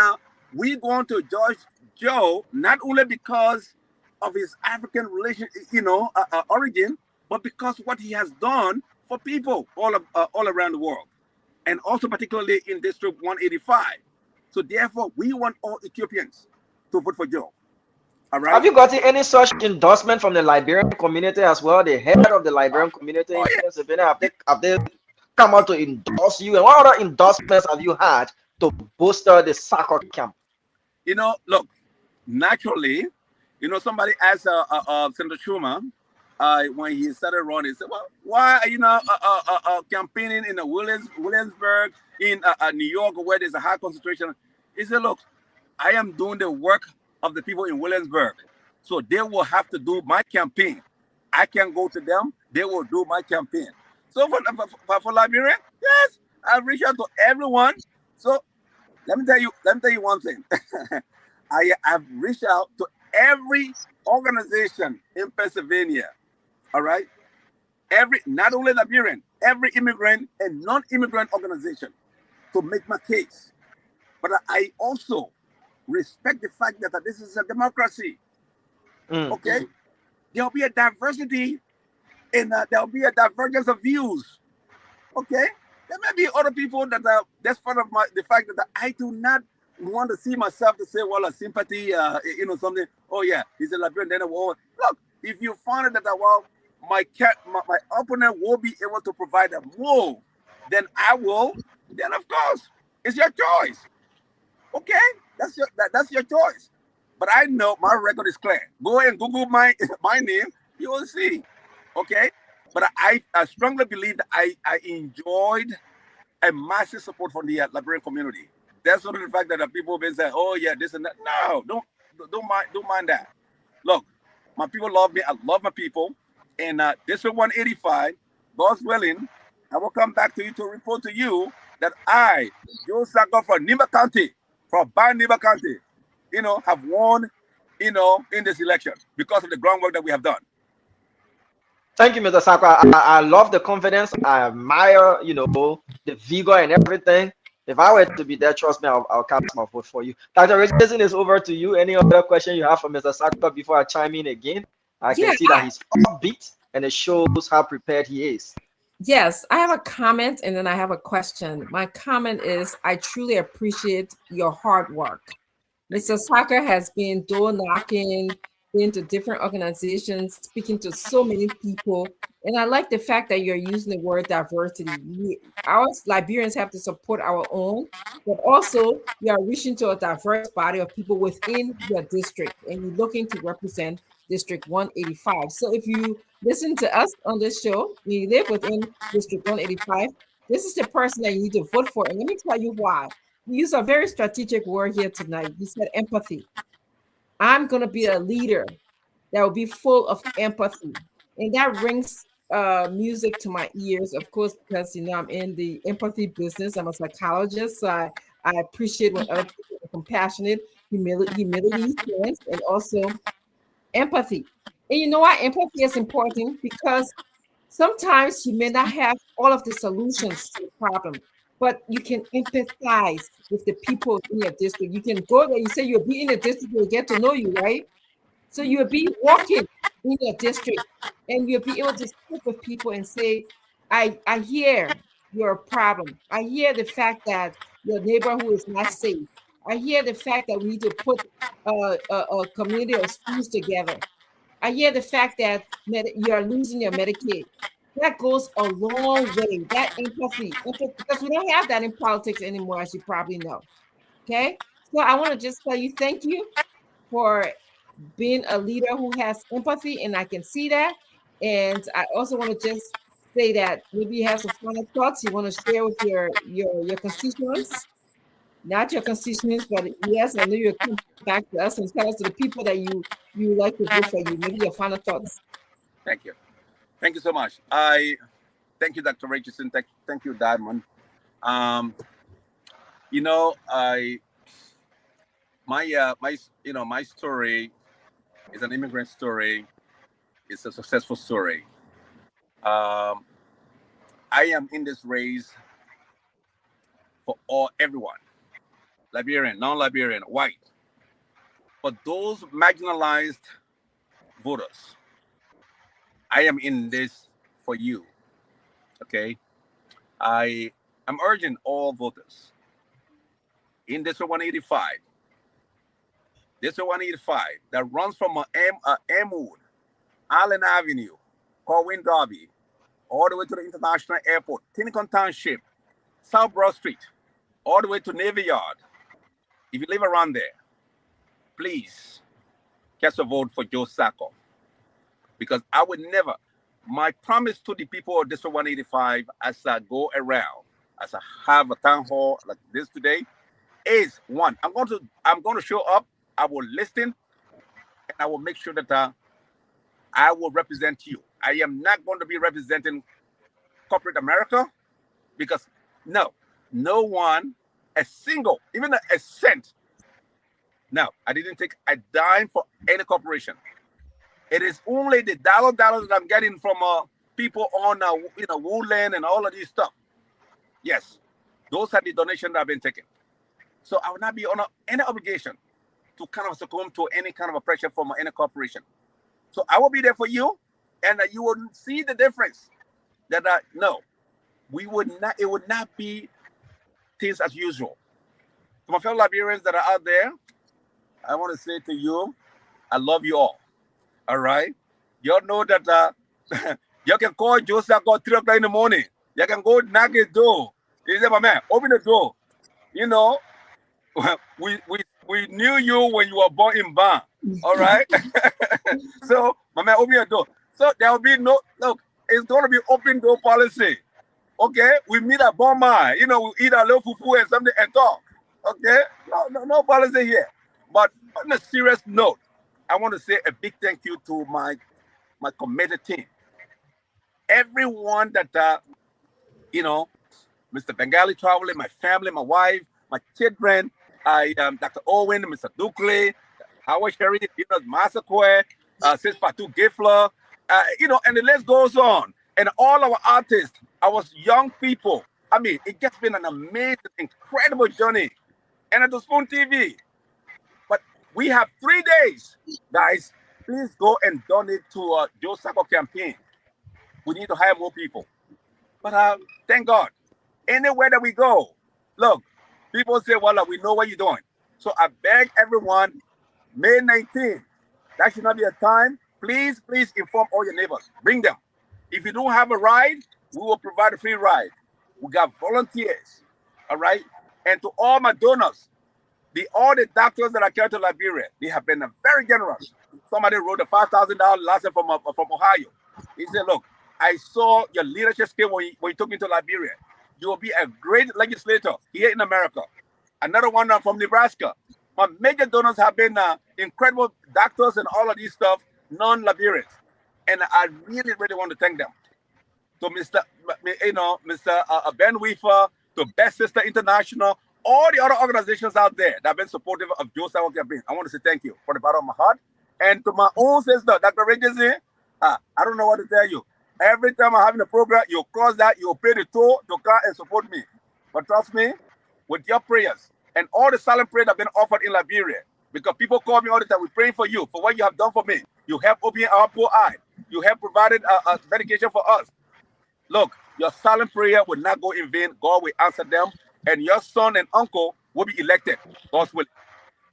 S8: we're going to judge Joe not only because of his African origin, but because what he has done for people all around the world, and also particularly in District 185. So therefore, we want all Ethiopians to vote for Joe." All right. Have
S2: you gotten any such endorsement from the Liberian community as well? The head of the Liberian community in Pennsylvania, have they come out to endorse you? And what other endorsements have you had to bolster the soccer camp?
S8: Look, naturally, somebody asked Senator Schumer when he started running, he said, "Well, why are you not campaigning in Williamsburg, in New York, where there's a high concentration?" He said, "Look, I am doing the work of the people in Williamsburg, so they will have to do my campaign. I can go to them; they will do my campaign." So for Liberia, yes, I've reached out to everyone. So let me tell you one thing. I've reached out to every organization in Pennsylvania. All right, not only Liberian, every immigrant and non-immigrant organization to make my case. But I also respect the fact that this is a democracy. Okay, there'll be a diversity, and there'll be a divergence of views. Okay, there may be other people that that's part of the fact that I do not want to see myself to say, well, a sympathy, something. Oh yeah, he's a Liberian. Then look, if you find that my opponent will be able to provide a move, then I will. Then of course, it's your choice. Okay, that's your choice. But I know my record is clear. Go and Google my name, you will see. Okay, but I strongly believe that I enjoyed a massive support from the Liberian community. That's not the fact that people been saying, "Oh yeah, this and that." No, don't mind that. Look, my people love me. I love my people. And District 185, God's willing, I will come back to you to report to you that I, Joe Saka from Niba County, have won, in this election because of the groundwork that we have done.
S2: Thank you, Mr. Saka. I love the confidence. I admire, the vigor and everything. If I were to be there, trust me, I'll cast my vote for you. Dr. Richardson, is over to you. Any other question you have for Mr. Saka before I chime in again? I can see that he's upbeat, and it shows how prepared he is.
S7: Yes, I have a comment and then I have a question. My comment is, I truly appreciate your hard work. Mr. Saka has been door knocking, been to different organizations, speaking to so many people. And I like the fact that you're using the word diversity. Our Liberians have to support our own, but also you are reaching to a diverse body of people within your district, and you're looking to represent District 185. So if you listen to us on this show, you live within District 185, this is the person that you need to vote for. And let me tell you why. You use a very strategic word here tonight. You said empathy. I'm going to be a leader that will be full of empathy. And that rings music to my ears, of course, because, I'm in the empathy business. I'm a psychologist. So I appreciate when other people are compassionate, humility, and also empathy. And you know why empathy is important? Because sometimes you may not have all of the solutions to the problem, but you can empathize with the people in your district. You can go there. You say you'll be in the district, you'll get to know you, right? So you'll be walking in your district, and you'll be able to speak with people and say, I hear your problem. I hear the fact that your neighborhood is not safe. I hear the fact that we need to put a community of schools together. I hear the fact that you are losing your Medicaid. that goes a long way. That empathy, because we don't have that in politics anymore, as you probably know. Okay, so I want to just tell you thank you for being a leader who has empathy, and I can see that. And I also want to just say that maybe you have some final thoughts you want to share with your constituents, not your constituents, but yes, I know you'll come back to us and tell us to the people that you like to vote for you. Maybe your final thoughts.
S8: Thank you. Thank you so much. I thank you, Dr. Richardson. Thank you, Diamond. You know, my story is an immigrant story. It's a successful story. I am in this race for everyone, Liberian, non-Liberian, white. For those marginalized voters, I am in this for you. Okay, I am urging all voters in District 185. District 185 that runs from Elmwood, Allen Avenue, Corwin Derby, all the way to the International Airport, Tinicon Township, South Broad Street, all the way to Navy Yard. If you live around there, please cast a vote for Joe Sacco. Because I would never, my promise to the people of District 185 as I go around, as I have a town hall like this today, is one, I'm going to show up, I will listen, and I will make sure that I will represent you. I am not going to be representing corporate America, because no one, a single, even a cent. No, I didn't take a dime for any corporation. It is only the dollars that I'm getting from people on Woodland and all of these stuff. Yes, those are the donations that have been taken. So I will not be under any obligation to kind of succumb to any kind of a pressure from any corporation. So I will be there for you, and you will see the difference. That no, we would not. It would not be things as usual. To my fellow Liberians that are out there, I want to say to you, I love you all. All right, y'all know that you can call Joseph at 3 o'clock in the morning. You can go knock his door. He said, "My man, open the door." You know, we knew you when you were born in Ban. All right. So, my man, open your door. So there will be no look. It's going to be open door policy. Okay, we meet at Boma. You know, we eat a little fufu and something and talk. Okay, no policy here. But on a serious note, I want to say a big thank you to my committed team. Everyone that Mr. Bengali traveling, my family, my wife, my children, Dr. Owen, Mr. Dukley, Howard Sherry, Masakwe, Sis Fatu Gifler, and the list goes on. And all our artists, our young people. I mean, it's just been an amazing, incredible journey. And at the Spoon TV. But we have 3 days, guys. Please go and donate to Joe Sacco campaign. We need to hire more people. But thank God, anywhere that we go, look, people say, well, we know what you're doing. So I beg everyone, May 19th, that should not be a time. Please inform all your neighbors. Bring them. If you don't have a ride, we will provide a free ride. We got volunteers, all right? And to all my donors, all the doctors that are carried to Liberia, they have been very generous. Somebody wrote a $5,000 letter from Ohio. He said, look, I saw your leadership skill when you took me to Liberia. You will be a great legislator here in America. Another one from Nebraska. My major donors have been incredible doctors and all of these stuff, non-Liberians. And I really, really want to thank them. To Mr. Ben Weaver, to Best Sister International, all the other organizations out there that have been supportive of Joe Sacco campaign. I want to say thank you from the bottom of my heart. And to my own sister, Dr. Richardson, I don't know what to tell you. Every time I'm having a program, you cross that, you pay the toll to come and support me. But trust me, with your prayers and all the silent prayers that have been offered in Liberia, because people call me all the time, we're praying for you, for what you have done for me. You help open our poor eye. You have provided medication for us. Look, your silent prayer will not go in vain. God will answer them, and your son and uncle will be elected. God's will.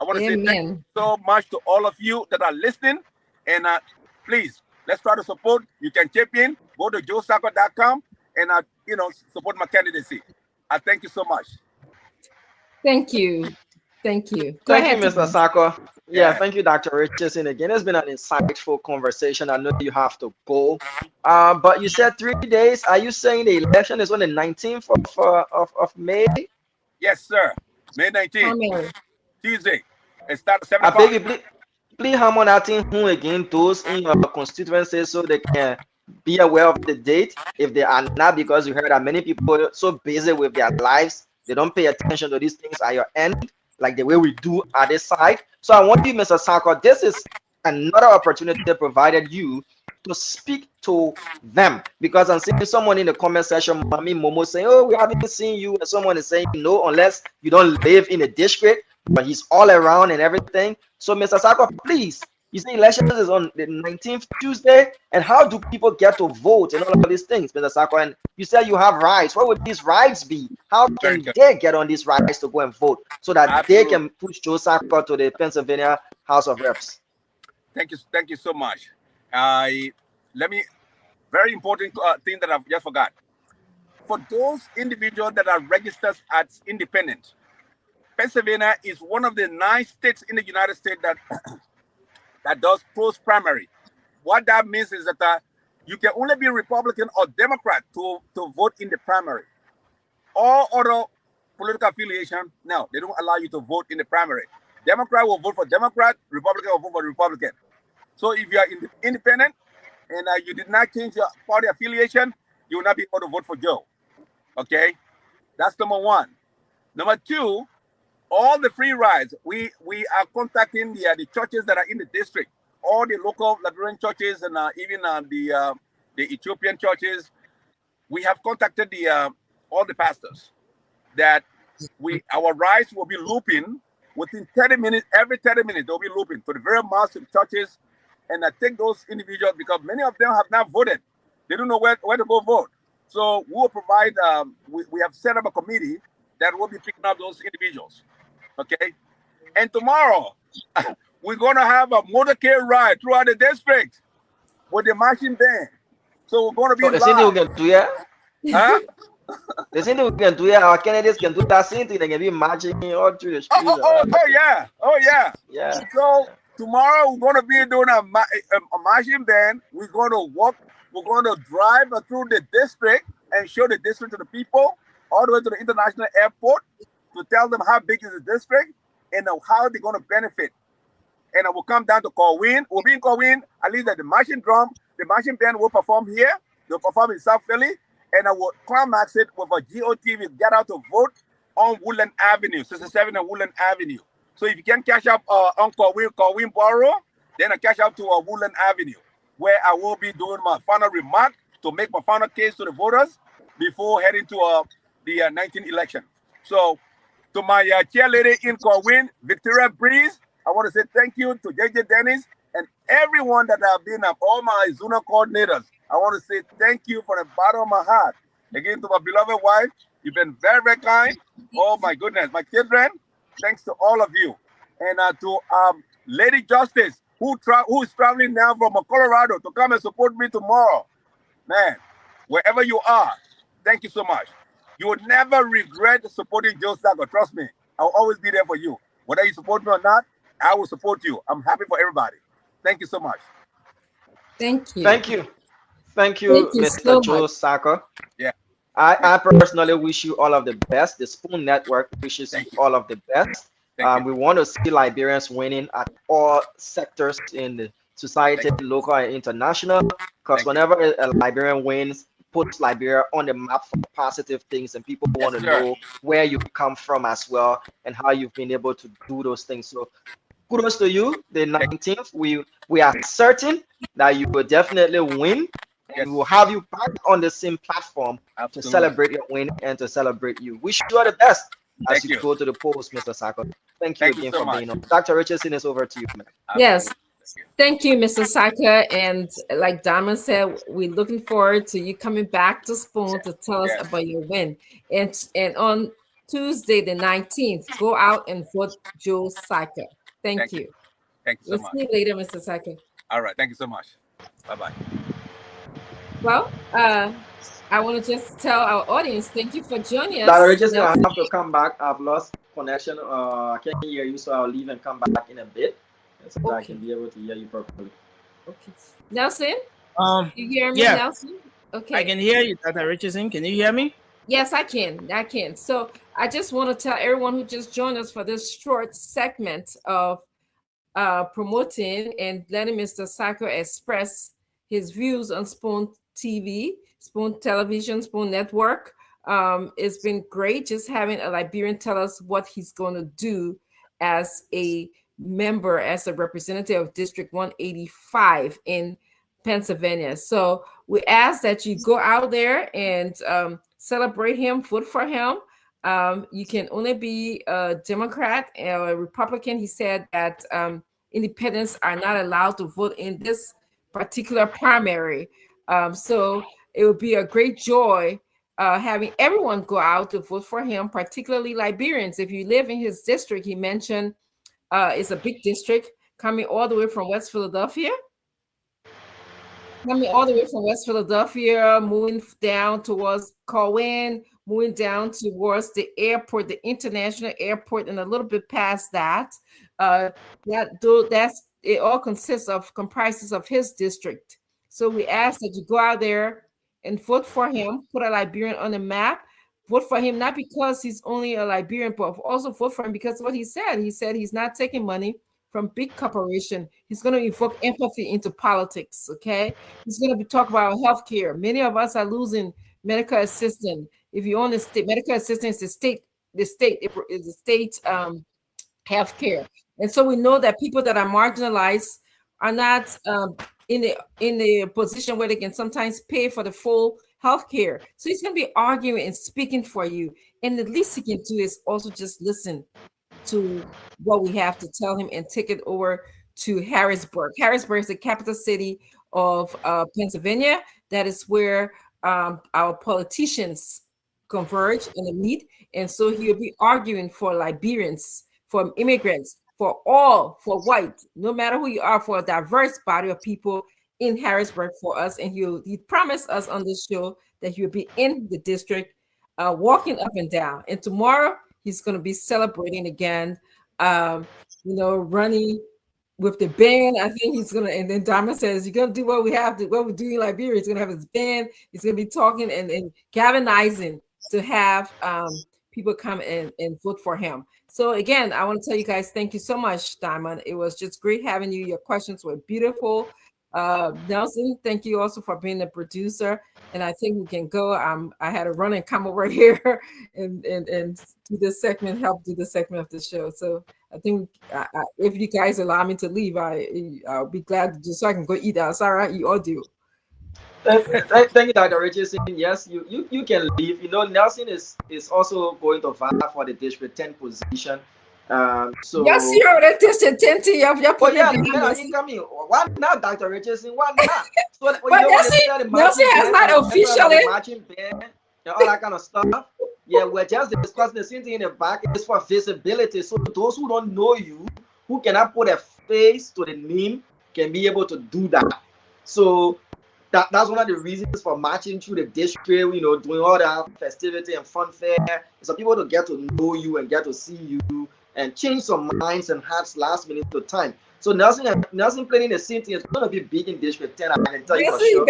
S8: I want to say thank you so much to all of you that are listening, and please let's try to support. You can chip in. Go to joesacco.com and support my candidacy. I thank you so much.
S7: Thank you. Thank you. Go
S2: Thank
S7: ahead,
S2: you, Mr.
S7: Thomas.
S2: Sako. Yeah,
S8: Yeah.
S2: thank you, Dr. Richardson. Again, it's been an insightful conversation. I know you have to go. But you said 3 days. Are you saying the election is on the 19th of May?
S8: Yes, sir. May 19th,
S7: Primary.
S8: Tuesday. It starts at 7
S2: I beg
S8: o'clock.
S2: you, please hammer that thing home again, those in your constituencies, so they can be aware of the date. If they are not, because you heard that many people are so busy with their lives, they don't pay attention to these things at your end, like the way we do at this side. So I want you, Mr. Sako, this is another opportunity provided you to speak to them, because I'm seeing someone in the comment section, Mommy Momo, saying, oh, we haven't seen you, and someone is saying no, unless you don't live in a district, but he's all around and everything. So Mr. Sako, please, you say elections is on the 19th Tuesday, and how do people get to vote and all of these things, Mr. Sako? And you said you have rights. What would these rights be? How
S8: Very
S2: can
S8: good.
S2: they get on these rights to go and vote so that
S8: Absolutely.
S2: they can push Joe Sako to the Pennsylvania House of Reps?
S8: Thank you so much. Very important thing that I've just forgot. For those individuals that are registered as independent, Pennsylvania is one of the 9 states in the United States that that does close primary. What that means is that you can only be Republican or Democrat to vote in the primary. All other political affiliation, no, they don't allow you to vote in the primary. Democrat will vote for Democrat, Republican will vote for Republican. So if you are independent and you did not change your party affiliation, you will not be able to vote for Joe. Okay, that's number one. Number two, all the free rides. We are contacting the churches that are in the district, all the local Liberian churches, and even the Ethiopian churches. We have contacted all the pastors that our rides will be looping within 30 minutes. Every 30 minutes, they'll be looping to the very mosques and churches, and I take those individuals because many of them have not voted. They don't know where to go vote. So we will provide. We have set up a committee that will be picking up those individuals. Okay, and tomorrow we're gonna have a motorcade ride throughout the district with the marching band. So we're gonna be
S2: So the same thing we
S8: live.
S2: can do, yeah?
S8: Huh?
S2: The same thing we can do, yeah. Our candidates can do that same thing. They can be marching all through the streets.
S8: Oh yeah.
S2: Yeah.
S8: So tomorrow we're gonna be doing a marching band. We're gonna walk. We're gonna drive through the district and show the district to the people, all the way to the international airport, to tell them how big is the district and how they're gonna benefit. And I will come down to Corwin. We'll be in Corwin. At least at the marching drum, the marching band will perform here. They'll perform in South Philly, and I will climax it with a GOT. We get out to vote on Woodland Avenue, 67 and Woodland Avenue. So if you can catch up on Corwin Borough, then I catch up to Woodland Avenue, where I will be doing my final remark to make my final case to the voters before heading to the 19th election. So to my cheerleader in Corwin, Victoria Breeze, I want to say thank you to JJ Dennis and everyone that have been all my Zuna coordinators. I want to say thank you from the bottom of my heart. Again, to my beloved wife, you've been very, very kind. Oh my goodness, my children, thanks to all of you. And to Lady Justice, who is traveling now from Colorado to come and support me tomorrow. Man, wherever you are, thank you so much. You will never regret supporting Joe Sako. Trust me, I'll always be there for you. Whether you support me or not, I will support you. I'm happy for everybody. Thank you so much.
S7: Thank you.
S2: Thank you. Thank you,
S7: Thank you
S2: Mr.
S7: so
S2: Joe
S7: much.
S2: Sako.
S8: Yeah.
S2: I personally wish you all of the best. The Spoon Network wishes you all of the best.
S8: Thank
S2: We want to see Liberians winning at all sectors in the society, local and international, because whenever a Liberian wins, puts Liberia on the map for positive things, and people want to know where you come from as well and how you've been able to do those things. So kudos to you. The 19th, we are certain that you will definitely win, and we will have you back on the same platform to celebrate your win and to celebrate you. Wish you all the best as you go to the polls, Mr. Sako. Thank you again for being on. Dr. Richardson, is over to you, man.
S7: Yes. Thank you, Mr. Saka. And like Diamond said, we're looking forward to you coming back to Spoon to tell us about your win. And on Tuesday, the 19th, go out and vote Joe Saka. Thank you.
S8: Thank you so
S7: We'll
S8: much.
S7: see you later, Mr. Saka.
S8: All right. Thank you so much. Bye-bye.
S7: Well, I want to just tell our audience, thank you for joining us.
S2: Dr. Richardson, I have to come back. I've lost connection. I can't hear you, so I'll leave and come back in a bit so that I can be able to hear you properly.
S7: Okay. Nelson? You hear me,
S1: yeah.
S7: Nelson? Okay.
S1: I can hear you, Dr. Richardson. Can you hear me?
S7: Yes, I can. I can. So I just want to tell everyone who just joined us for this short segment of promoting and letting Mr. Psycho express his views on Spoon TV, Spoon Television, Spoon Network. It's been great just having a Liberian tell us what he's going to do as a member, as a representative of District 185 in Pennsylvania. So we ask that you go out there and celebrate him, vote for him. You can only be a Democrat or a Republican. He said that independents are not allowed to vote in this particular primary. So it would be a great joy having everyone go out to vote for him, particularly Liberians. If you live in his district, he mentioned it's a big district coming all the way from West Philadelphia. Moving down towards Cowan, moving down towards the airport, the international airport, and a little bit past that. It all comprises of his district. So we ask that you go out there and vote for him, put a Liberian on the map. Vote for him not because he's only a Liberian, but also vote for him because of what he said. He said he's not taking money from big corporation. He's going to evoke empathy into politics. Okay, he's going to be talking about healthcare. Many of us are losing medical assistance. If you own the state, medical assistance is the state healthcare, and so we know that people that are marginalized are not in the position where they can sometimes pay for the full healthcare. So he's going to be arguing and speaking for you, and the least he can do is also just listen to what we have to tell him and take it over to Harrisburg. Harrisburg is the capital city of Pennsylvania. That is where our politicians converge and meet. And so he'll be arguing for Liberians, for immigrants, for white, no matter who you are, for a diverse body of people in Harrisburg for us. And he promised us on this show that he'll be in the district, walking up and down. And tomorrow, he's going to be celebrating again, running with the band. I think he's going to, and then Diamond says, you're going to do what we do in Liberia. He's going to have his band. He's going to be talking and galvanizing to have people come and vote for him. So again, I want to tell you guys, thank you so much, Diamond. It was just great having you. Your questions were beautiful. Nelson, thank you also for being the producer. And I think we can go. I had to run and come over here and do this segment, help do the segment of the show. So I think if you guys allow me to leave, I'll be glad to do so I can go eat outside. You all do.
S2: Thank you, Dr. Richardson. Yes, you can leave. Nelson is also going to vie for the District 10 position. So
S7: yes, you're the District 10 to your
S2: incoming. Why not, Dr. Richardson? Why not? So,
S7: Nelson has not officially
S2: matching band and all that kind of stuff. Yeah, we're just discussing the same thing in the back. It's for visibility. So those who don't know you, who cannot put a face to the name, can be able to do that. So that's one of the reasons for marching through the district, doing all that festivity and fun fair. So people to get to know you and get to see you and change some minds and hearts last minute to time. So Nelson playing the same thing is going to be big in District 10. I can tell you for sure.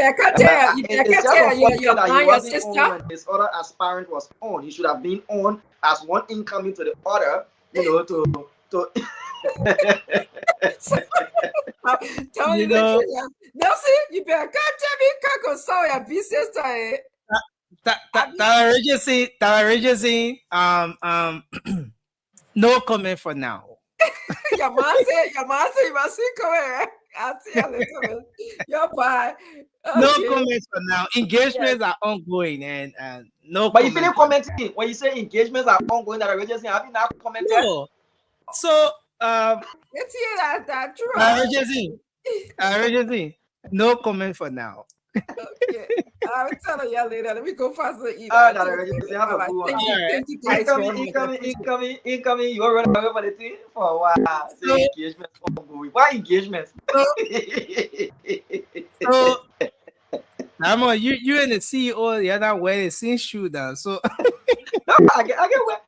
S2: His other aspirant was on. He should have been on as one incoming to the other, to
S7: Nelson, you better come tell me Kako saw your business time.
S1: Regency, no comment for now.
S7: Your mom said you must see come here. I'll see you later. You're bye. Okay.
S1: No comments for now. Engagements are ongoing and no.
S2: But you finish commenting when you say engagements are ongoing. That Regency, have you not commented?
S1: No. So
S7: let's hear that true.
S1: Regency, no comment for now.
S7: Okay. I'll tell you later. Let me go fast and eat.
S2: Have a good one.
S7: Thank you guys.
S2: Incoming. You are running away for the thing for a while. Engagement ongoing. Why engagements?
S1: So, Diamond, you and the CEO the other way the same shoe down. So
S2: No, I get what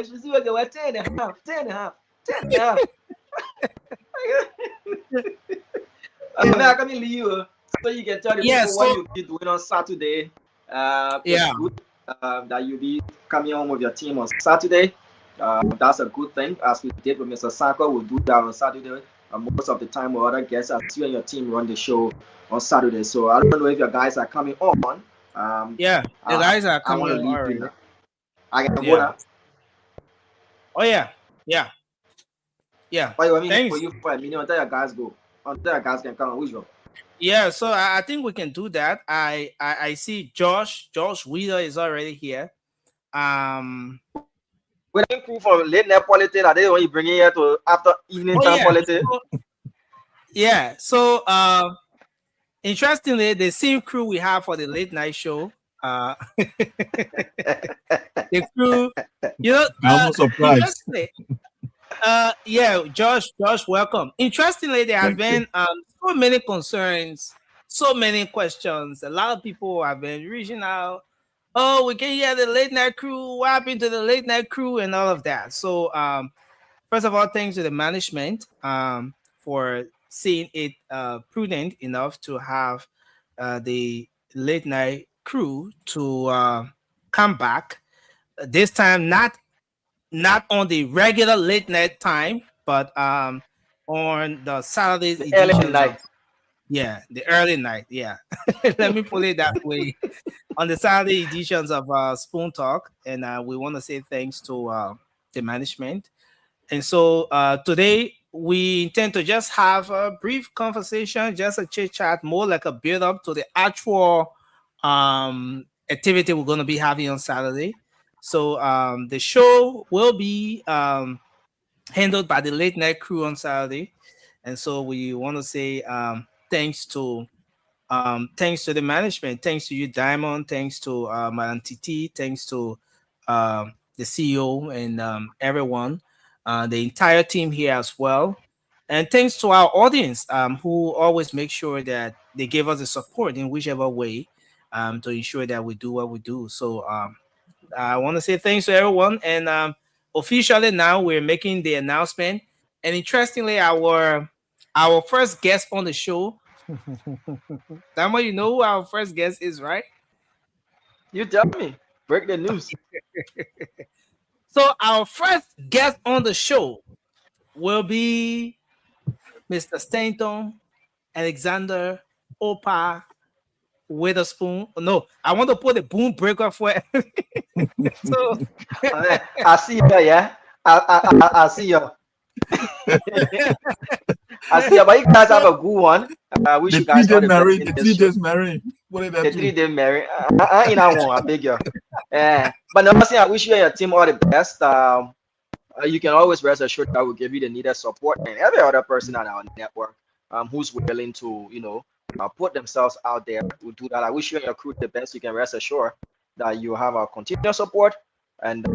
S2: you see. I get what 10 and a half, 10 and a half, 10 and a half. I mean, I can leave you so you can tell the people what you'll be doing on Saturday. It's good that you'll be coming home with your team on Saturday. That's a good thing. As we did with Mr. Saka, we'll do that on Saturday. Most of the time, with other guests, as you and your team run the show on Saturday. So I don't know if your guys are coming on.
S1: the guys are coming on already.
S2: I can go now.
S1: Oh yeah.
S2: What you mean for you for a minute until your guys go? Until your guys can come on, which one?
S1: Yeah, so I think we can do that. I see Josh Wheeler is already here.
S2: We're crew for late night politics. Are they only bringing here to after evening time politics?
S1: So interestingly, the same crew we have for the late night show. The crew,
S9: I'm surprised.
S1: Josh, welcome. Interestingly, there have been so many concerns, so many questions. A lot of people have been reaching out. Oh, we can hear the late night crew. What happened to the late night crew and all of that? So, first of all, thanks to the management for seeing it prudent enough to have the late night crew to come back this time, not on the regular late night time, but on the Saturday
S2: early night.
S1: The early night. Let me put it that way. On the Saturday editions of Spoon Talk, and we want to say thanks to the management. And so today we intend to just have a brief conversation, just a chit chat, more like a build up to the actual activity we're going to be having on Saturday. So the show will be handled by the late night crew on Saturday, and so we want to say thanks to the management, thanks to you, Diamond, thanks to Madam Titi, thanks to the CEO and everyone, the entire team here as well, and thanks to our audience who always make sure that they give us the support in whichever way to ensure that we do what we do. So I want to say thanks to everyone, and officially now we're making the announcement. And interestingly, our first guest on the show, Dama, you know who our first guest is, right?
S2: You tell me. Break the news.
S1: So our first guest on the show will be Mr. Stanton Alexander Opa Witherspoon. No, I want to put a boom breaker for it. So
S2: I see you, yeah. I see you. I see you, but you guys have a good one. I wish you guys all the best.
S9: The three days married. What did that
S2: the 3 day married. I ain't that one. I beg you. But no, I wish you and your team all the best. You can always rest assured that we'll give you the needed support, and every other person on our network who's willing to, put themselves out there will do that. I wish you and your crew the best. You can rest assured that you have our continuous support, and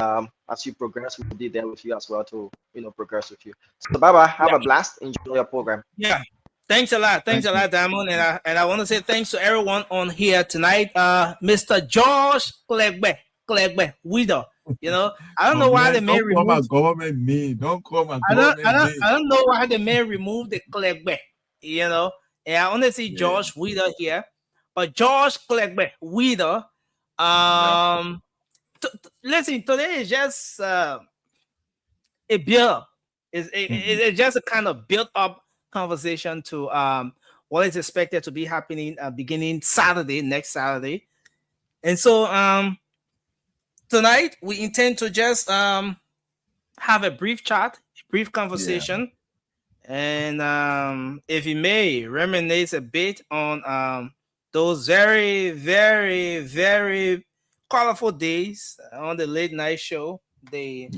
S2: as you progress, we'll be there with you as well to progress with you. So bye. Have a blast. Enjoy your program.
S1: Yeah. Thanks a lot. Thanks a lot, Diamond. And I want to say thanks to everyone on here tonight. Mr. Josh Clegbe, Widow. I don't know why the man removed
S9: government name. Don't call my
S1: I
S9: government
S1: don't know why the man removed the Clegbe. And I only see Josh Widow here, but Josh Clegbe Widow. Listen, today is just a build. It's just a kind of built up conversation to what is expected to be happening beginning next Saturday. And so tonight we intend to just have a brief chat, brief conversation, and if you may reminisce a bit on those very, very, very colorful days on the late night show. The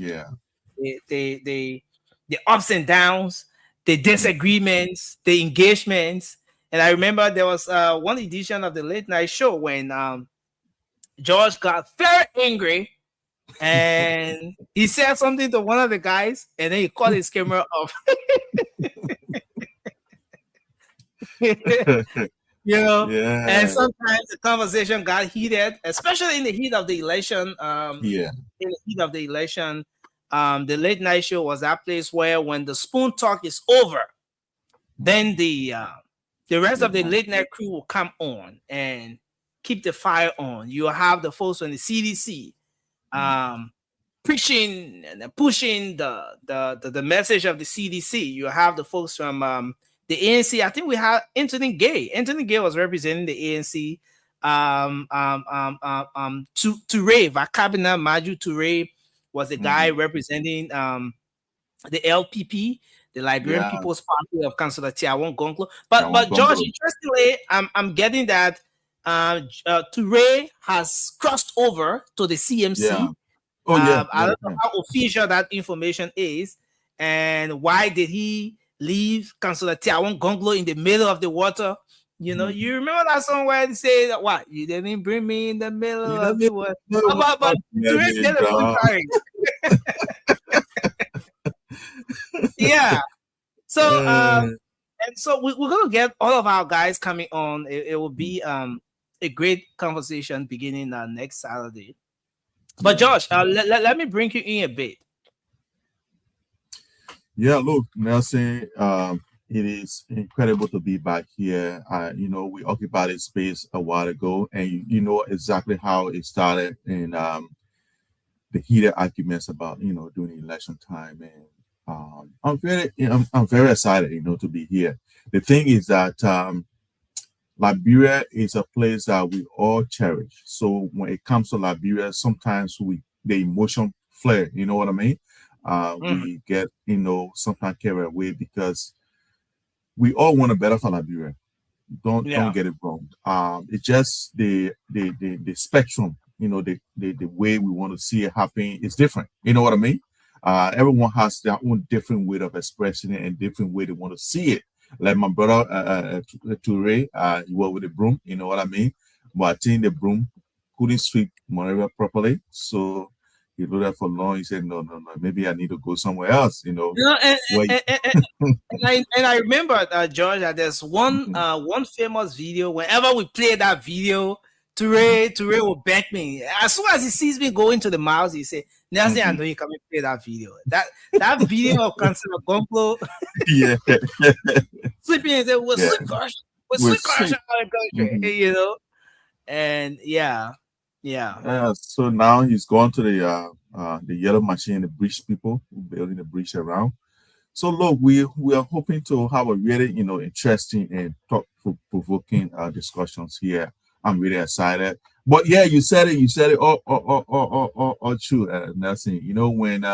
S1: ups and downs, the disagreements, the engagements. And I remember there was one edition of the late night show when George got very angry and he said something to one of the guys, and then he called his camera off. You know,
S9: Yeah.
S1: and sometimes the conversation got heated, especially in the heat of the election.
S9: Yeah.
S1: In the heat of the election, the late night show was that place where when the spoon talk is over, then the rest of the late night crew will come on and keep the fire on. You have the folks from the CDC preaching and pushing the message of the CDC. You have the folks from the ANC. I think we have Anthony Gay. Anthony Gay was representing the ANC. Toure, Vakabina Maju Toure was the guy representing the LPP, the Liberian People's Party of Councillor Tiawon Gonglo. But George, interestingly, I'm getting that Toure has crossed over to the CMC.
S9: Yeah.
S1: I don't know how official that information is, and why did he leave Councillor Tiawon Gonglo in the middle of the water? You know, you remember that song where they say that what you didn't bring me in the middle of the water. But Toure did a good time. Yeah. So and so we're gonna get all of our guys coming on. It will be a great conversation beginning next Saturday. But Josh, let me bring you in a bit.
S9: Yeah, look, Nelson, it is incredible to be back here. You know, we occupied this space a while ago, and you know exactly how it started in the heated arguments about, you know, during election time. And I'm very excited, you know, to be here. The thing is that Liberia is a place that we all cherish. So when it comes to Liberia, sometimes the emotion flare, you know what I mean? We get, you know, sometimes carried away because we all want a better for Liberia. Don't get it wrong. It's just the spectrum, you know, the way we want to see it happen is different. You know what I mean? Everyone has their own different way of expressing it and different way they want to see it. Like my brother Toure, he worked with the broom, you know what I mean? But I think the broom couldn't sweep Monrovia properly, so he looked at for long. He said, "No, maybe I need to go somewhere else." You know.
S1: And I remember, George, that there's one famous video. Whenever we play that video, Toure will back me. As soon as he sees me go into the mouse, he say, "Nelson, I know you come and play that video." That video of Councillor Gonglo, sleeping and say, "We're sleep crush, you know." And
S9: so now he's gone to the yellow machine, the bridge people building the bridge around. So look, we are hoping to have a really, you know, interesting and thought-provoking discussions here. I'm really excited. But yeah, you said it all true, Nelson. You know, when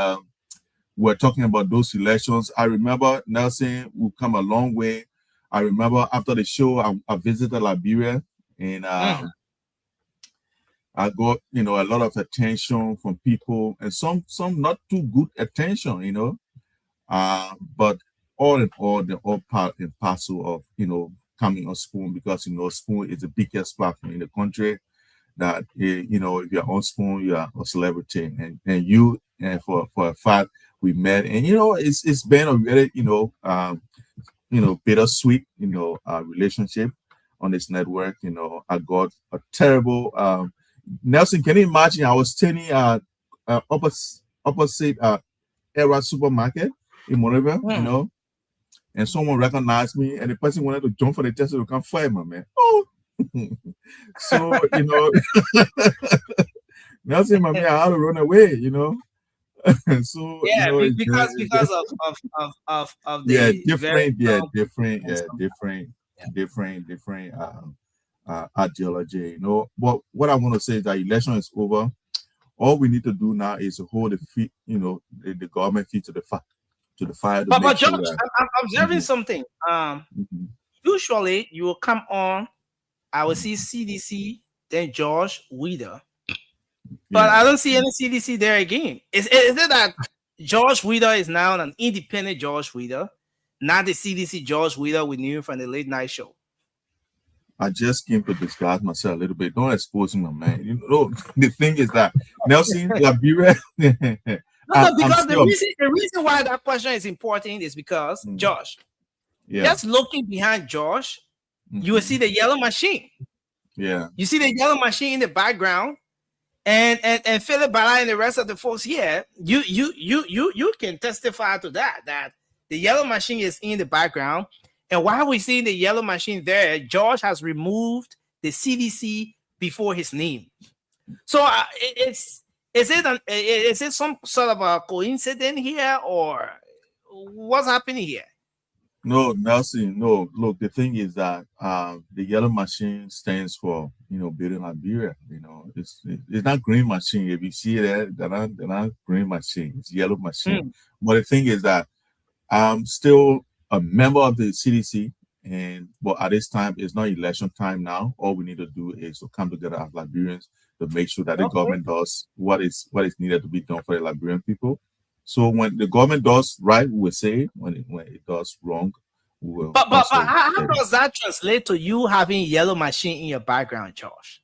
S9: we're talking about those elections, I remember, Nelson, we've come a long way. I remember after the show, I visited Liberia, and I got, you know, a lot of attention from people, and some not too good attention, you know. But all in all, they're all part and parcel of, you know, coming on Spoon, because, you know, Spoon is the biggest platform in the country. That, you know, if you're on Spoon, you are a celebrity, and you, and for a fact, we met, and, you know, it's been a really, you know, bittersweet, you know, relationship on this network. You know, I got a terrible Nelson, can you imagine? I was standing opposite Era supermarket in Monrovia, you know, and someone recognized me, and the person wanted to jump for the test to come fire my man. Oh, so, you know, Nelson, my man, I had to run away, you know. So
S1: yeah,
S9: you know,
S1: because of the
S9: different ideology, you know. But what I want to say is that election is over. All we need to do now is to hold the feet, you know, the government feet to the fire.
S1: But George, I'm observing something. Usually you will come on, I will see CDC, then George Weeder. But I don't see any CDC there again. Is it that George Weeder is now an independent George Weeder, not the CDC George Weeder we knew from the late night show?
S9: I just came to disguise myself a little bit. Don't expose me, man. You know, the thing is that Nelson, Liberia.
S1: Because the reason why that question is important is because Josh, just looking behind Josh, you will see the yellow machine.
S9: Yeah.
S1: You see the yellow machine in the background, and Philip Bala and the rest of the folks here, you can testify to that the yellow machine is in the background. And while we see the yellow machine there, George has removed the CDC before his name. So is it some sort of a coincidence here, or what's happening here?
S9: No, Nelson, no. Look, the thing is that the yellow machine stands for, building Liberia. It's not green machine. If you see that, they're not green machine. It's yellow machine. But the thing is that I'm still a member of the CDC, but at this time, it's not election time now. All we need to do is to come together as Liberians to make sure that the government does what is needed to be done for the Liberian people. So when the government does right, we will say. When it does wrong, we will.
S1: But how does that translate to you having yellow machine in your background, Josh?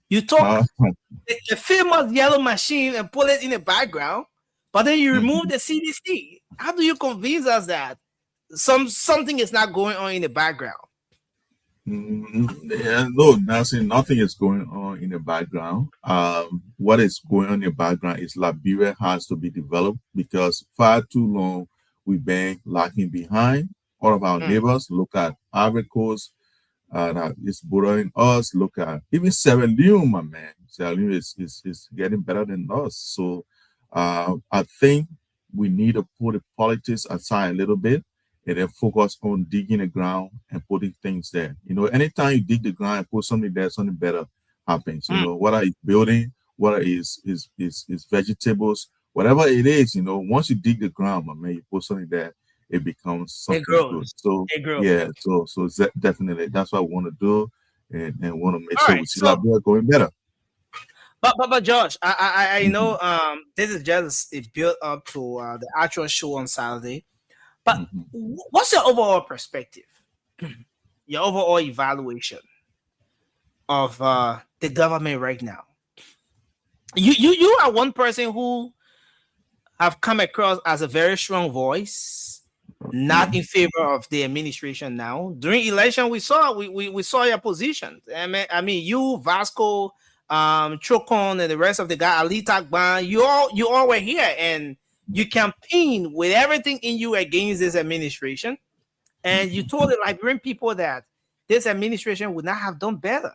S1: You talk the famous yellow machine and put it in the background, but then you remove the CDC. How do you convince us that something is not going on in the background?
S9: No, Nelson, nothing is going on in the background. What is going on in the background is Liberia has to be developed, because far too long we've been lagging behind. All of our neighbors, look at Ivory Coast, that is bordering us. Look at even Sierra Leone, my man. Sierra Leone is getting better than us. So I think we need to put the politics aside a little bit and then focus on digging the ground and putting things there. Anytime you dig the ground and put something there, something better happens. Whether it's building, whether it's vegetables, whatever it is, once you dig the ground, my man, you put something there, it becomes something good. So yeah, so definitely that's what I want to do, and want to make sure we see Liberia going better.
S1: But Josh, I know this is just a build up to the actual show on Saturday. But what's your overall perspective, your overall evaluation of the government right now? You are one person who have come across as a very strong voice, not in favor of the administration now. During election, we saw your position. I mean, you, Vasco, Chokon, and the rest of the guy, Ali Takban, you all were here, and you campaigned with everything in you against this administration, and you told the Liberian people that this administration would not have done better.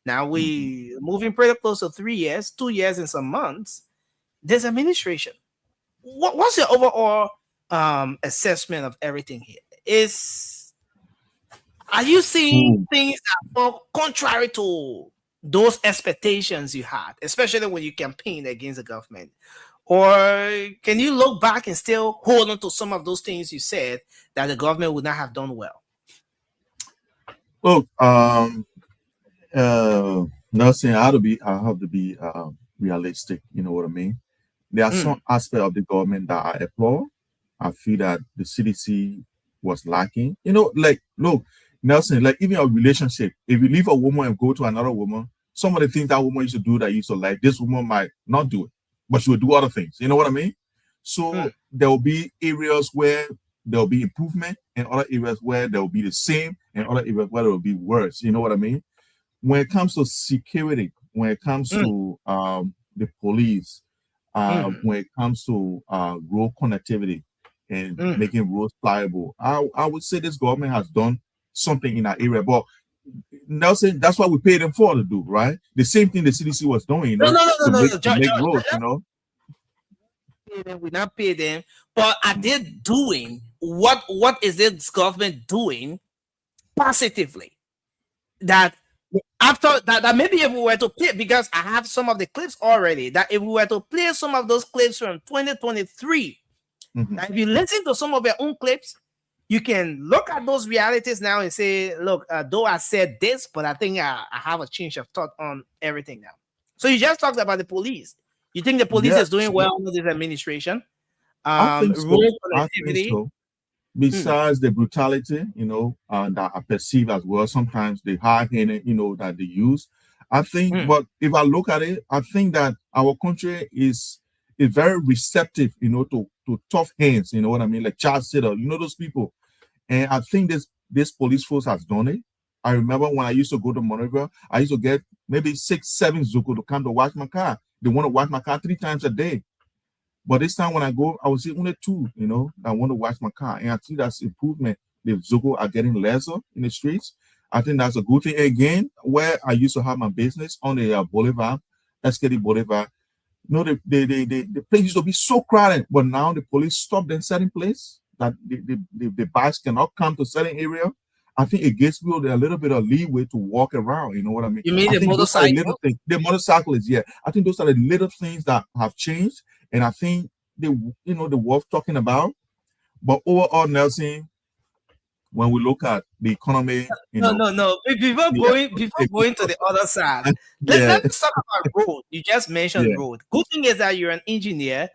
S1: Now we moving pretty close to 3 years, 2 years and some months. This administration, what's your overall assessment of everything here? Are you seeing things that are contrary to those expectations you had, especially when you campaigned against the government? Or can you look back and still hold on to some of those things you said that the government would not have done well?
S9: Look, Nelson, I have to be realistic. You know what I mean? There are some aspects of the government that I applaud. I feel that the CDC was lacking. Look, Nelson, like even a relationship, if you leave a woman and go to another woman, some of the things that woman used to do that you used to like, this woman might not do it, but she will do other things. You know what I mean? So there will be areas where there will be improvement, and other areas where there will be the same, and other areas where there will be worse. You know what I mean? When it comes to security, when it comes to the police, when it comes to road connectivity and making roads pliable, I would say this government has done something in that area. But Nelson, that's what we paid them for to do, right? The same thing the CDC was doing,
S1: No,
S9: to make roads,
S1: We not pay them, but are they doing what is this government doing positively? That after that maybe if we were to play, because I have some of the clips already, that if we were to play some of those clips from 2023, that if you listen to some of their own clips, you can look at those realities now and say, look, though I said this, but I think I have a change of thought on everything now. So you just talked about the police. You think the police is doing well under this administration?
S9: I think so. Besides the brutality, that I perceive as well, sometimes the hard-handed, that they use. I think, but if I look at it, I think that our country is very receptive, to tough hands, you know what I mean? Like Charles Sitter, those people. And I think this police force has done it. I remember when I used to go to Monrovia, I used to get maybe 6, 7 Zuku to come to wash my car. They want to wash my car 3 times a day. But this time when I go, I will see only 2, that want to wash my car. And I think that's improvement. The Zuku are getting lesser in the streets. I think that's a good thing. Again, where I used to have my business on the Boulevard, SKD Boulevard, the place used to be so crowded, but now the police stopped in certain place that the bikes cannot come to certain area. I think it gives people a little bit of leeway to walk around. You know what I mean?
S1: You mean
S9: I
S1: the
S9: think those are the
S1: motorcycle?
S9: little things. The motorcyclists, yeah. I think those are the little things that have changed, and I think the worth talking about. But overall, Nelson, when we look at the economy,
S1: No. Before going to the other side, let's talk about road. You just mentioned road. Good thing is that you're an engineer.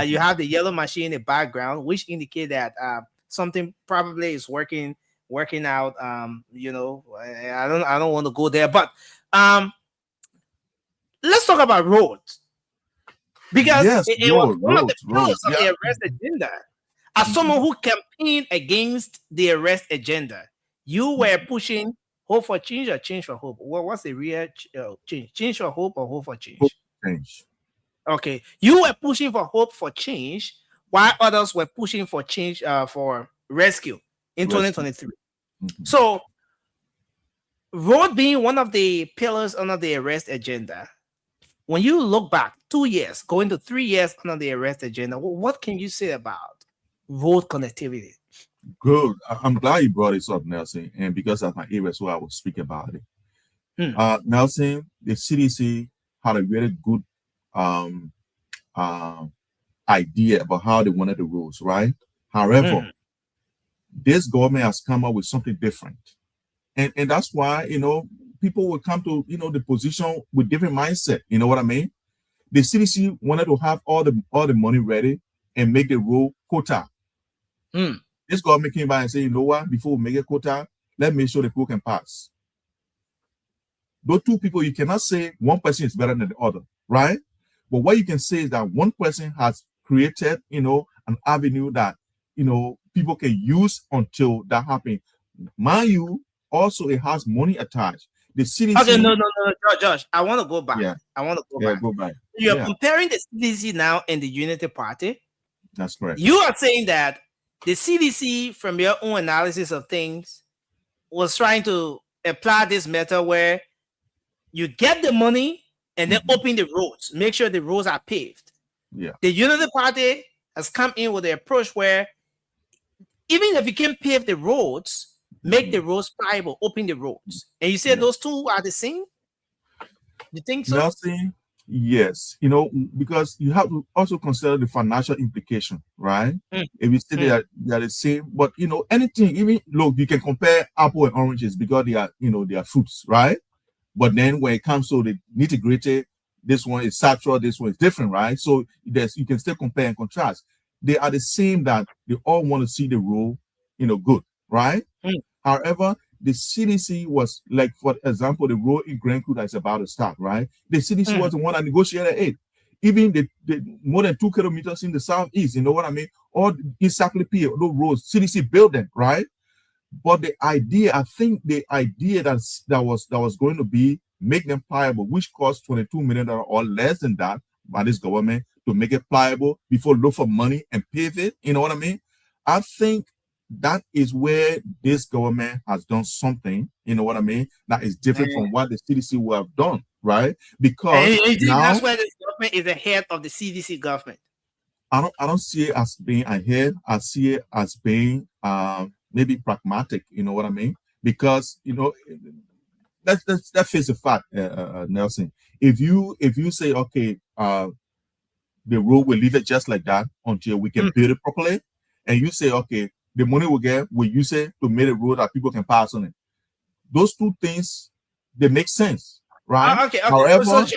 S1: You have the yellow machine in the background, which indicate that something probably is working out. I don't want to go there, but let's talk about roads, because it was one of the pillars of the arrest agenda. As someone who campaigned against the arrest agenda, you were pushing hope for change or change for hope. What's the real change? Change for hope or hope for change?
S9: Hope for change.
S1: Okay, you were pushing for hope for change, while others were pushing for change for rescue in 2023. So, road being one of the pillars under the arrest agenda, when you look back 2 years, going to 3 years under the arrest agenda, what can you say about road connectivity?
S9: Good. I'm glad you brought this up, Nelson, and because of my area, so I will speak about it. Nelson, the CDC had a very good idea about how they wanted the rules, right? However, this government has come up with something different, and that's why people will come to the position with different mindset. You know what I mean? The CDC wanted to have all the money ready and make the rule quota. This government came by and said, you know what? Before we make a quota, let's make sure the people can pass. Those 2 people, you cannot say one person is better than the other, right? But what you can say is that one person has created, an avenue that, people can use until that happens. Mind you, also it has money attached. The CDC.
S1: Okay, no, Josh. I want to go back.
S9: Yeah.
S1: I want to go back. You're comparing the CDC now and the Unity Party.
S9: That's correct.
S1: You are saying that the CDC, from your own analysis of things, was trying to apply this method where you get the money and then open the roads, make sure the roads are paved.
S9: Yeah.
S1: The Unity Party has come in with the approach where even if you can pave the roads, make the roads pliable, open the roads. And you say those two are the same? You think so?
S9: Nothing. Yes, because you have to also consider the financial implication, right? If you say they are the same, but anything, even look, you can compare apple and oranges because they are fruits, right? But then when it comes to the nitty-gritty, this one is saturated, this one is different, right? So you can still compare and contrast. They are the same, that they all want to see the rule, good, right? However, the CDC was, like, for example, the road in Grand Coup that is about to start, right? The CDC was the one that negotiated it. Even the more than 2 kilometers in the southeast, you know what I mean? All exactly those roads, CDC built them, right? But the idea, I think the idea that was going to be make them pliable, which cost $22 million or less than that by this government to make it pliable before look for money and pave it, you know what I mean? I think that is where this government has done something, you know what I mean, that is different from what the CDC would have done, right? Because now,
S1: that's why this government is ahead of the CDC government.
S9: I don't see it as being ahead. I see it as being maybe pragmatic, you know what I mean? Because let's face the fact, Nelson. If you say, okay, the road will leave it just like that until we can build it properly, and you say, okay, the money we get, we use it to make a road that people can pass on it. Those 2 things, they make sense, right?
S1: Okay.
S9: However,
S1: so I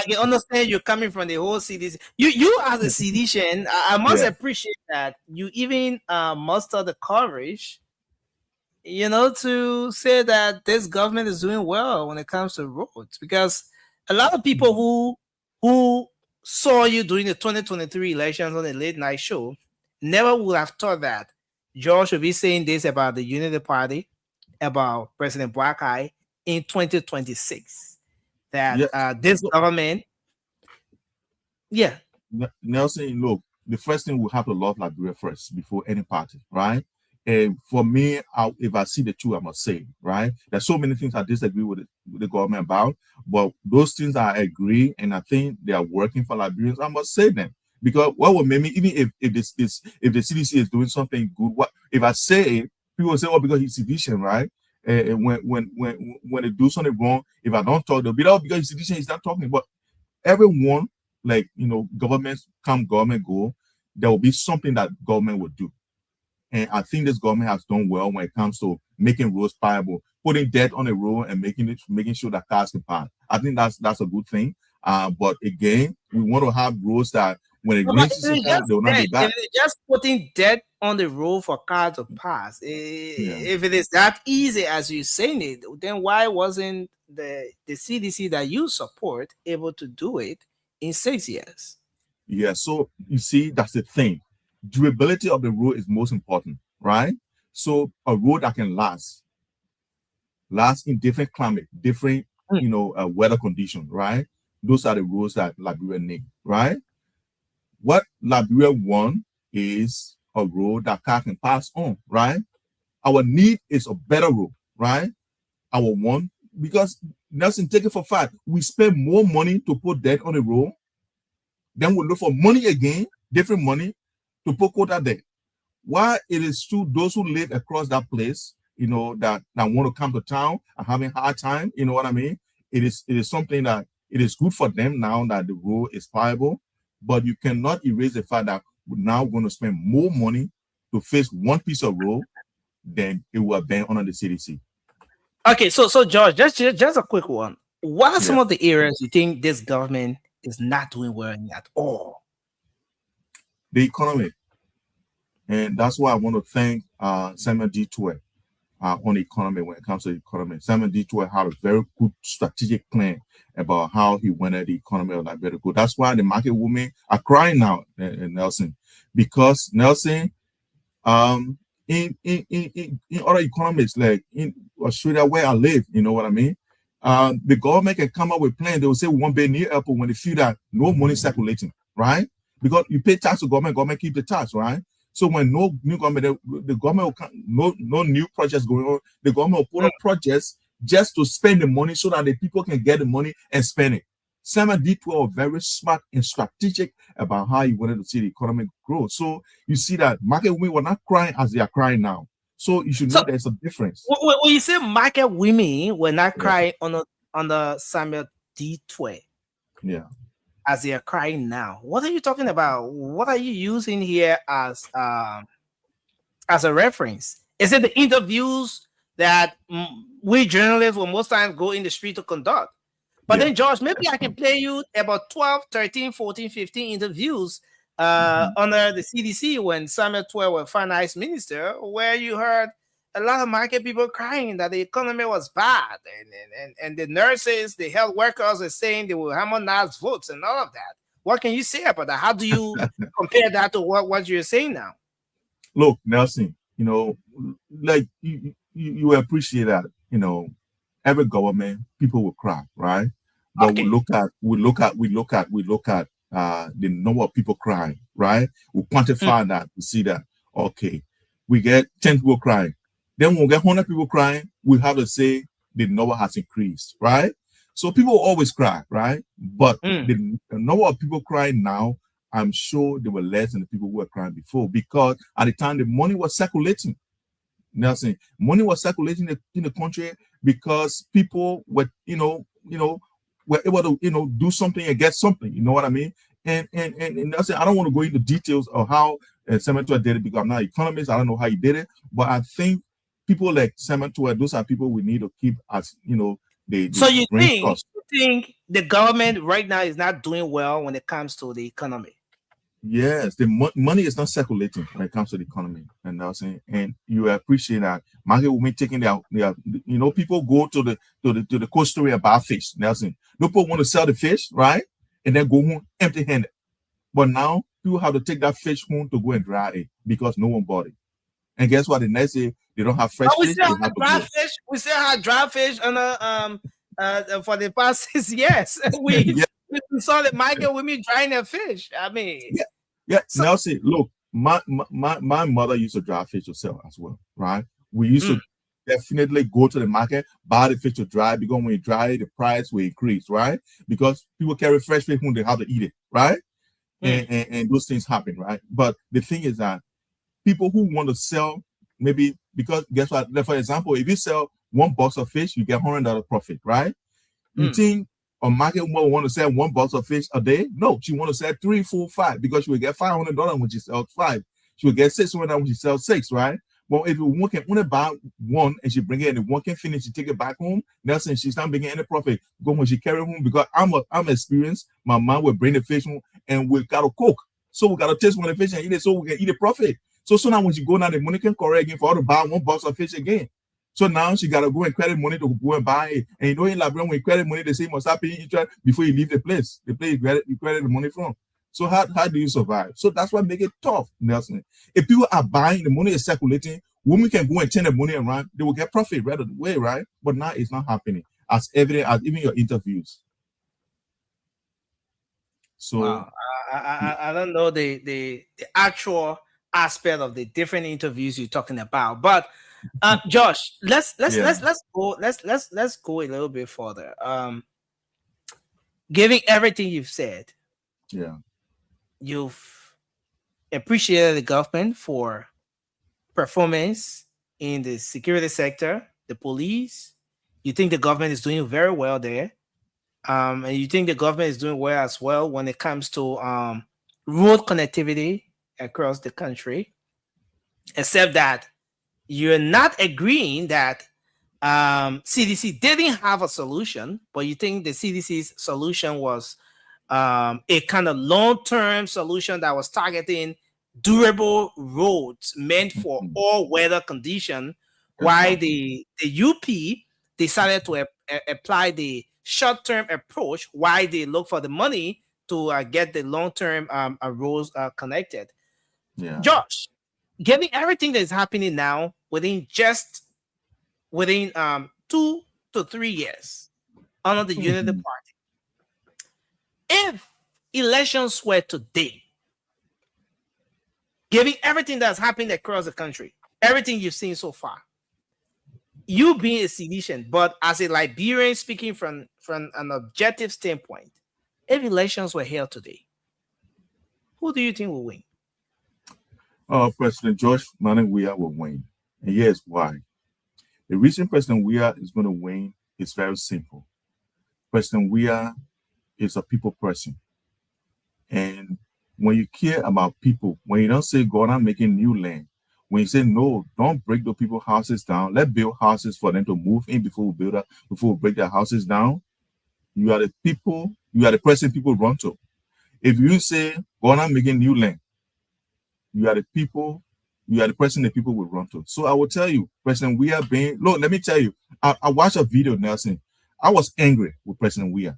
S1: can understand you're coming from the whole CDC. You as a CDC, I must appreciate that you even muster the courage, to say that this government is doing well when it comes to roads, because a lot of people who saw you during the 2023 elections on the late night show never would have thought that George would be saying this about the Unity Party about President Boakai in 2026. That
S9: Yeah.
S1: this government, yeah.
S9: Nelson, look, the first thing we have to love Liberia first before any party, right? And for me, if I see the truth, I must say, right? There's so many things I disagree with the government about, but those things I agree, and I think they are working for Liberians. I must say them, because what will make me, even if the CDC is doing something good, what if I say it, people will say, oh, because he's sedition, right? And when they do something wrong, if I don't talk, they'll be like, oh, because he's sedition, he's not talking. But everyone, like, governments come, government go, there will be something that government will do. And I think this government has done well when it comes to making roads viable, putting debt on the road and making sure that cars can pass. I think that's a good thing. But again, we want to have roads that when it rains, they will not be bad.
S1: Just putting debt on the road for cars to pass. If it is that easy as you're saying it, then why wasn't the CDC that you support able to do it in 6 years?
S9: Yeah, so you see, that's the thing. Durability of the road is most important, right? So a road that can last in different climate, different weather conditions, right? Those are the roads that Liberia need, right? What Liberia want is a road that car can pass on, right? Our need is a better road, right? Our want, because Nelson, take it for fact, we spend more money to put debt on the road, then we look for money again, different money, to put quota there. Why it is true, those who live across that place, that want to come to town are having a hard time, you know what I mean? It is something that it is good for them now that the road is viable, but you cannot erase the fact that we're now going to spend more money to fix one piece of road than it will have been under the CDC.
S1: Okay, so George, just a quick one. What are some of the areas you think this government is not doing well in at all?
S9: The economy. And that's why I want to thank Samuel Detour on the economy when it comes to the economy. Samuel Detour had a very good strategic plan about how he wanted the economy of Liberia to go. That's why the market women are crying now, Nelson, because Nelson, in other economies, like in Australia where I live, you know what I mean? The government can come up with plans. They will say we want to be near airport when they feel that no money circulating, right? Because you pay tax to government keep the tax, right? So when no new government, the government will come, no new projects going on, the government will put up projects just to spend the money so that the people can get the money and spend it. Samuel Detour was very smart and strategic about how he wanted to see the economic growth. So you see that market women were not crying as they are crying now. So you should know there's a difference.
S1: When you say market women were not crying on the Samuel Detour, as they are crying now, what are you talking about? What are you using here as a reference? Is it the interviews that we journalists will most times go in the street to conduct? But then, George, maybe I can play you about 12, 13, 14, 15 interviews under the CDC when Samuel Detour was finance minister, where you heard a lot of market people crying that the economy was bad, and the nurses, the health workers are saying they will harmonize votes and all of that. What can you say about that? How do you compare that to what you're saying now?
S9: Look, Nelson, like you appreciate that, every government, people will cry, right? But we look at the number of people crying, right? We quantify that to see that, okay, we get 10 people crying. Then when we get 100 people crying, we have to say the number has increased, right? So people always cry, right? But the number of people crying now, I'm sure there were less than the people who were crying before, because at the time the money was circulating. Nelson, money was circulating in the country because people were, were able to, do something and get something. You know what I mean? And Nelson, I don't want to go into details of how Samuel Detour did it because I'm not an economist. I don't know how he did it, but I think people like Samuel Detour, those are people we need to keep as,
S1: So you think the government right now is not doing well when it comes to the economy?
S9: Yes, the money is not circulating when it comes to the economy, and Nelson, and you appreciate that market women taking their people go to the coast area and buy fish, Nelson. No people want to sell the fish, right, and then go home empty-handed. But now people have to take that fish home to go and dry it because no one bought it, And guess what? The next day they don't have fresh
S1: we
S9: fish.
S1: still
S9: They
S1: have
S9: have to
S1: dry
S9: go.
S1: fish. We still have dry fish on for the past 6 years. We saw the market with me drying the fish. I mean,
S9: So, Nelson, look, my mother used to dry fish to sell as well, right? We used to definitely go to the market, buy the fish to dry, because when you dry it, the price will increase, right? Because people carry fresh fish when they have to eat it, right? And those things happen, right? But the thing is that people who want to sell, maybe because guess what? For example, if you sell 1 box of fish, you get $100 profit, right? You think a market woman want to sell 1 box of fish a day? No, she want to sell 3, 4, 5 because she will get $500 when she sells 5. She will get $600 when she sells 6, right? Well, if one can only buy 1 and she bring it and one can finish, she take it back home. Nelson, she's not making any profit. Because when she carry it home, because I'm experienced, my mom will bring the fish home and we gotta cook. So we gotta taste one of the fish and eat it so we can eat the profit. So now when she go now, the money can correct again for her to buy 1 box of fish again. So now she gotta go and credit money to go and buy it. And you know in Liberia, when you credit money, they say you must start paying interest before you leave the place. The place you credit the money from. So how do you survive? So that's what make it tough, Nelson. If people are buying, the money is circulating, women can go and turn the money around, they will get profit right away, right? But now it's not happening, as evident as even your interviews. So
S1: wow. I don't know the actual aspect of the different interviews you're talking about, but Josh, let's go a little bit further. Given everything you've said, you've appreciated the government for performance in the security sector, the police. You think the government is doing very well there, and you think the government is doing well as well when it comes to road connectivity across the country, except that you're not agreeing that CDC didn't have a solution, but you think the CDC's solution was a kind of long-term solution that was targeting durable roads meant for all weather condition, while the UP decided to apply the short-term approach while they look for the money to get the long-term roads connected. Josh, given everything that is happening now within 2 to 3 years under the Unity Party, if elections were today, given everything that's happened across the country, everything you've seen so far, you being a civilian, but as a Liberian speaking from an objective standpoint, if elections were held today, who do you think will win?
S9: President George Manneh Weah will win. And here's why. The reason President Weah is going to win is very simple. President Weah is a people person. And when you care about people, when you don't say, God, I'm making new land, when you say, no, don't break the people's houses down, let's build houses for them to move in before we break their houses down, you are the people, you are the person people run to. If you say, God, I'm making new land, you are the people, you are the person that people will run to. So I will tell you, President Weah look, let me tell you, I watched a video, Nelson. I was angry with President Weah.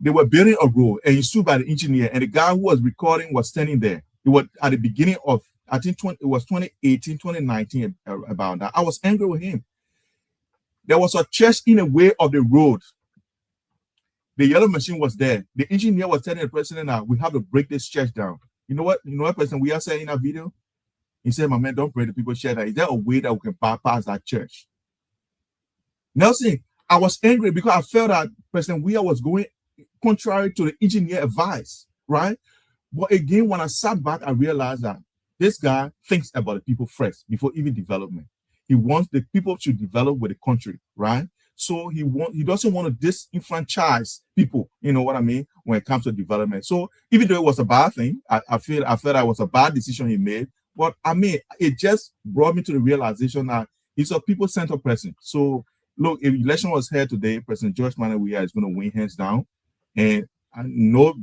S9: They were building a road and he stood by the engineer, and the guy who was recording was standing there. It was at the beginning of, I think it was 2018, 2019 about that. I was angry with him. There was a church in the way of the road. The yellow machine was there. The engineer was telling the president that we have to break this church down. You know what President Weah said in that video? He said, my man, don't break the people's church down. Is there a way that we can bypass that church? Nelson, I was angry because I felt that President Weah was going contrary to the engineer advice, right? But again, when I sat back, I realized that this guy thinks about the people first before even development. He wants the people to develop with the country, right? So he doesn't want to disenfranchise people, you know what I mean, when it comes to development. So even though it was a bad thing, I felt that was a bad decision he made. But I mean, it just brought me to the realization that he's a people-centered person. So look, if election was held today, President George Manneh Weah is going to win hands down. And no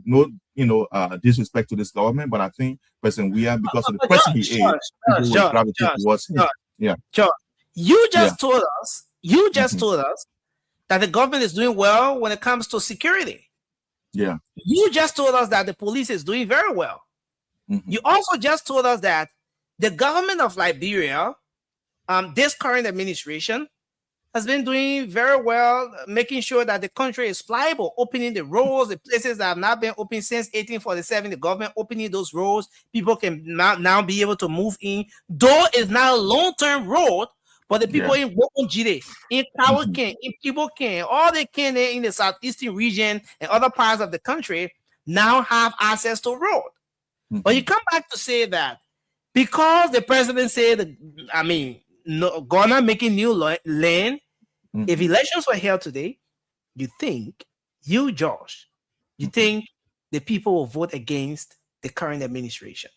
S9: disrespect to this government, but I think President Weah, because of the person he is, people will gravitate towards him.
S1: George, you just told us that the government is doing well when it comes to security.
S9: Yeah.
S1: You just told us that the police is doing very well. You also just told us that the government of Liberia, this current administration, has been doing very well, making sure that the country is pliable, opening the roads, the places that have not been open since 1847, the government opening those roads, people can now be able to move in. Though it's not a long-term road, but the people in Wokonjide, in Kawakin, in Kiboken, all the Kenya in the southeastern region and other parts of the country now have access to road. But you come back to say that because the president said, Ghana making new land, if elections were held today, you think, Josh, you think the people will vote against the current administration?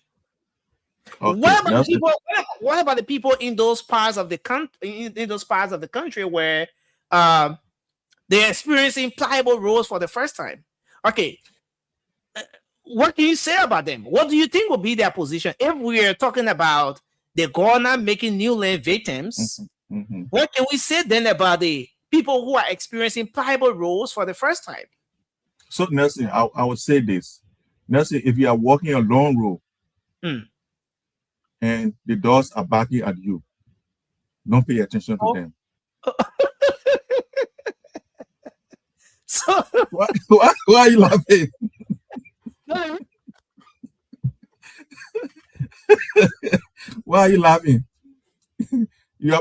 S1: Okay. What about the people in those parts of the country where they're experiencing pliable roads for the first time? Okay, what can you say about them? What do you think will be their position if we are talking about the Ghana making new land victims? What can we say then about the people who are experiencing pliable roads for the first time?
S9: So, Nelson, I would say this. Nelson, if you are walking a long road and the dogs are barking at you, don't pay attention to them.
S1: So
S9: why are you laughing? Why are you laughing? You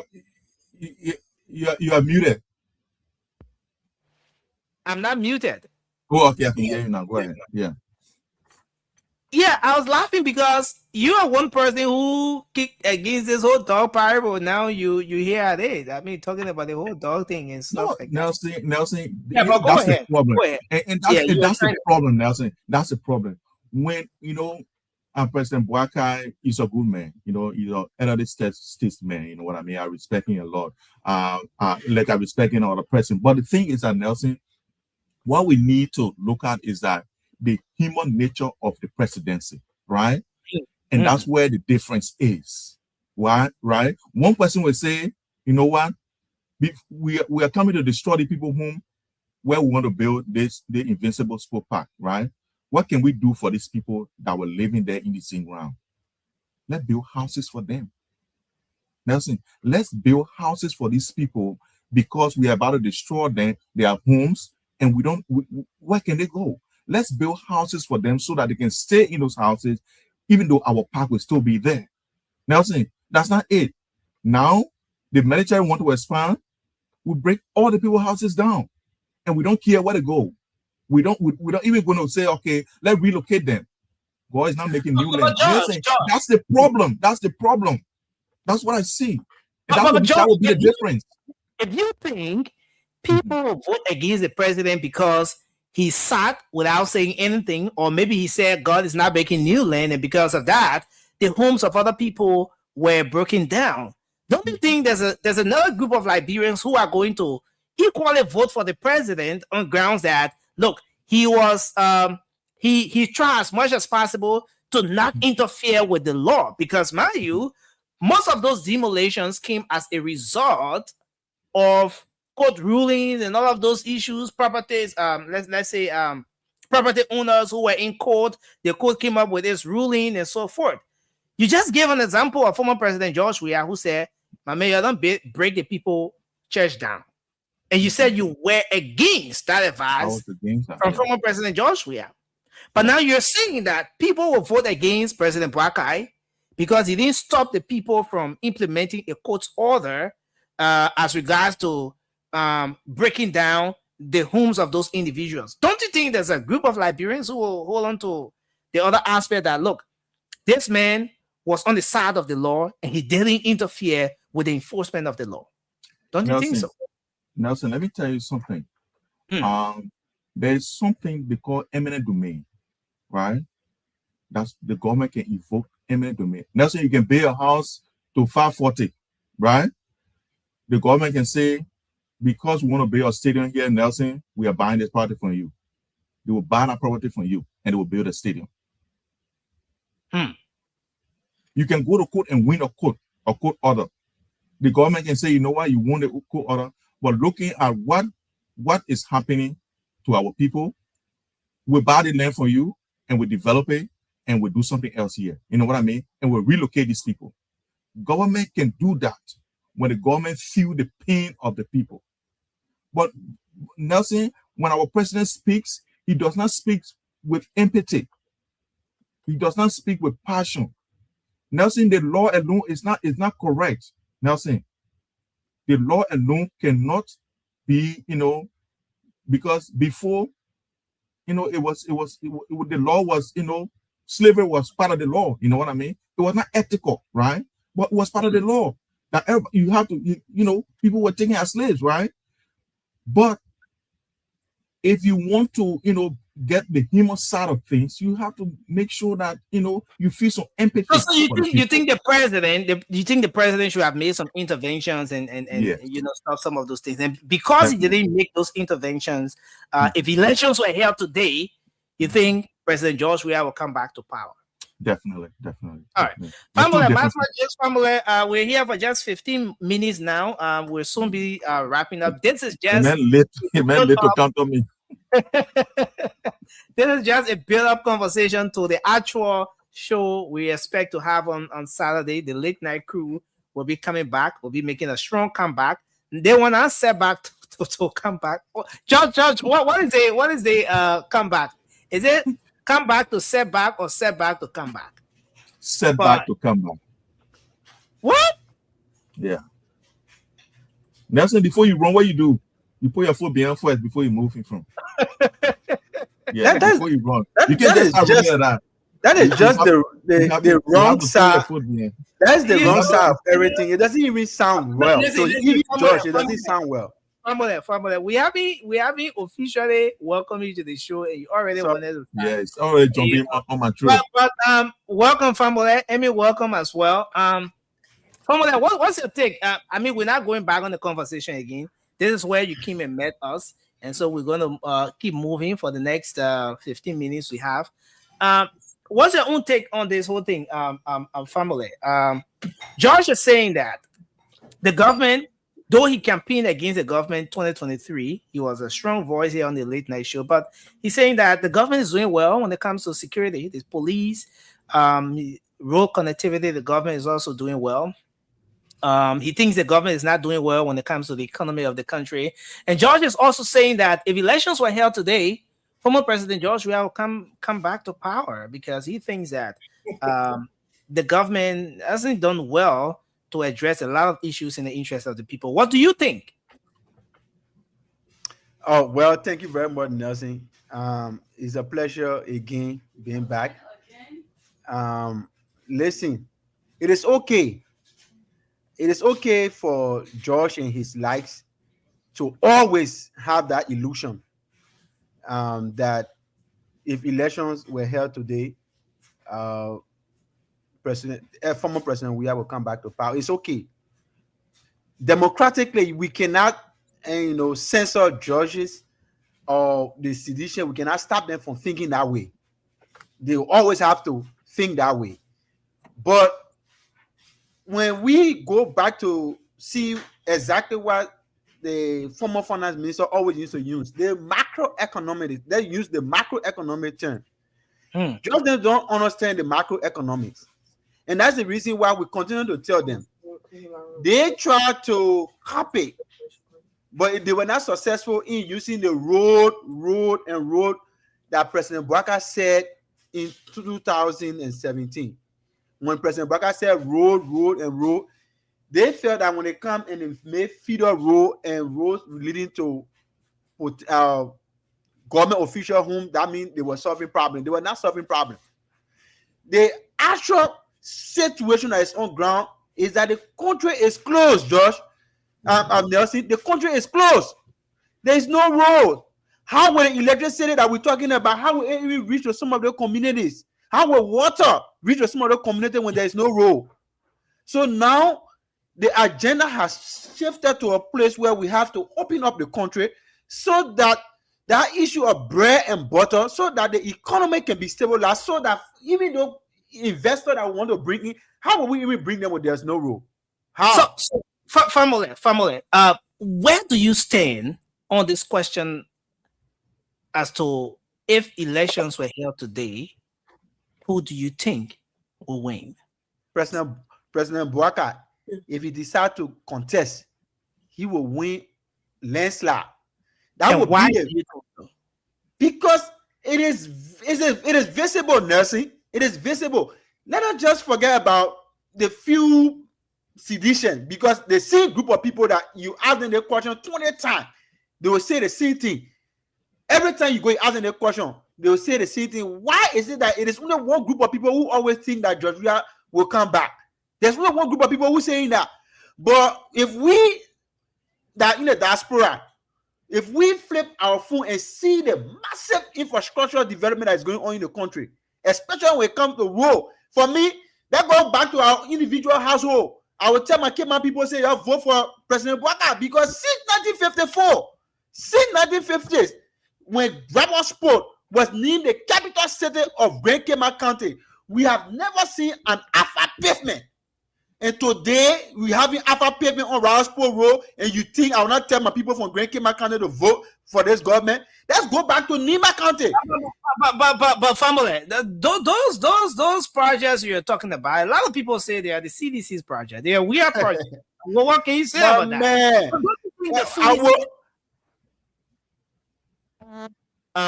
S9: are muted.
S1: I'm not muted.
S9: Oh, okay, I can hear you now. Go ahead.
S1: Yeah, I was laughing because you are one person who kicked against this whole dog parable. Now you hear it. I mean, talking about the whole dog thing and stuff like that. Nelson,
S9: yeah, but that's the problem. And that's the problem, Nelson. That's the problem. When President Boakai is a good man, he's an elderly statesman, you know what I mean? I respect him a lot. Like I respect all the president. But the thing is that, Nelson, what we need to look at is that the human nature of the presidency, right? And that's where the difference is. Why? Right? One person will say, you know what? We are coming to destroy the people where we want to build the Invincible Sport Park, right? What can we do for these people that were living there in the same ground? Let's build houses for them. Nelson, let's build houses for these people because we are about to destroy them, their homes, and where can they go? Let's build houses for them so that they can stay in those houses, even though our park will still be there. Nelson, that's not it. Now, the military want to expand, we break all the people's houses down, and we don't care where they go. We don't even going to say, okay, let's relocate them. God is not making new land. That's the problem. That's the problem. That's what I see. And that would be the difference.
S1: If you think people will vote against the president because he sat without saying anything, or maybe he said God is not making new land, and because of that, the homes of other people were broken down. Don't you think there's another group of Liberians who are going to equally vote for the president on grounds that, look, he was he tried as much as possible to not interfere with the law, because mind you, most of those demolitions came as a result of court rulings and all of those issues. Properties, let's say property owners who were in court, the court came up with this ruling and so forth. You just gave an example of former President George Weah, who said, "My mayor, don't break the people church down." And you said you were against that advice from former President George Weah. But now you're saying that people will vote against President Boakai because he didn't stop the people from implementing a court order as regards to breaking down the homes of those individuals. Don't you think there's a group of Liberians who will hold on to the other aspect that, look, this man was on the side of the law and he didn't interfere with the enforcement of the law? Don't you think so?
S9: Nelson, let me tell you something. There's something they call eminent domain, right? That's the government can invoke eminent domain. Nelson, you can build a house to 540, right? The government can say, because we want to build a stadium here in Nelson, we are buying this property from you. They will buy that property from you and they will build a stadium. You can go to court and win a court order. The government can say, you know what, you won the court order, but looking at what is happening to our people, we buy the land from you and we develop it and we'll do something else here. You know what I mean? And we'll relocate these people. Government can do that when the government feel the pain of the people. But Nelson, when our president speaks, he does not speak with empathy. He does not speak with passion. Nelson, the law alone is not correct. Nelson, the law alone cannot be, because before, the law was, slavery was part of the law. You know what I mean? It was not ethical, right? But it was part of the law. That you have to, people were taken as slaves, right? But if you want to, get the human side of things, you have to make sure that you feel some empathy.
S1: So you think the president should have made some interventions and stop some of those things, and because he didn't make those interventions, if elections were held today, you think President George Weah will come back to power?
S9: Definitely.
S1: All right, family, we're here for just 15 minutes now. We'll soon be wrapping up. This is just
S9: little count on me.
S1: This is just a build-up conversation to the actual show we expect to have on Saturday. The late night crew will be coming back. We'll be making a strong comeback. They want us set back to come back. Judge, what is the comeback? Is it come back to set back or set back to come back?
S9: Set back to come back.
S1: What?
S9: Yeah. Nelson, before you run, what you do? You put your foot behind first before you move in front. Yeah, before you run. You can just that.
S10: That is just the wrong side. That's the wrong side of everything. It doesn't even sound well. So even Josh, it doesn't sound well.
S1: Family, we haven't officially welcomed you to the show, and you already wanted to start.
S9: Yeah, it's already jumping on my trip.
S1: But welcome, family. Emmy, welcome as well. Family, what's your take? We're not going back on the conversation again. This is where you came and met us, and so we're going to keep moving for the next 15 minutes we have. What's your own take on this whole thing, family? Josh is saying that the government, though he campaigned against the government 2023, he was a strong voice here on the late night show, but he's saying that the government is doing well when it comes to security, the police, road connectivity, the government is also doing well. He thinks the government is not doing well when it comes to the economy of the country. And George is also saying that if elections were held today, former President George Weah will come back to power because he thinks that the government hasn't done well to address a lot of issues in the interest of the people. What do you think?
S10: Oh, well, thank you very much, Nelson. It's a pleasure again being back. Listen, it is okay. It is okay for Josh and his likes to always have that illusion that if elections were held today, former President Weah will come back to power. It's okay. Democratically, we cannot, censor judges or the sedition. We cannot stop them from thinking that way. They always have to think that way. But when we go back to see exactly what the former finance minister always used to use, the macroeconomics, they use the macroeconomic term. Just they don't understand the macroeconomics. And that's the reason why we continue to tell them. They try to copy, but they were not successful in using the road that President Bouakai said in 2017. When President Bouakai said road, they felt that when they come and they made feeder road and roads leading to government official home, that means they were solving problems. They were not solving problems. The actual situation that is on ground is that the country is closed, Josh. Nelson, the country is closed. There is no road. How will the electricity that we're talking about, how will it even reach to some of the communities? How will water reach to some of the community when there is no road? So now the agenda has shifted to a place where we have to open up the country so that that issue of bread and butter, so that the economy can be stabilized, so that even though investors that want to bring in, how will we even bring them when there's no road? How?
S1: So family, where do you stand on this question as to if elections were held today, who do you think will win?
S10: President Bouaka, if he decide to contest, he will win landslide. That would
S1: why?
S10: be because it is visible, Nelson. It is visible. Let us just forget about the few sedition, because the same group of people that you ask them the question 20 times, they will say the same thing. Every time you go ask them the question, they will say the same thing. Why is it that it is only one group of people who always think that George Weah will come back? There's only one group of people who saying that. But if we that in the diaspora, if we flip our phone and see the massive infrastructural development that is going on in the country, especially when it comes to road, for me, that goes back to our individual household. I will tell my Cayman people, say, vote for President Bouaka, because since 1950s, when Brabantsport was named the capital city of Grand Cayman County, we have never seen an alpha pavement. And today, we having alpha pavement on Brabantsport Road, and you think I will not tell my people from Grand Cayman County to vote for this government? Let's go back to Nima County.
S1: But family, those projects you're talking about, a lot of people say they are the CDC's project. They are weird projects. Well, what can you say about that?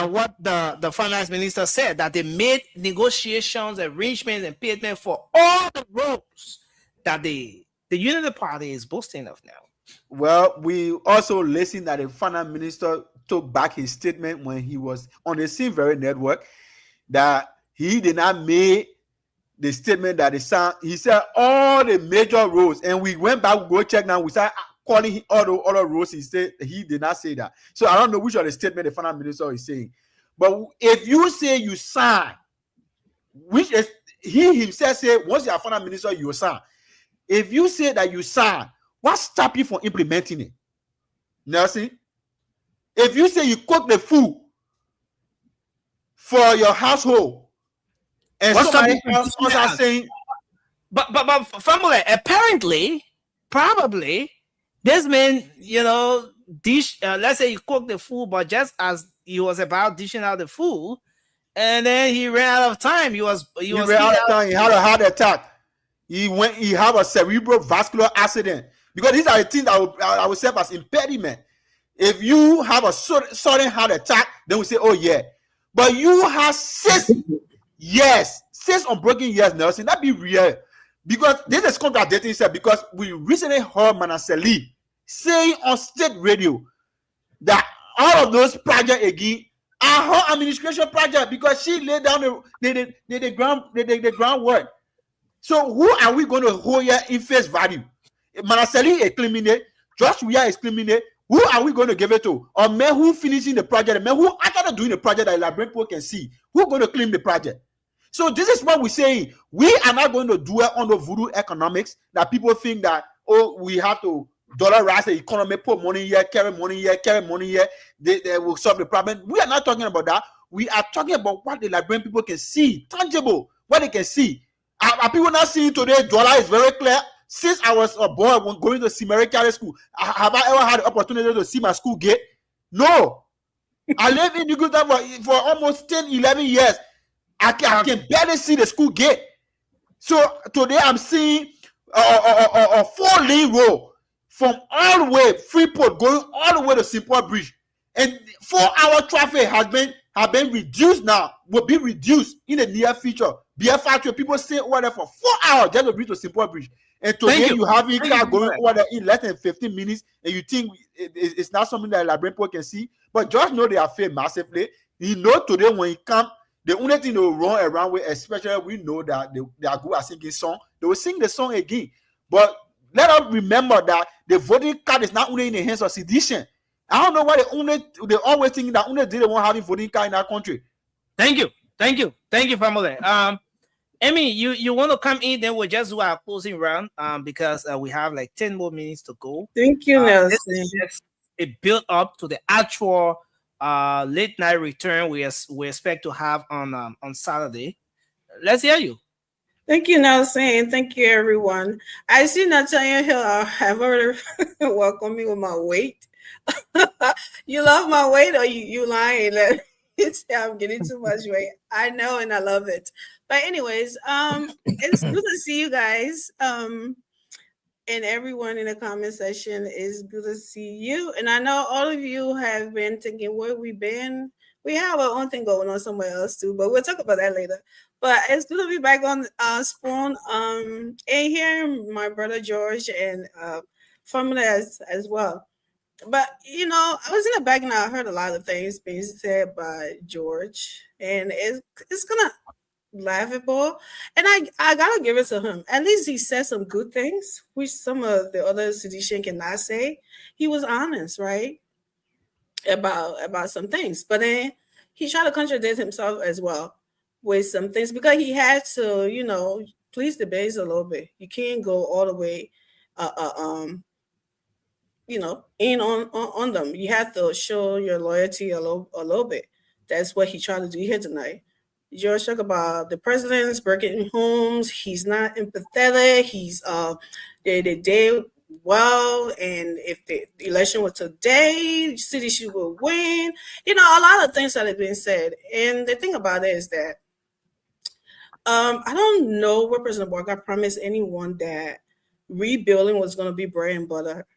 S1: What the finance minister said, that they made negotiations, arrangements, and payment for all the roads that the Unity Party is boasting of now.
S10: Well, we also listened that the finance minister took back his statement when he was on the same very network, that he did not make the statement that he said all the major roads, and we went back, we go check now, we started calling all the other roads. He said he did not say that. So I don't know which of the statement the finance minister is saying. But if you say you sign, which is he himself said, once you are finance minister, you sign. If you say that you sign, what stop you from implementing it? Nelson? If you say you cook the food for your household, and somebody else are saying,
S1: but family, apparently, probably, this man, let's say you cook the food, but just as he was about dishing out the food, and then he ran out of time. He ran out of time.
S10: He had a heart attack. He had a cerebral vascular accident, because these are the things that I would serve as impediment. If you have a sudden heart attack, then we say, oh yeah. But you have 6 unbroken years, Nelson. That be real. Because this is contradicting itself, because we recently heard Manaseli saying on state radio that all of those projects again are her administration project, because she laid down the groundwork. So who are we going to hold here in face value? Manaseli is claiming it. Josh Weah is claiming it. Who are we going to give it to? Or men who finishing the project, men who actually doing the project that Librarian people can see? Who going to claim the project? So this is what we're saying. We are not going to do it on the voodoo economics that people think that, oh, we have to dollarize the economy, put money here, carry money here, they will solve the problem. We are not talking about that. We are talking about what the Liberian people can see, tangible, what they can see. Are people not seeing today? Dollar is very clear. Since I was a boy going to Simeri Catholic School, have I ever had the opportunity to see my school gate? No. I lived in Uguta for almost 10, 11 years. I can barely see the school gate. So today I'm seeing a 4-lane road from all the way Freeport going all the way to Simport Bridge, and 4-hour traffic has been reduced now. Will be reduced in the near future. BF people stay over there for 4 hours just to reach to Simport Bridge. And today you have a car going over there in less than 15 minutes, and you think it's not something that Liberian people can see. But just know they are failed massively. You know today when he come, the only thing they will run around with, especially we know that they are good at singing song, they will sing the song again. But let us remember that the voting card is not only in the hands of sedition. I don't know why they always think that only they won't have a voting card in our country.
S1: Thank you, family. Emmy, you want to come in? Then we'll just do our closing round. Because we have like 10 more minutes to go.
S11: Thank you, Nelson.
S1: It built up to the actual late night return we expect to have on Saturday. Let's hear you.
S11: Thank you, Nelson. Thank you, everyone. I see Natalia Hill. I've already welcomed me with my weight. You love my weight, or you lying? I'm getting too much weight. I know, and I love it. But anyways, it's good to see you guys. And everyone in the comment section, is good to see you. And I know all of you have been thinking where we've been. We have our own thing going on somewhere else too, but we'll talk about that later. But it's good to be back on Spoon. And hearing my brother George and Formula as well. But you know, I was in the back and I heard a lot of things being said by George, and it's gonna laughable, and I gotta give it to him. At least he said some good things, which some of the other seditionists cannot say. He was honest, right, about some things, but then he tried to contradict himself as well with some things because he had to, you know, please the base a little bit. You can't go all the way, you know, in on them. You have to show your loyalty a little bit. That's what he tried to do here tonight. George talk about the president's breaking homes. He's not empathetic. He's they did well, and if the election was today, city she will win. You know, a lot of things that have been said. And the thing about it is that I don't know where President Walker promised anyone that rebuilding was going to be bread and butter,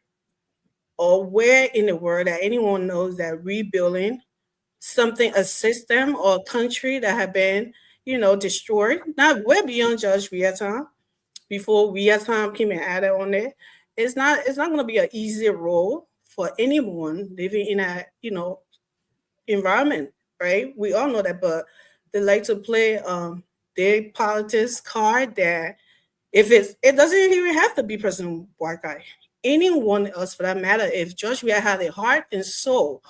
S11: or where in the world that anyone knows that rebuilding a system or a country that have been, you know, destroyed. Now we're beyond Judge Vietnam. Before Vietnam came and added on it, it's not going to be an easy role for anyone living in a, you know, environment, right? We all know that, but they like to play their politics card that if it doesn't even have to be President Walker. Anyone else for that matter, if George Weah had a heart and soul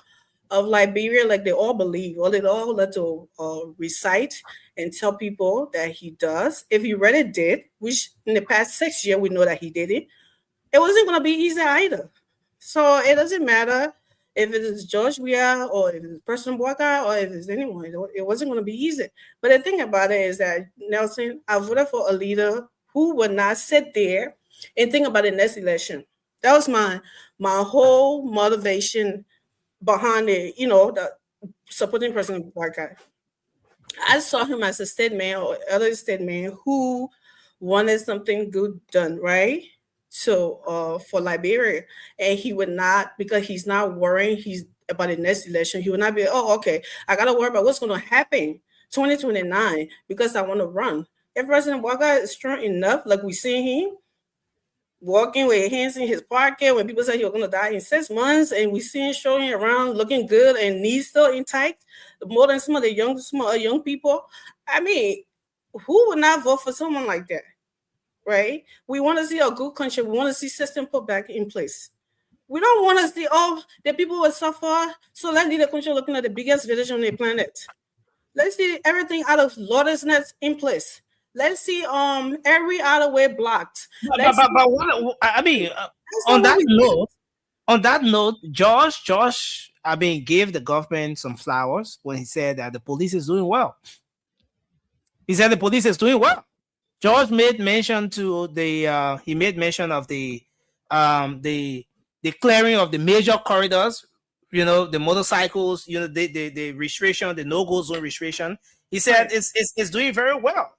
S11: of Liberia, like they all believe, or they all let to recite and tell people that he does. If he really did, which in the past 6 years we know that he did it wasn't going to be easy either. So it doesn't matter if it is George Weah or if it's President Walker or if it's anyone. It wasn't going to be easy. But the thing about it is that, Nelson, I voted for a leader who would not sit there and think about the next election. That was my whole motivation behind it, you know, the supporting President Walker. I saw him as a statesman or other statesman who wanted something good done, right? So for Liberia, and he would not, because he's not worrying about the next election. He would not be, oh, okay, I gotta worry about what's going to happen 2029 because I want to run. If President Walker is strong enough, like we see him walking with his hands in his pocket when people say he was going to die in 6 months, and we see him showing around looking good and knees still intact, more than some of the young people. I mean, who would not vote for someone like that, right? We want to see a good country. We want to see system put back in place. We don't want to see, the people will suffer, so let's leave the country looking at the biggest village on the planet. Let's see everything out of lawlessness in place. Let's see every other way blocked.
S1: But what, I mean, on that note, Josh, I mean, gave the government some flowers when he said that the police is doing well. He said the police is doing well. George made mention to of the clearing of the major corridors, you know, the motorcycles, you know, the restriction, the no-go zone restriction. He said it's doing very well.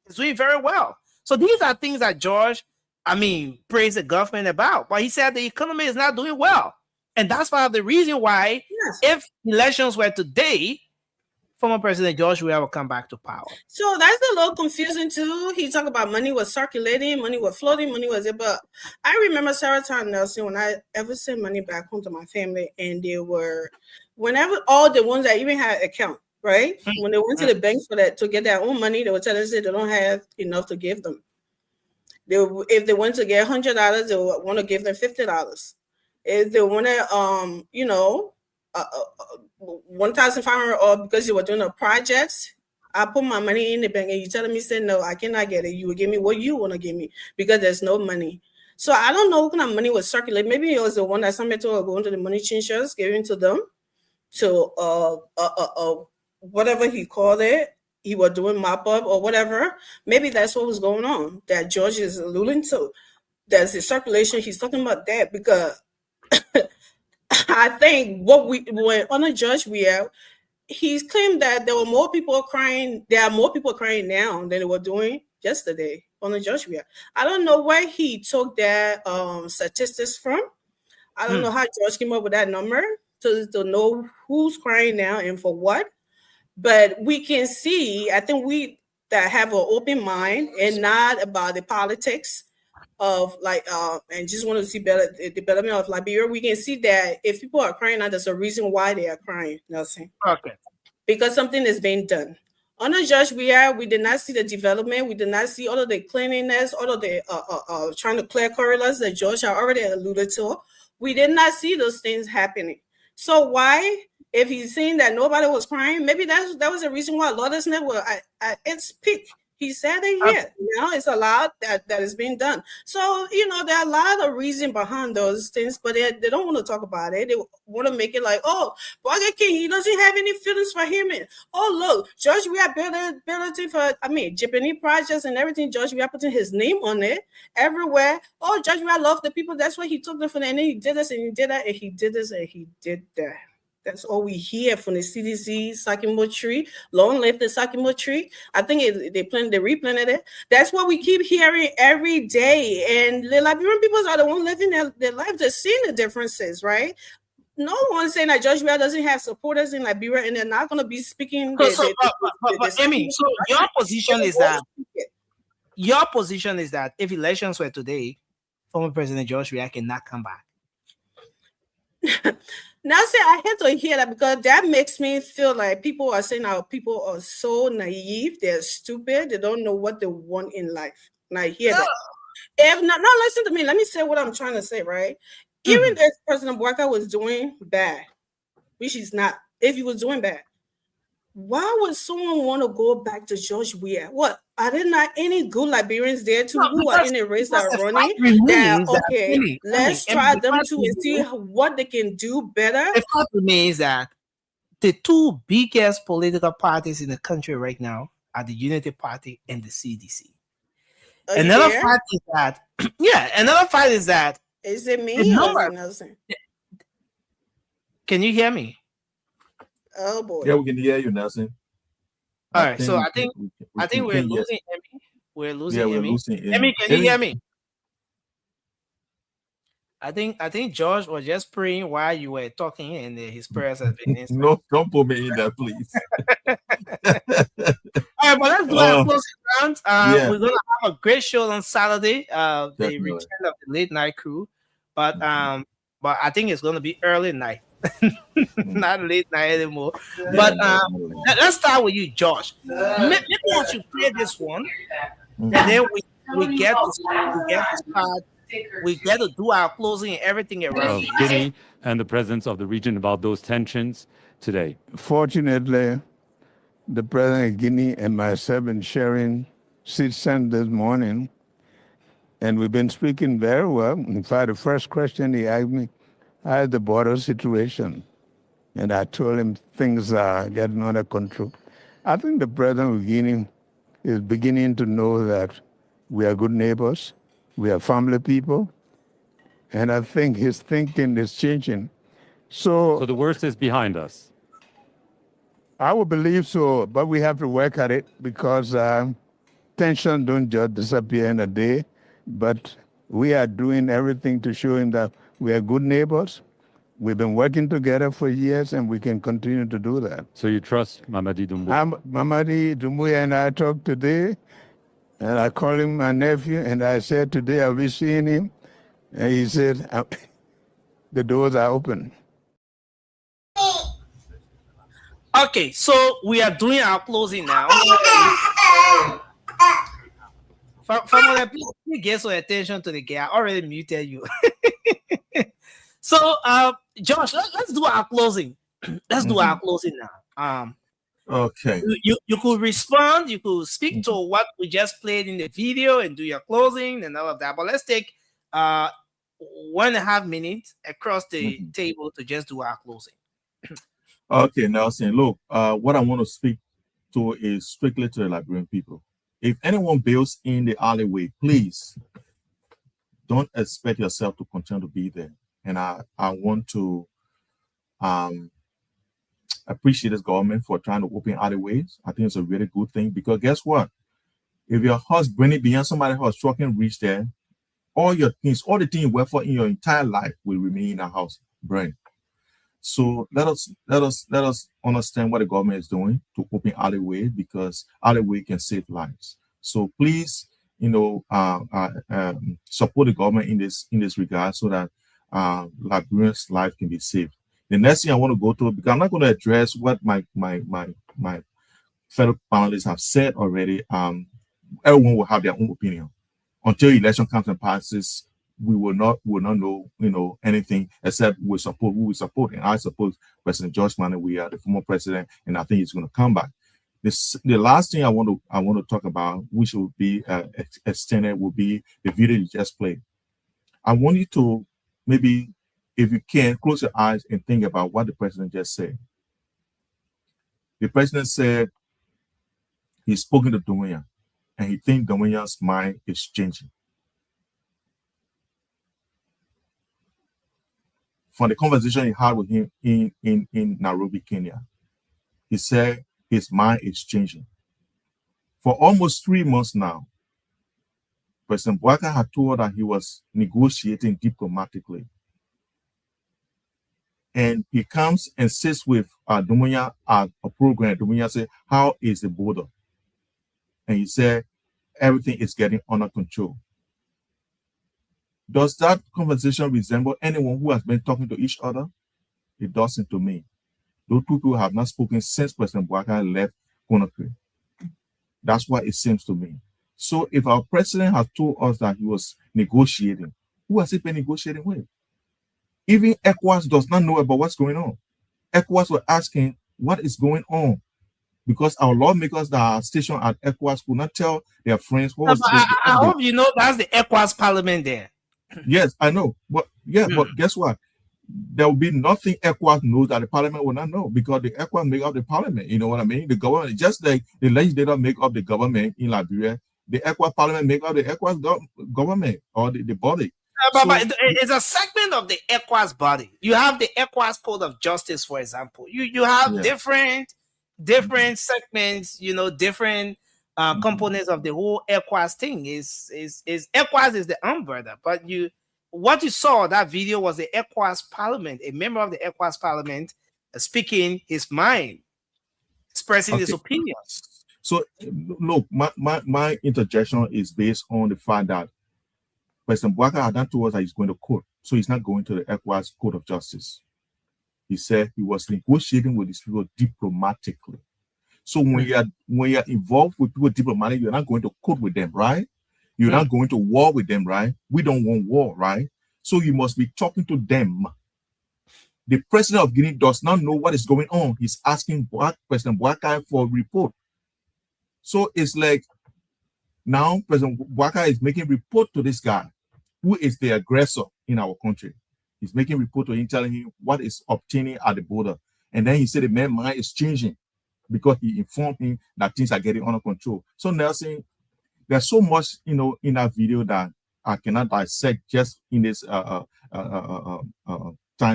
S1: It's doing very well. So these are things that George, I mean, praised the government about. But he said the economy is not doing well. And that's part of the reason why, if elections were today, former President George Weah will come back to power.
S11: So that's a little confusing too. He talked about money was circulating, money was floating, money was it. But I remember Sarah Tom Nelson when I ever sent money back home to my family, and they were, whenever all the ones that even had account, right? When they went to the bank for that to get their own money, they would tell us that they don't have enough to give them. If they went to get $100, they would want to give them $50. If they wanted, you know, 1,500, or because you were doing a project, I put my money in the bank, and you telling me, say no, I cannot get it. You will give me what you want to give me because there's no money. So I don't know what kind of money was circulating. Maybe it was the one that somebody told going to the money changers, giving to them to whatever he called it. He was doing mop up or whatever. Maybe that's what was going on. That George is alluding to. There's the circulation. He's talking about that because I think when on a Judge Weah, he's claimed that there were more people crying. There are more people crying now than they were doing yesterday on the Joshua. I don't know where he took that statistics from. I don't know how George came up with that number to know who's crying now and for what. But we can see, I think we that have an open mind and not about the politics of and just want to see better the development of Liberia, we can see that if people are crying out, there's a reason why they are crying, Nelson.
S1: Okay.
S11: Because something is being done. Under Judge we did not see the development. We did not see all of the cleanliness, all of the trying to clear corridors that George had already alluded to. We did not see those things happening. So why, if he's saying that nobody was crying, maybe that was a reason why lawlessness was at its peak. He said it here. Now it's a lot that is being done. So, there are a lot of reason behind those things, but they don't want to talk about it. They want to make it like, oh, Burger King, he doesn't have any feelings for him. And, oh, look, George, we have ability for, Japanese projects and everything. George, we are putting his name on it everywhere. Oh, George, we love the people. That's why he took them from there. And then he did this and he did that and he did this and he did that. That's all we hear from the CDC Sakimo tree. Long live the Sakimo tree. I think they replanted it. That's what we keep hearing every day. And the Liberian people are the ones living their life. They're seeing the differences, right? No one's saying that George Weah doesn't have supporters in Liberia and they're not going to be speaking.
S1: But Amy, so your position is that if elections were today, former President George Weah cannot come back.
S11: Now, I had to hear that because that makes me feel like people are saying our people are so naive, they're stupid, they don't know what they want in life. And I hear that. If not, listen to me. Let me say what I'm trying to say, right? Even if President Bouaka was doing bad, which he's not, if he was doing bad, why would someone want to go back to George Weah? What? Are there not any good Liberians there too who are in a race that are running? Let's try them too and see what they can do better.
S1: The fact remains that the two biggest political parties in the country right now are the Unity Party and the CDC. Another fact is that,
S11: is it me or is it Nelson?
S1: Can you hear me?
S11: Oh boy.
S9: Yeah, we can hear you, Nelson.
S1: All right, so I think we're losing Emmy. We're losing Emmy. Emmy, can you hear me? I think George was just praying while you were talking, and his prayers have been answered.
S9: No, don't put me in there, please.
S1: All right, but let's do our closing round. We're gonna have a great show on Saturday. The return of the late night crew, but I think it's gonna be early night. Not late night anymore. But let's start with you, Josh. Maybe I should play this one, and then we get to start. We get to do our closing and everything around
S12: Guinea and the presidents of the region about those tensions today.
S13: Fortunately, the president of Guinea and myself have been sharing sit-stand this morning, and we've been speaking very well. In fact, the first question he asked me, how is the border situation? And I told him things are getting under control. I think the president of Guinea is beginning to know that we are good neighbors, we are family people, and I think his thinking is changing. So
S12: the worst is behind us?
S13: I would believe so, but we have to work at it because tension don't just disappear in a day, but we are doing everything to show him that we are good neighbors. We've been working together for years, and we can continue to do that.
S12: So you trust Mamadi Doumbouya?
S13: Mamadi Doumbouya and I talked today, and I called him my nephew, and I said, today I'll be seeing him. And he said, the doors are open.
S1: Okay, so we are doing our closing now. Family, please get some attention to the guy. I already muted you. So, Josh, let's do our closing. Let's do our closing now.
S9: Okay.
S1: You could respond. You could speak to what we just played in the video and do your closing and all of that. But let's take 1.5 minutes across the table to just do our closing.
S9: Okay, Nelson, look, what I want to speak to is strictly to the Liberian people. If anyone builds in the alleyway, please don't expect yourself to continue to be there. And I want to appreciate this government for trying to open other ways. I think it's a really good thing because guess what? If your house burning behind somebody's house, trucking reach there, all your things, all the things you work for in your entire life will remain in the house, burn. So let us understand what the government is doing to open alleyway because alleyway can save lives. So please, support the government in this regard so that Liberians' life can be saved. The next thing I want to go to, because I'm not going to address what my fellow panelists have said already. Everyone will have their own opinion. Until election comes and passes, we will not know anything except we support who we support. And I support President George Manneh. We are the former president, and I think he's going to come back. The last thing I want to talk about, which will be extended, will be the video you just played. I want you to maybe, if you can, close your eyes and think about what the president just said. The president said he's spoken to Doumbouya, and he thinks Doumbouya's mind is changing. From the conversation he had with him in Nairobi, Kenya, he said his mind is changing. For almost 3 months now, President Boubacar had told that he was negotiating diplomatically. And he comes and sits with Doumbouya at a program. Doumbouya said, how is the border? And he said, everything is getting under control. Does that conversation resemble anyone who has been talking to each other? It doesn't to me. Those two people have not spoken since President Boubacar left Conakry. That's what it seems to me. So if our president has told us that he was negotiating, who has he been negotiating with? Even ECOWAS does not know about what's going on. ECOWAS were asking what is going on because our lawmakers that are stationed at ECOWAS could not tell their friends what was going on.
S1: I hope you know that's the ECOWAS parliament there.
S9: Yes, I know. But but guess what? There will be nothing ECOWAS knows that the parliament will not know because the ECOWAS make up the parliament. You know what I mean? The government, just like the legislature make up the government in Liberia, the ECOWAS parliament make up the ECOWAS government or the body.
S1: But it's a segment of the ECOWAS body. You have the ECOWAS Code of Justice, for example. You have different segments, different components of the whole ECOWAS thing. Is ECOWAS is the umbrella, but what you saw that video was the ECOWAS parliament, a member of the ECOWAS parliament speaking his mind, expressing his opinions.
S9: So look, my interjection is based on the fact that President Boubacar had not told us that he's going to court, so he's not going to the ECOWAS Court of Justice. He said he was negotiating with these people diplomatically. So when you're involved with people diplomatically, you're not going to court with them, right? You're not going to war with them, right? We don't want war, right? So you must be talking to them. The president of Guinea does not know what is going on. He's asking President Boubacar for a report. So it's like now President Boubacar is making report to this guy, who is the aggressor in our country. He's making report to him, telling him what is obtaining at the border. And then he said the man's mind is changing because he informed him that things are getting under control. So Nelson, there's so much, in that video that I cannot dissect just in this time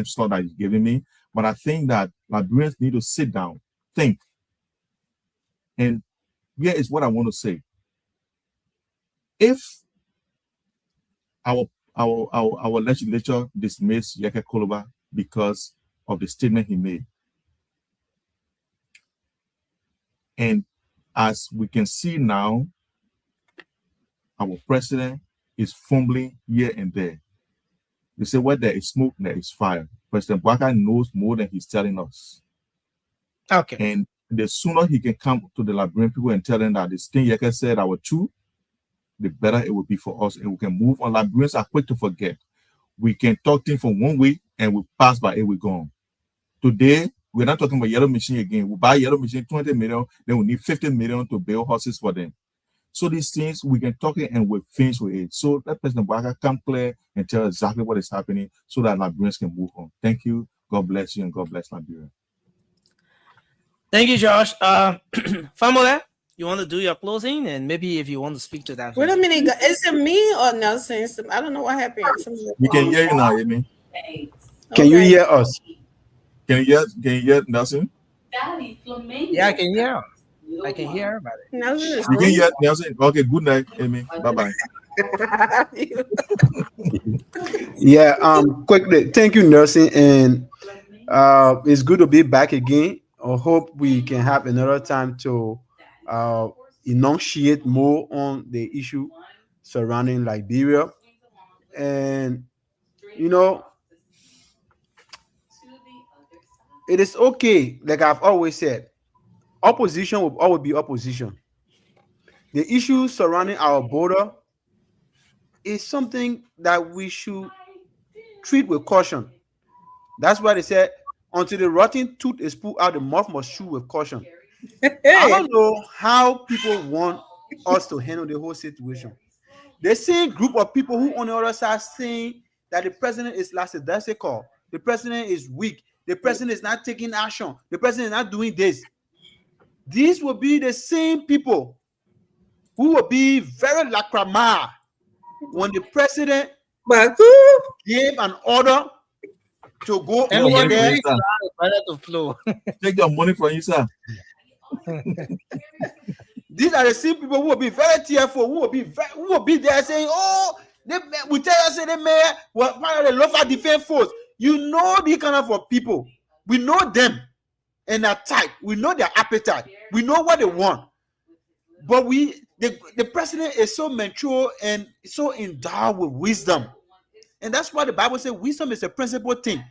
S9: slot that he's giving me. But I think that Liberians need to sit down, think. And here is what I want to say. If our legislature dismissed Yeke Koloba because of the statement he made, and as we can see now, our president is fumbling here and there. They say where there is smoke, there is fire. President Boubacar knows more than he's telling us.
S1: Okay.
S9: And the sooner he can come to the Liberian people and tell them that this thing Yeke said are true, the better it will be for us, and we can move on. Liberians are quick to forget. We can talk things for 1 week and we pass by it, we're gone. Today, we're not talking about yellow machine again. We buy yellow machine, 20 million, then we need 50 million to build horses for them. So these things, we can talk it and we'll finish with it. So let President Boubacar come clear and tell exactly what is happening so that Liberians can move on. Thank you. God bless you and God bless Liberia.
S1: Thank you, Josh. Famole, you want to do your closing, and maybe if you want to speak to that.
S11: Wait a minute, is it me or Nelson? I don't know what happened.
S9: We can hear you now, Amy.
S10: Can you hear us?
S9: Can you hear Nelson?
S1: Yeah, I can hear. I can hear everybody.
S11: Nelson is
S9: You can hear Nelson. Okay, good night, Amy. Bye-bye.
S10: Yeah, quickly, thank you, Nelson, and it's good to be back again. I hope we can have another time to enunciate more on the issue surrounding Liberia. And you know, it is okay, like I've always said, opposition will always be opposition. The issue surrounding our border is something that we should treat with caution. That's why they said, until the rotten tooth is pulled out, the mouth must chew with caution. I don't know how people want us to handle the whole situation. The same group of people who on the other side saying that the president is lackadaisical, the president is weak, the president is not taking action, the president is not doing this. These will be the same people who will be very lacrimal when the president gave an order to go over there.
S1: To flow.
S9: Take your money from you, sir.
S10: These are the same people who will be very tearful, who will be there saying, "Oh, we tell us the mayor, well, part of the local defense force." You know these kind of people. We know them and their type. We know their appetite. We know what they want. But the president is so mature and so endowed with wisdom. And that's why the Bible says wisdom is a principal thing.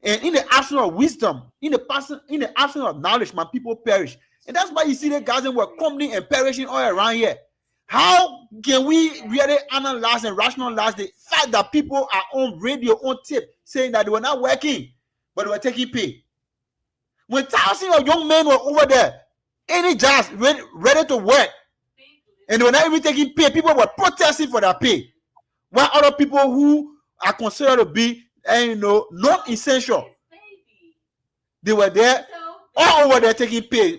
S10: And in the absence of wisdom, in the absence of knowledge, my people perish. And that's why you see the guys were coming and perishing all around here. How can we really analyze and rationalize the fact that people are on radio, on tape, saying that they were not working, but they were taking pay? When thousands of young men were over there, any jobs ready to work, and they were not even taking pay, people were protesting for their pay. While other people who are considered to be, non-essential, they were there, all over there taking pay.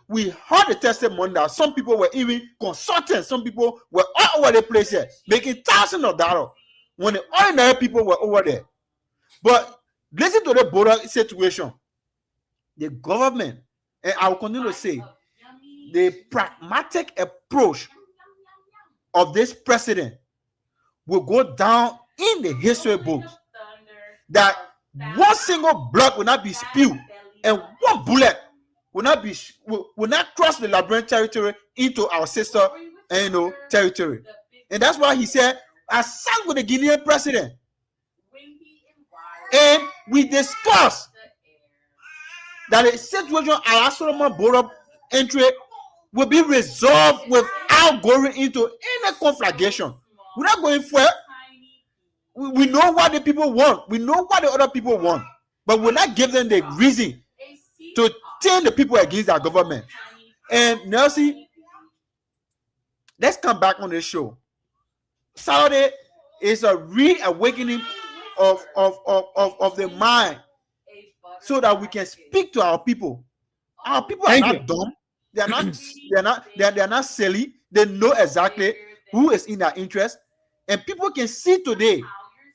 S10: We heard the testimony that some people were even consultants, some people were all over the place here, making thousands of dollars when the ordinary people were over there. But listen to the border situation. The government, and I will continue to say, the pragmatic approach of this president will go down in the history books. That one single blood will not be spilled, and one bullet will not cross the Liberian territory into our sister territory. And that's why he said, I sat with the Guinean president, and we discussed that the situation at Solomon border entry will be resolved without going into any conflagration. We're not going for it. We know what the people want. We know what the other people want. But we're not giving them the reason to turn the people against our government. And Nelson, let's come back on this show. Saturday is a reawakening of the mind so that we can speak to our people. Our people are not dumb. They're not silly. They know exactly who is in their interest. And people can see today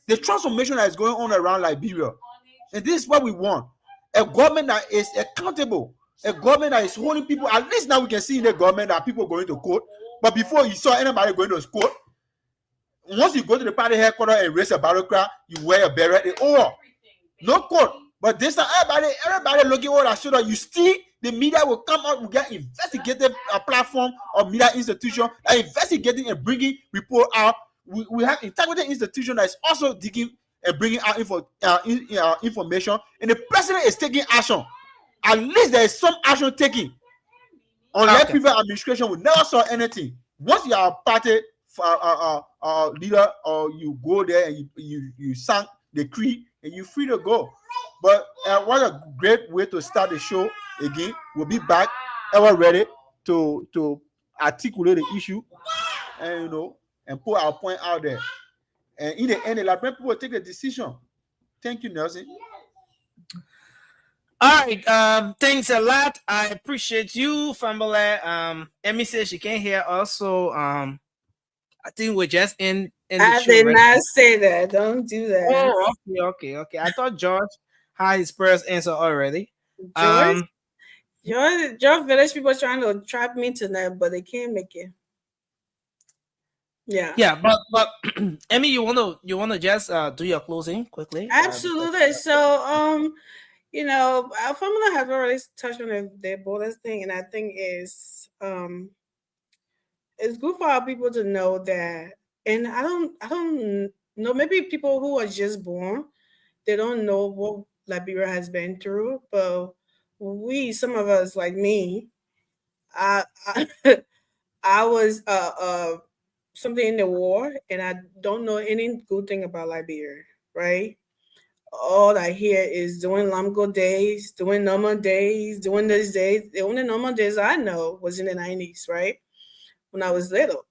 S10: the transformation that is going on around Liberia. And this is what we want. A government that is accountable. A government that is holding people. At least now we can see in the government that people going to court. But before you saw anybody going to court, once you go to the party headquarters and raise a battle cry, you wear a beret. No court. But this time, everybody looking over our shoulder. You see, the media will come out. We get investigative platform or media institution that investigating and bringing report out. We have integrity institution that is also digging and bringing out information, and the president is taking action. At least there is some action taken. Unlike previous administration, we never saw anything. Once you are a party leader, or you go there and you sang the creed and you're free to go. But what a great way to start the show again. We'll be back ever ready to articulate the issue and put our point out there. And in the end, the Liberian people will take the decision. Thank you, Nelson.
S1: All right. Thanks a lot. I appreciate you, family. Emmy says she can't hear us, so I think we're just in the
S11: I
S1: show,
S11: did
S1: right?
S11: not say that. Don't do that.
S1: Oh, okay. I thought George had his first answer already.
S11: George Village people trying to trap me tonight, but they can't make it. Yeah,
S1: but Emmy, you wanna just do your closing quickly?
S11: Absolutely. So our family has already touched on the borders thing, and I think it's good for our people to know that. And I don't know, maybe people who are just born, they don't know what Liberia has been through, but some of us like me, I I was something in the war, and I don't know any good thing about Liberia, right? All I hear is doing Lamgo days, doing normal days, doing these days. The only normal days I know was in the 90s, right? When I was little.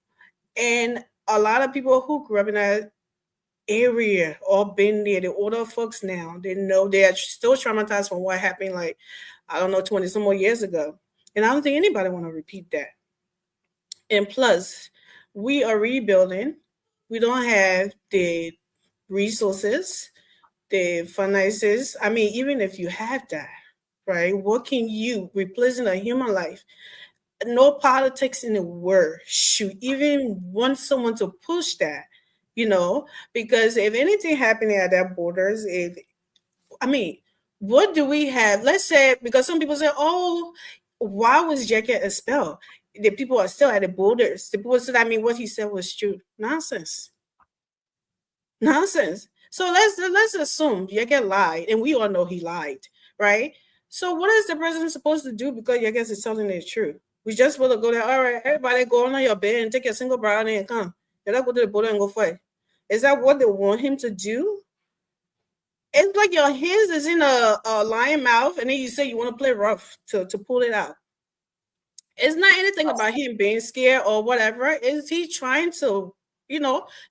S11: And a lot of people who grew up in that area or been there, the older folks now, they know they are still traumatized from what happened, like, I don't know, 20 some more years ago. And I don't think anybody want to repeat that. And plus, we are rebuilding. We don't have the resources, the finances. I mean, even if you have that, right? What can you replacing a human life? No politics in the world should even want someone to push that, because if anything happening at that borders, what do we have? Let's say, because some people say, oh, why was Jacket expelled? The people are still at the borders. The people said, what he said was true. Nonsense. So let's assume Jacket lied, and we all know he lied, right? So what is the president supposed to do because Jacket is telling the truth? We just want to go there. All right, everybody go on your bed and take your single brownie and come. Then go to the border and go fight. Is that what they want him to do? It's like your hands is in a lion mouth, and then you say you want to play rough to pull it out. It's not anything about him being scared or whatever. Is he trying to,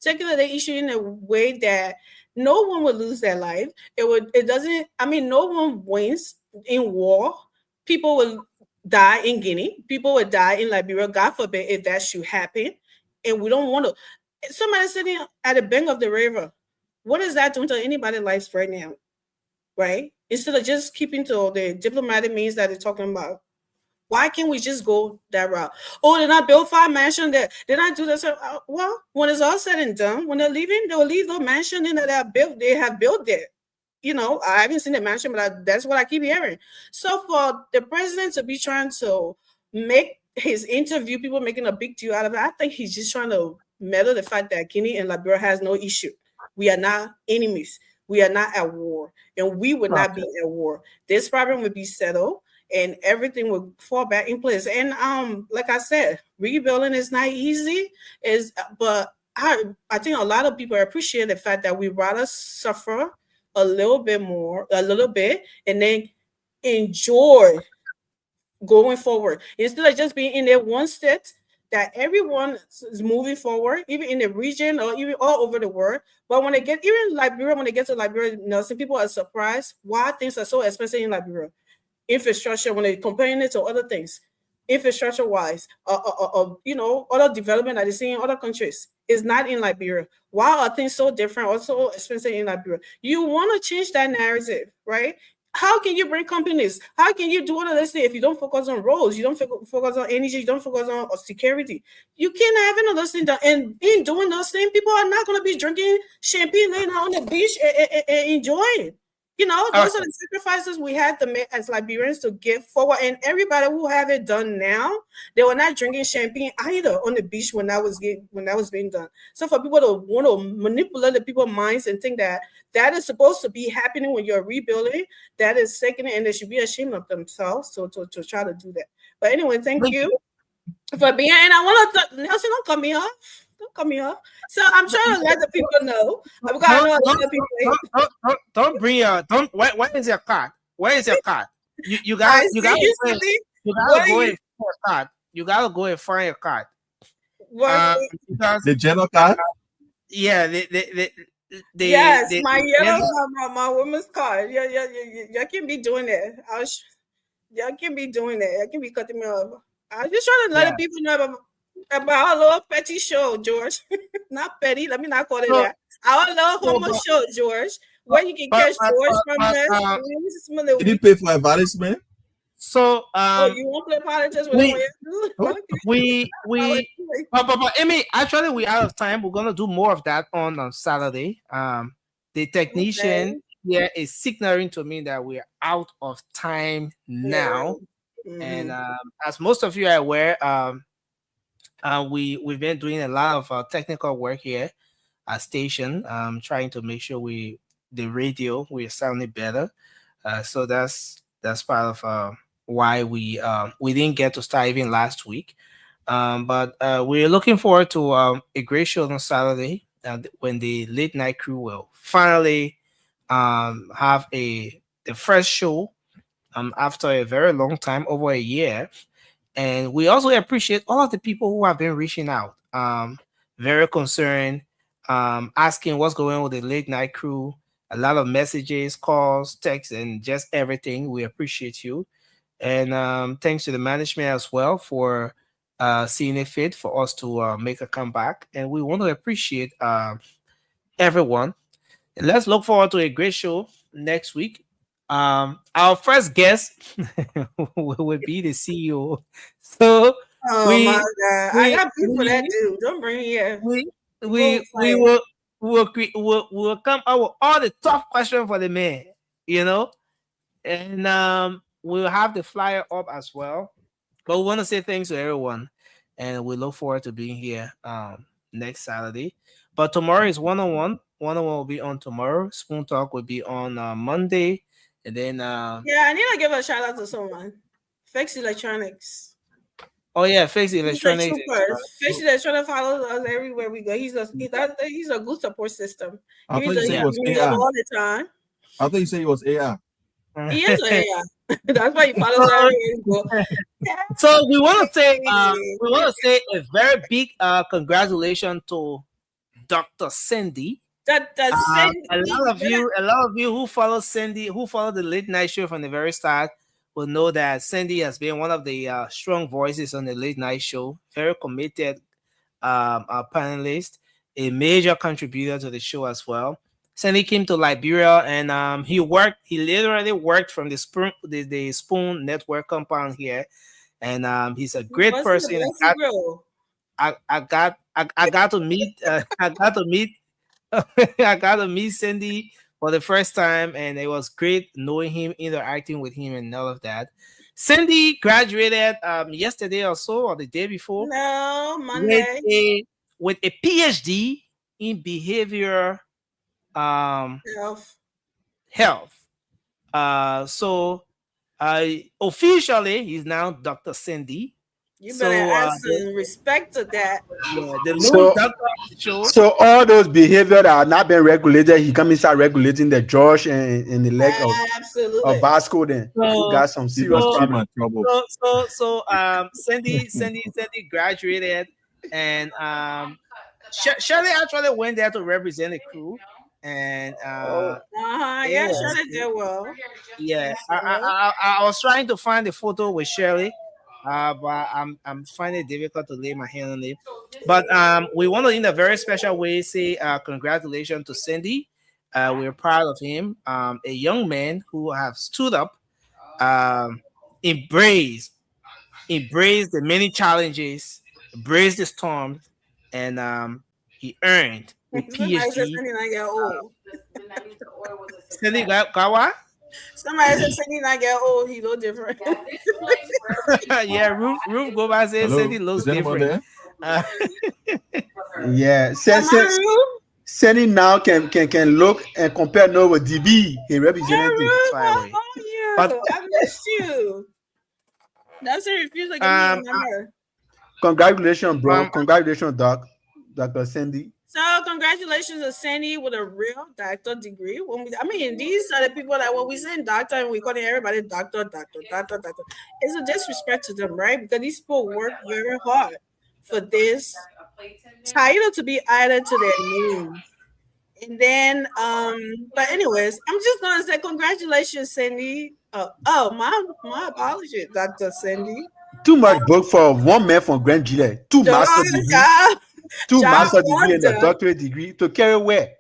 S11: taking the issue in a way that no one would lose their life? No one wins in war. People will die in Guinea. People would die in Liberia, God forbid, if that should happen. And we don't want to. Somebody sitting at the bank of the river, what is that doing to anybody's lives right now? Right? Instead of just keeping to the diplomatic means that they're talking about. Why can't we just go that route? Oh, did I build 5 mansions there? Did I do this? Well, when it's all said and done, when they're leaving, they'll leave the mansion in that they have built there. I haven't seen the mansion, but that's what I keep hearing. So for the president to be trying to make his interview, people making a big deal out of it, I think he's just trying to meddle the fact that Guinea and Liberia has no issue. We are not enemies. We are not at war, and we would not be at war. This problem would be settled, and everything would fall back in place. And like I said, rebuilding is not easy. But I think a lot of people appreciate the fact that we rather suffer a little bit, and then enjoy going forward instead of just being in there one state that everyone is moving forward, even in the region or even all over the world. But when they get to Liberia, some people are surprised why things are so expensive in Liberia. Infrastructure, when they're comparing it to other things, infrastructure wise, other development that they see in other countries is not in Liberia. Why are things so different, also expensive in Liberia? You want to change that narrative, right? How can you bring companies? How can you do all of this thing if you don't focus on roads? You don't focus on energy. You don't focus on security. You can't have any of those things done. And in doing those things, people are not going to be drinking champagne laying out on the beach and enjoying. Those are the sacrifices we had to make as Liberians to get forward. And everybody who have it done now, they were not drinking champagne either on the beach when that was being done. So for people to want to manipulate the people's minds and think that is supposed to be happening when you're rebuilding, that is sickening, and they should be ashamed of themselves to try to do that. But anyway, thank you for being. And I want to Nelson, don't cut me off. Don't cut me off. So I'm trying to let the people know.
S1: Where is your card? Where is your card? You gotta go and find your card. You gotta go and find your card.
S9: The general card?
S1: Yeah,
S11: my yellow, my woman's card. Yeah. Y'all can't be doing that. Y'all can't be doing that. Y'all can be cutting me off. I'm just trying to let the people know about our little petty show, George. Not petty. Let me not call it that. Our little homo show, George. where you can catch George from that.
S9: Did he pay for advertisement?
S1: So
S11: you want to play politics with
S1: but Amy, actually we out of time. We're gonna do more of that on Saturday. The technician here is signaling to me that we're out of time now. And as most of you are aware, we've been doing a lot of technical work here at station, trying to make sure the radio we're sounding better. So that's part of why we didn't get to start even last week. But we're looking forward to a great show on Saturday when the late night crew will finally have the first show after a very long time, over a year. And we also appreciate all of the people who have been reaching out, very concerned, asking what's going on with the late night crew. A lot of messages, calls, texts, and just everything. We appreciate you. And thanks to the management as well for seeing it fit for us to make a comeback. And we want to appreciate everyone. And let's look forward to a great show next week. Our first guest will be the CEO. So
S11: my God. I got people for that dude. Don't bring me here.
S1: We'll come out with all the tough questions for the man, and we'll have the flyer up as well. But we want to say thanks to everyone, and we look forward to being here next Saturday. But tomorrow is one-on-one. One-on-one will be on tomorrow. Spoon Talk will be on Monday. And then
S11: I need to give a shout out to someone. Fix Electronics.
S1: Oh yeah, Fix Electronics.
S11: Fix Electronics follows us everywhere we go. He's a good support system.
S9: I thought you said it was AR
S11: all the time.
S9: I thought you said it was AR.
S11: He is AR. That's why he follows us everywhere we go.
S1: So we want to say a very big congratulations to Dr. Cindy. A lot of you who follow Cindy, who follow the late night show from the very start, will know that Cindy has been one of the strong voices on the late night show. Very committed panelist, a major contributor to the show as well. Cindy came to Liberia and he literally worked from the Spoon Network compound here, and he's a great person. I got to meet. I got to meet Cindy for the first time, and it was great knowing him, interacting with him, and all of that. Cindy graduated yesterday or so, or the day before.
S11: No, Monday.
S1: With a PhD in behavior health. So officially, he's now Dr. Cindy.
S11: You better add some respect to that.
S1: Yeah,
S10: so all those behaviors that are not being regulated, he come and start regulating the Josh and the leg of Vasco. Then he got some serious trouble.
S1: So Cindy graduated, and Shirley actually went there to represent the crew. And
S11: Shirley did well.
S1: Yeah, I was trying to find the photo with Shirley. But I'm finding it difficult to lay my hand on it. But we want to, in a very special way, say congratulations to Cindy. We're proud of him. A young man who have stood up, embraced the many challenges, embraced the storms, and he earned a PhD. Cindy got what?
S11: Somebody said Cindy not get old, he look different.
S1: Yeah, Ruth go by say Cindy looks different.
S10: Yeah, Cindy now can look and compare now with DB, he representative.
S11: But I miss you. That's a refuse like a
S10: congratulations, bro. Congratulations, Dr. Cindy.
S11: So congratulations to Sandy with a real doctor degree. These are the people that when we say doctor and we calling everybody doctor. It's a disrespect to them, right? Because these people work very hard for this title to be added to their name. And then, but anyways, I'm just gonna say congratulations, Sandy. My apologies, Dr. Sandy.
S10: Too much book for one man from Grand Gillette. Two master degree and a doctorate degree to carry where?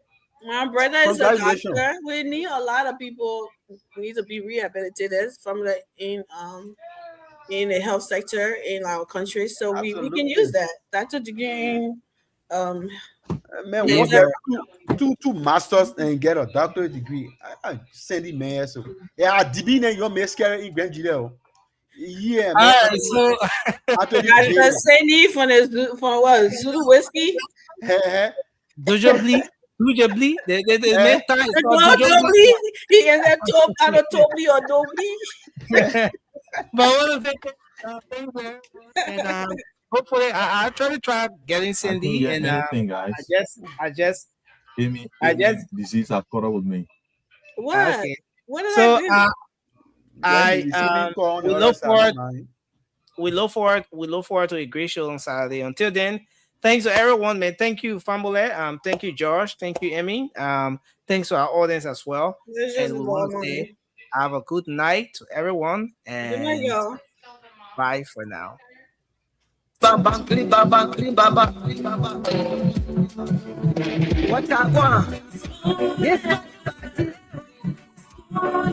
S11: My brother is a
S10: Congratulations.
S11: doctor. We need a lot of people need to be rehabilitated from the in the health sector in our country. So we can
S10: Absolutely.
S11: use that. Dr. Degree,
S10: Man,
S11: Yeah,
S10: we
S11: yeah.
S10: get two masters and get a doctorate degree. I send it, man. So yeah, DB name your mascara in Grand Gileo. Yeah, man.
S1: All right, so
S10: Anthony
S11: Dr.
S10: Taylor.
S11: Sandy from what? Zulu whiskey.
S1: Dujably, the main time is
S11: No,
S1: called Dujably.
S11: nobly. He is a top, either totally or nobly.
S1: But one of the things there, and hopefully I try getting Cindy,
S9: get
S1: and
S9: anything, guys.
S1: I just
S9: Amy,
S1: I just-
S9: disease have caught up with me.
S11: What?
S1: Okay.
S11: What did
S1: So
S11: I do?
S1: we look forward to a great show on Saturday. Until then, thanks to everyone, man. Thank you, Fambole. Thank you, Josh. Thank you, Emmy. Thanks to our audience as well.
S11: This
S1: And
S11: is
S1: we
S11: the
S1: want to
S11: one.
S1: say have a good night to everyone,
S11: Good night,
S1: and
S11: y'all.
S1: bye for now.
S14: What I want? Yes.